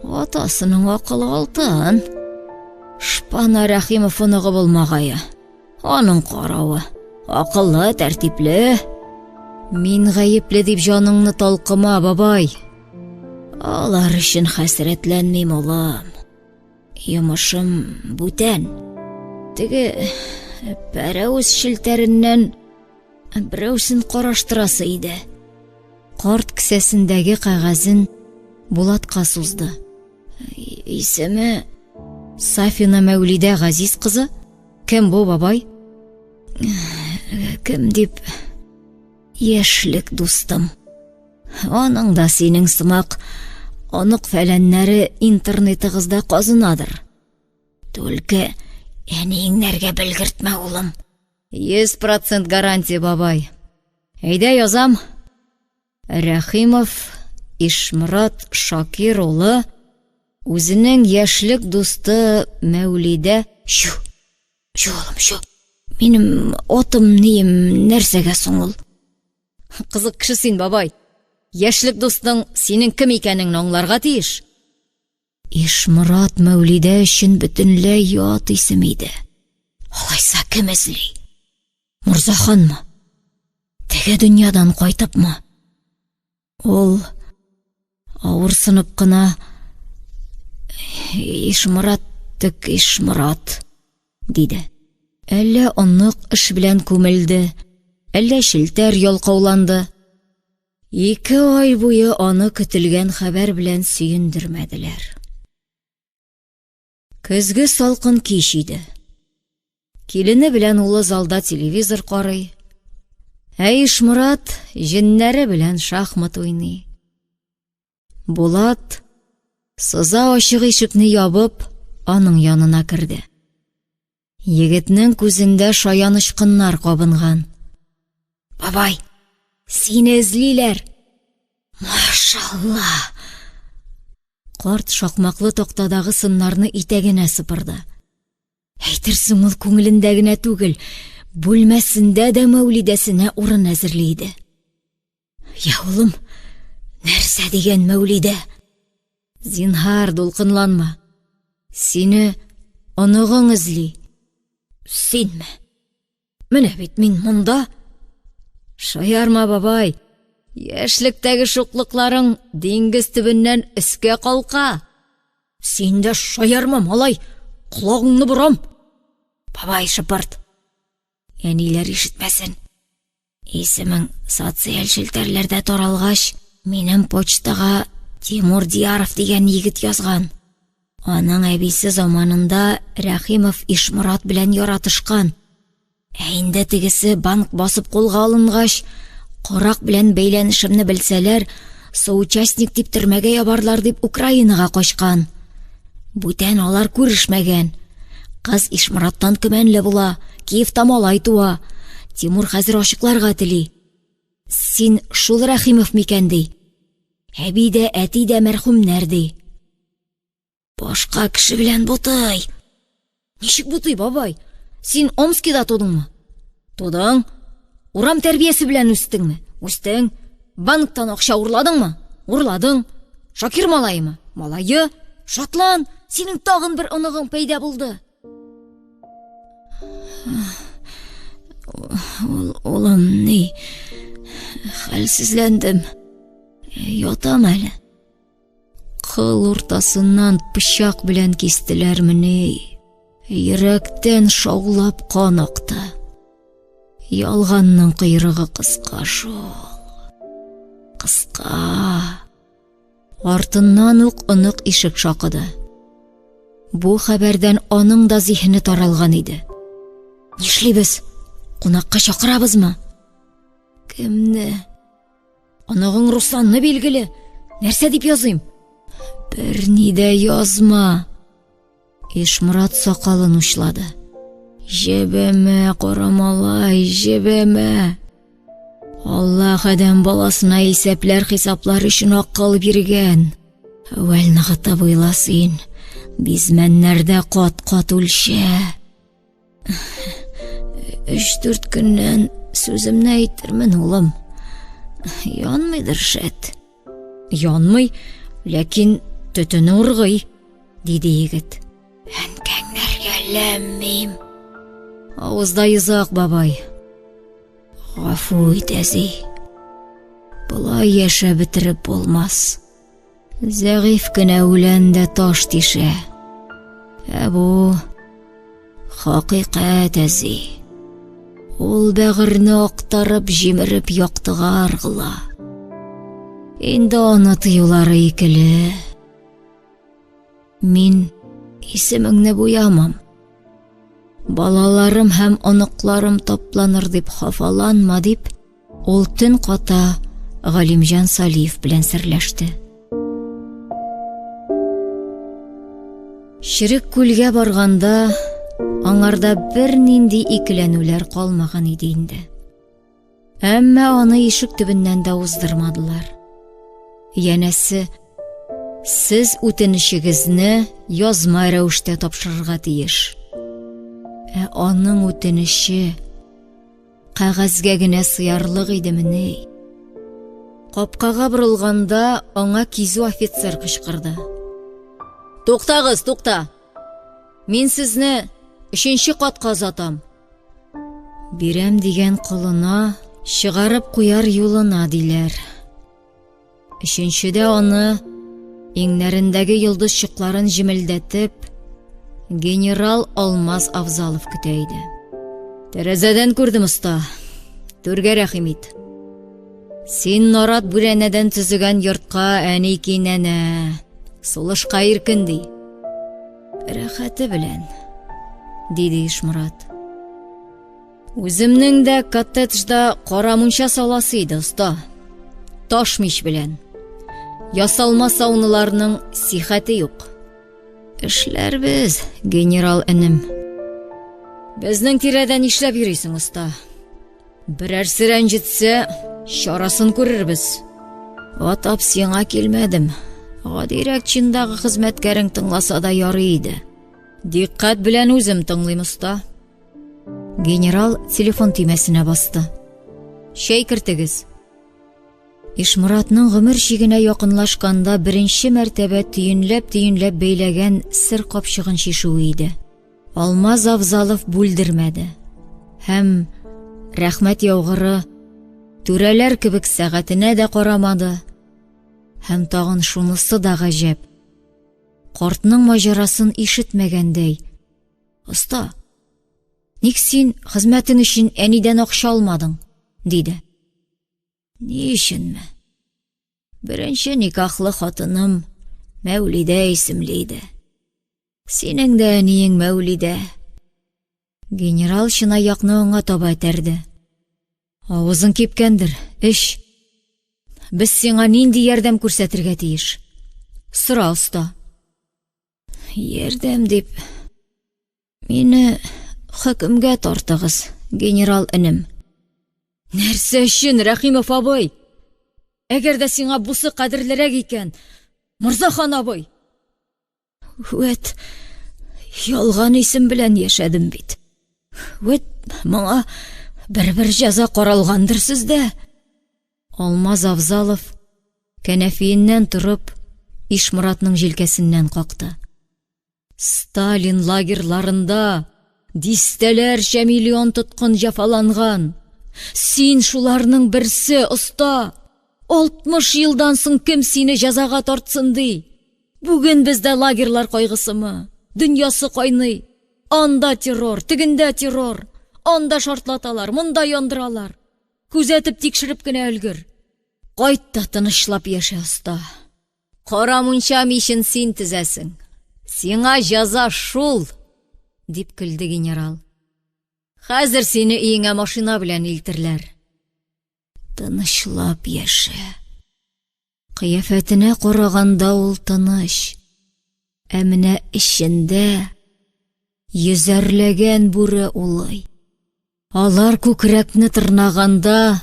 Атасының акылы алтын. Шпана Рәхимов оныгы булмагае. Аның каравы. Акыллы, тәртипле. Мин гаепле дип җаныңны талкыма, бабай. Алар өчен хәсрәтләнмим, улым. Йомышым бүтән. Теге пәрәүз шелтәреннән берәүсен караштырасы иде. Карт кесәсендәге кәгазен Булатка сузды. Исеме Сафина Мәүлидә Газиз кызы? Кем бу, бабай? Кем дип? Яшьлек дустым. Аның да синең сымак анык фәләннәре интернетыгызда казынадыр. Түлке әниеңнәргә белгертмә, улым. 100% гарантия, бабай. Әйдә язам. Рәхимов Ишмурат Шакир улы, үзенең яшьлек дусты Мәүлидә. Шу, улым, шу. Минем отым нием нәрсәгә соң ул? Кызык кеше син, бабай. Яшьлек дустың синең кем икәнеңне аңларга тиеш. Ишмурат Мәүлидә өчен бөтенләй ят исем иде. Алайса кем эзли? Мурзаханмы? Теге дөньядан кайтыпмы? Ул авырсынып кына Ишморат, тик Ишморат диде. Әллә онык эш белән күмелде, әллә шелтәр ялкауланды. 2 ай буе аны көтелгән хәбәр белән сөендермәделәр. Көзге салкын кич иде. Килене белән улы залда телевизор карый. Ишморат җеннәре белән шахмат уйный. Булат сыза ачык ишекне ябып, аның янына керде. Егетнең күзендә шаянычкыннар кабынган. Бабай, сине эзлиләр. Машалла. Карт шакмаклы токтадагы сыннарны итәгенә сыпырды. Әйтерсең ул күңелендә генә түгел, бүлмәсендә дә Мәүлидәсенә урын әзерлейде. Я улым, нәрсә дигән Мәүлидә? Зинһар дулкынланма. Сине оныгың эзли. Синме? Менә бит мин монда. Шаярма, бабай. Яшьлектәге шуклыкларың диңгез төбеннән өскә калка. Син дә шаярма, малай. Колагыңны борам. Бабай шыпырт. Әниләр ишетмәсен. Исемең социаль шелтәрләрдә таралгач, минем почтага Тимур Дияров дигән егет язган. Аның әбисе заманында Рәхимов Ишморат белән яратышкан. Инде тегесе банк басып кулга алынгач, корак белән бәйләнешемне белсәләр, соучастник дип төрмәгә ябарлар дип Украинага качкан. Бүтән алар күрешмәгән. Кыз Ишмораттан көмәнле була, Киевта малай туа. Тимур хәзер ачыкларга тели. Син шул Рәхимов микән ди? Әби дә, әти дә мәрхүмнәр ди. Башка кеше белән бутый. Ничек бутый, бабай? Син Омскида тудыңмы? Тудың? Урам тәрбиясе белән үстеңме? Үстең? Банктан акча урладыңмы? Урладың. Шакир малайымы? Малайы. Шатлан, синең тагын бер оныгың пәйда булды. Улым, ни? Хәлсезләндем. Ятам әле. Кыл уртасыннан пычак белән кистеләрмени. Йөрәктән шаулап кан акты. Ялганның кыйрыгы кыска шул. Кыска. Артыннан ук онык ишек шакыды. Бу хәбәрдән аның да зиһене таралган иде. Нишлибез? Кунакка чакырабызмы? Кемне? Анагың Русланны билгеле. Нәрсә дип языйм? Бер ни дә язма. Ишморат сакалын учлады. Җебемә, карамалай, җебемә. Аллаһ адәм баласына исәпләр хисаплар өчен акыл биргән. Әүвәл ныгыта буйла син. Бизмәннәрдә кат-кат үлчә. 3-4 көннән сүземне әйтермен, улым. Янмыйдыр шәт. Янмый, ләкин төтене ургый, диде егет. Әнкәңнәргә ләммим. Авызда йозак, бабай. Гафу ит, әзи. Булай яшәп бетереп булмас. Зәгыйф кенә үләндә таш тишә. Бу хакыйкать, әзи. Ул бәгырне актарып, җимереп яктыга аргыла. Инде аны тыюлары икеле. Мин исемеңне буямам. Балаларым һәм оныкларым тапланыр дип хафаланма, дип, ул төн ката Галимҗан Салиев белән серләште. Ширек күлгә барганда аңарда бер нинди икеләнүләр калмаган иде инде. Әмма аны ишек төбеннән дә уздырмадылар. Янәсе, сез үтенешегезне язма рәвештә тапшырырга тиеш. Аның үтенеше кәгазьгә генә сыярлык идемени. Капкага борылганда аңа кизү офицер кычкырды. Туктагыз, тукта. Мин сезне 3нче катка озатам. Бирәм дигән кулына чыгарып куяр юлына диләр. Өченчедә аны, иңнәрендәге йолдыз чукларын җимелдәтеп, генерал Алмаз Авзалов көтә иде. Тәрәзәдән күрдем, оста. Түргә рәхим ит. Син нарат бүрәнәдән төзегән йортка әни кинәнә. Сулышка иркен ди. Рәхәте белән, диде Ишморат. Үземнең дә коттеджда кара мунча саласы иде, оста. Таш мич белән. Ясалма сауныларның сихәте юк. Эшләрбез, генерал энем. Безнең тирәдән нишләп йөрисең, оста? Берәрсе рәнҗетсә, чарасын күрербез. Атап сиңа килмәдем. Гадирәк чиндагы хезмәткәрең тыңласа да ярый иде. Диккать белән үзем тыңлыйм, оста. Генерал телефон төймәсенә басты. Чәй кертегез. Ишморатның гомер чигенә якынлашканда беренче мәртәбә төйенләп бәйләгән сер капчыгын чишүе иде. Алмаз Авзалов бүлдермәде. Һәм рәхмәт яугыры түрәләр кебек сәгатенә дә карамады. Һәм тагын шунысы да гаҗәп. Картның маҗарасын ишетмәгәндәй. Оста, ник син хезмәтең өчен әнидән акча алмадың? Диде. Ни өченме? Беренче никахлы хатыным Мәүлидә исемле иде. Синең дә әниең Мәүлидә. Генерал чынаякны аңа таба этәрде. Авызың кипкәндер, эш. Без сиңа нинди ярдәм күрсәтергә тиеш? Сора, оста. Ярдәм дип, мине хөкемгә тартыгыз, генерал энем. Нәрсә өчен, Рәхимов абый? Әгәр дә сиңа бусы кадерлерәк икән, Морзахан абый. Вәт, ялган исем белән яшәдем бит. Вәт, моңа бер җәза каралгандыр сездә. Алмаз Авзалов кәнәфиеннән торып, Ишморатның җилкәсеннән какты. Сталин лагерьларында дистәләрчә миллион тоткын җәфаланган. Син шуларның берсе, оста. 60 елдан соң кем сине җәзага тартсын ди? Бүген бездә лагерьлар кайгысымы? Дөньясы кайный. Анда террор, тегендә террор. Анда шартлаталар, монда яндыралар. Күзәтеп тикшереп кенә өлгер. Кайт та тынычлап яшә, оста. Кара мунча мичен син тезәсең. Сиңа җәза шул, дип көлде генерал. Хәзер сине өеңә машина белән илтерләр. Тынычлап яшә. Кыяфәтенә караганда ул тыныч. Ә менә эчендә йөзәрләгән бүре улый. Алар күкрәкне тырнаганда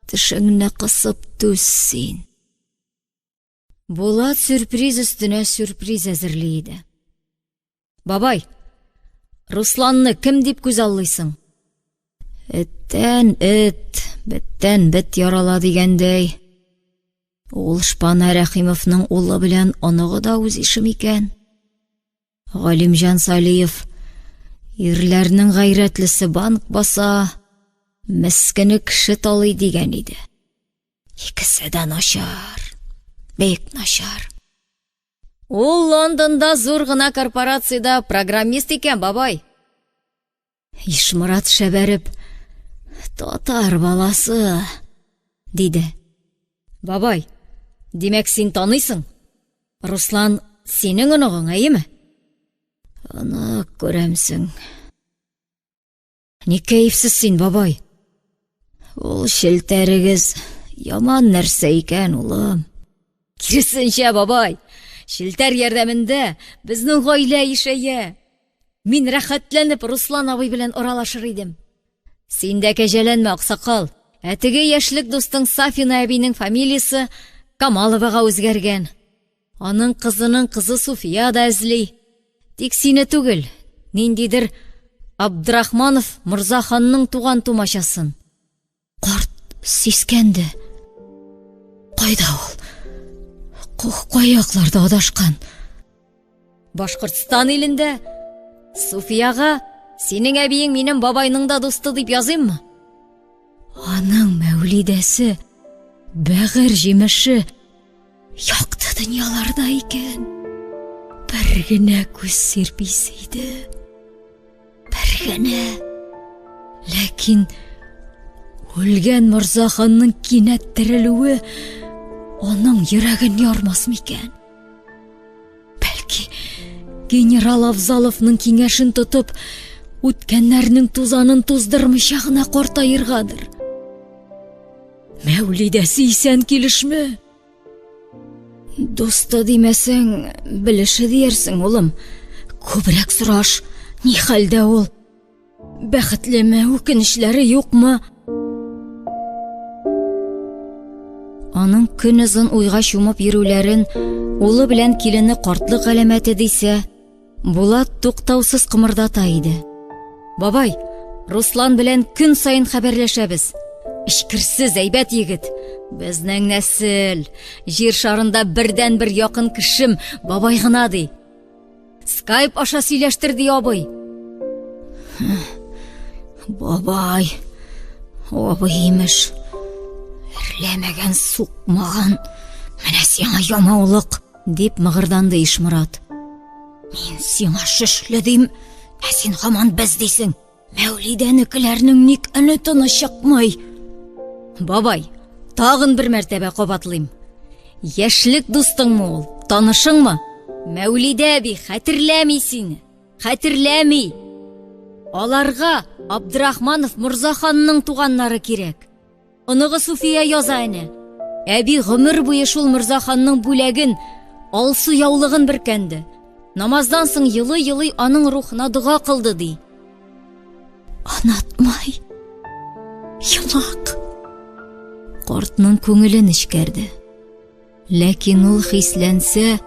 тешеңне кысып түз син. Булат сюрприз өстенә сюрприз әзерли иде. Бабай, Русланны кем дип күз аллыйсың? Эттән эт, беттән бет ярала дигәндәй. Ул Шпана Рәхимовның улы белән оныгы да үз ишем икән. Галимҗан Салиев ирләрнең гайрәтлесе банк баса, мескене кеше талый дигән иде. Икесе дә начар, бик начар. Ул Лондонда зур гына корпорациядә программист икән, бабай. Ишморат шәбәреп, татар баласы, диде. Бабай, димәк син таныйсың? Руслан синең оныгың, әйеме? Аны күрәмсең. Ник кәефсез син, бабай? Ул шелтәрегез яман нәрсә икән, улым. Киресенчә, бабай, шелтәр ярдәмендә безнең гаилә ишәя. Мин рәхәтләнеп Руслан абый белән оралашыр идем. Син дә кәҗәләнмә, аксакал. Теге яшьлек дустың Сафина әбинең фамилиясе Камаловага үзгәргән. Аның кызының кызы Суфия да эзли. Тик сине түгел, ниндидер Абдрахманов Морзаханның туган тумачасын. Карт сискәнде. Кайда ул? Каякларда адашкан? Башкортстан илендә. Суфияга синең әбиең минем бабайның да дусты дип языйммы? Аның Мәүлидәсе, бәгыр җимеше, Яқты дөньяларда икән. Бер генә күз сирписе иде. Бер генә. Ләкин үлгән Морзаханның кинәт терелүе аның йөрәген ярмас микән? Бәлки, генерал Авзаловның киңәшен тотып, үткәннәрнең тузанын туздырмыйча гына картаергадыр. Мәүлидәсе исән килешме? Дусты димәсәң, белеше диярсең, улым. Күбрәк сораш, ни хәлдә ул? Бәхетлеме, үкенечләре юкмы? Аның көнөзын уйга чумып йөрүләрен, улы белән килене картлык галәмәте дисә, Булат туктаусыз кымырдата иде. Бабай, Руслан белән көн сайын хәбәрләшәбез. Ишкерсез әйбәт егет. Безнең нәсел, җир шарында бердән бер якын кешем бабай гына ди. Скайп аша сөйләштер ди абый. Бабай, абый имеш. Эрләмәгән, сукмаган, менә сиңа ямаулык, дип мыгырданды Ишморат. Мин сиңа шешле дим, ә син һаман без дисең. Мәүлидәнекеләрнең ник әне тыныч чыкмый? Бабай, тагын бер мәртәбә кабатлыйм. Яшьлек дустыңмы ул, танышыңмы? Мәүлидә би хәтерләми сине, хәтерләми. Аларга Абдрахманов Морзаханның туганнары кирәк. Оныгы Суфия яза әнә. Әби гомер буе шул Морзаханның бүләген, алсу яулыгын беркәнде. Намаздан соң йылый-йылый аның рухына дуга кылды ди. Анатмай. Йомак. Картның күңелен эчкәрде. Ләкин ул хисләнсә,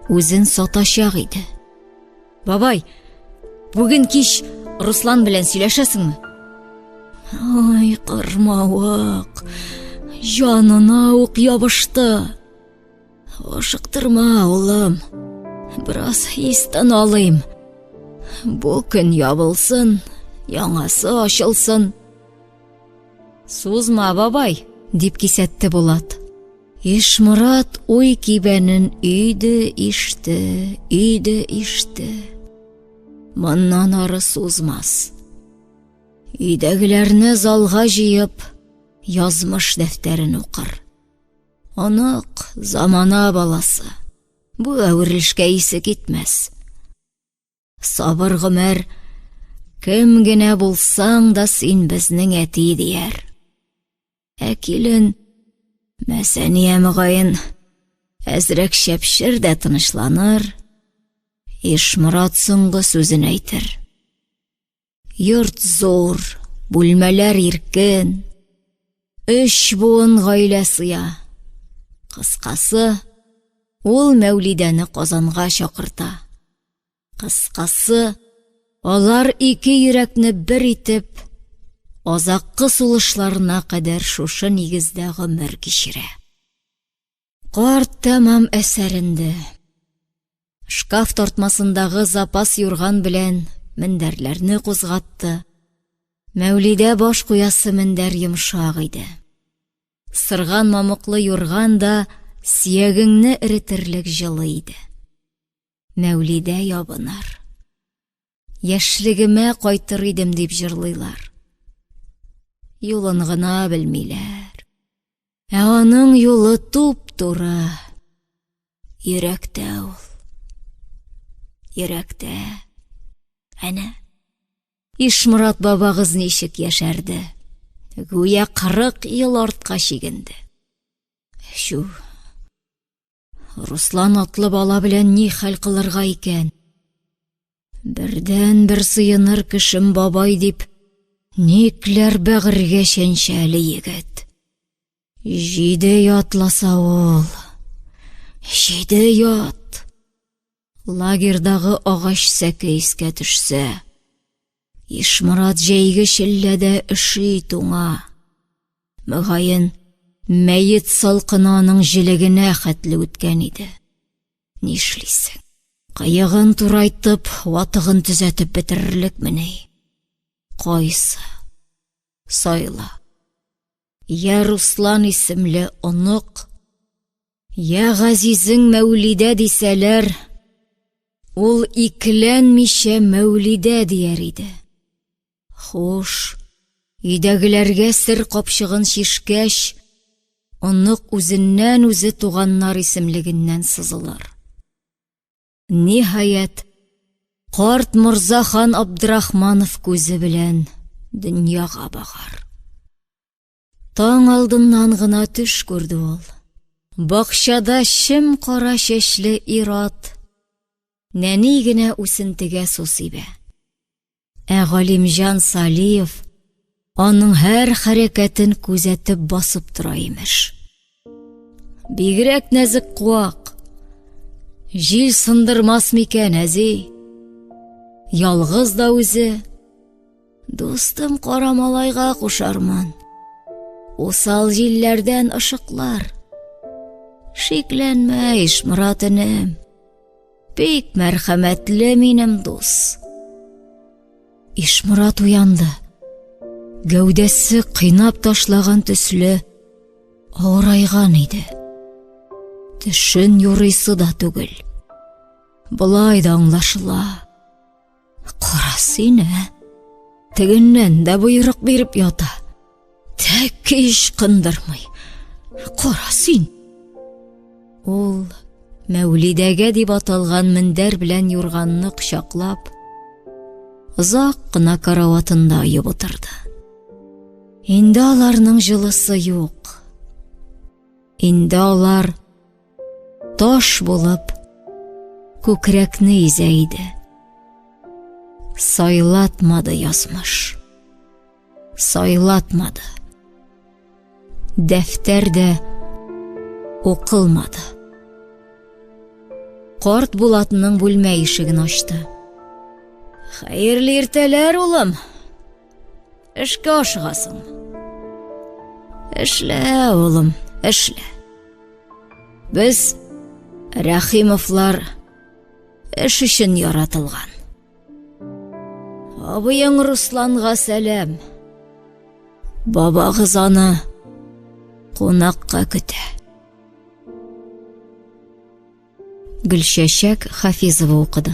үзен сатачак иде. Бабай, бүген кич Руслан белән сөйләшәсеңме? Ай, кырмавык. Җанына ук ябышты. Ашыктырма, улым. Бераз хистан алыйм. Бу көн ябылсын, яңасы ачылсын. Сузма, бабай, дип кисәтте Булат. Ишморат уй кибәнен өйде иште. Моннан ары сузмас. Өйдәгеләрне залга җыеп, язмыш дәфтәрен укыр. Анык, замана баласы. Бу әверелешкә исе китмәс. Сабыр гомер, кем генә булсаң да син безнең әти дияр. Әкилен, Мәсәния мөгаен, әзрәк шәпшер дә тынычланыр. Ишморат соңгы сүзен әйтер. Йорт зур, бүлмәләр иркен, 3 буын гаилә сыя. Кыскасы, ул Мәүлидәне Казанга чакырта. Кыскасы, алар 2 йөрәкне бер итеп, азаккы сулышларына кадәр шушы нигездә гомер кичерә. Карт тәмам әсәренде. Шкаф тартмасындагы запас юрган белән мендәрләрне кузгатты. Мәүлидә баш куясы мендәр йомшак иде. Сырган мамыклы юрган да сөягеңне эретерлек җылы иде. Мәүлидә ябыныр. Яшьлегемә кайтыр идем дип җырлыйлар. Юлын гына белмиләр. Ә аның юлы туп-туры. Йөрәктә ул. Йөрәктә. Әнә. Ишморат бабагыз ничек яшәрде. Гүя 40 ел артка чигенде. Шу. Руслан атлы бала белән ни хәл кылырга икән? Бердән бер сыеныр кешем бабай дип, никләр бәгыргә чәнчәле егет. 7 ятласа ул. 7 ят. Лагердагы агач сәке искә төшсә. Ишморат җәйге шилләдә эши туңа. Мөгаен, мәйет салкынаның җилегенә хәтле үткән иде. Нишлисең? Кайыгын турайтып, ватыгын төзәтеп бетерерлекмени? Кайсы? Сайла. Я Руслан исемле онык, Я газизең Мәүлидә дисәләр, ул икеләнмичә Мәүлидә дияр иде. Хуш, өйдәгеләргә сер капчыгын шишкәч, онык үзеннән үзе туганнар исемлегеннән сызылыр. Ниһаять, карт Морза хан Абдрахманов күзе белән дөньяга багар. Таң алдыннан гына төш күрде ул. Бакчада шем кара чәчле ир-ат нәни генә үсентегә су сибә. Галимҗан Салиев аның һәр хәрәкәтен күзәтеп басып тора имеш. Бигрәк нәзек куак. Җил сындырмас микән әзи? Ялгыз да үзе. Дустым кара малайга кушарман. Усал җилләрдән ышыклар. Шикләнмә, Ишморат энем. Бик мәрхәмәтле минем дус. Ишморат уянды. Гәүдәсе кыйнап ташлаган төсле авырайган иде. Тешен юрыйсы да түгел. Булай да аңлашыла. Кара сине, тегеннән дә буйрык биреп ята. Тәкке иш кындырмый. Кара син. Ул Мәүлидәгә дип аталган мендәр белән юрганны кочаклап, озак кына караватында уеп утырды. Инде аларның җылысы юк. Инде алар таш булып күкрәкне изә иде. Сайлатмады язмыш. Сайлатмады. Дәфтәрдә укылмады. Карт Булатның бүлмә ишеген ачты. Хәерле иртәләр, улым. Эшкә ашыгасың. Эшлә, улым, эшлә. Без, Рәхимовлар, эш өчен яратылган. Абыең Русланга сәлам. Бабагыз аны кунакка көтә. Гөлчәчәк Хафизова укыды.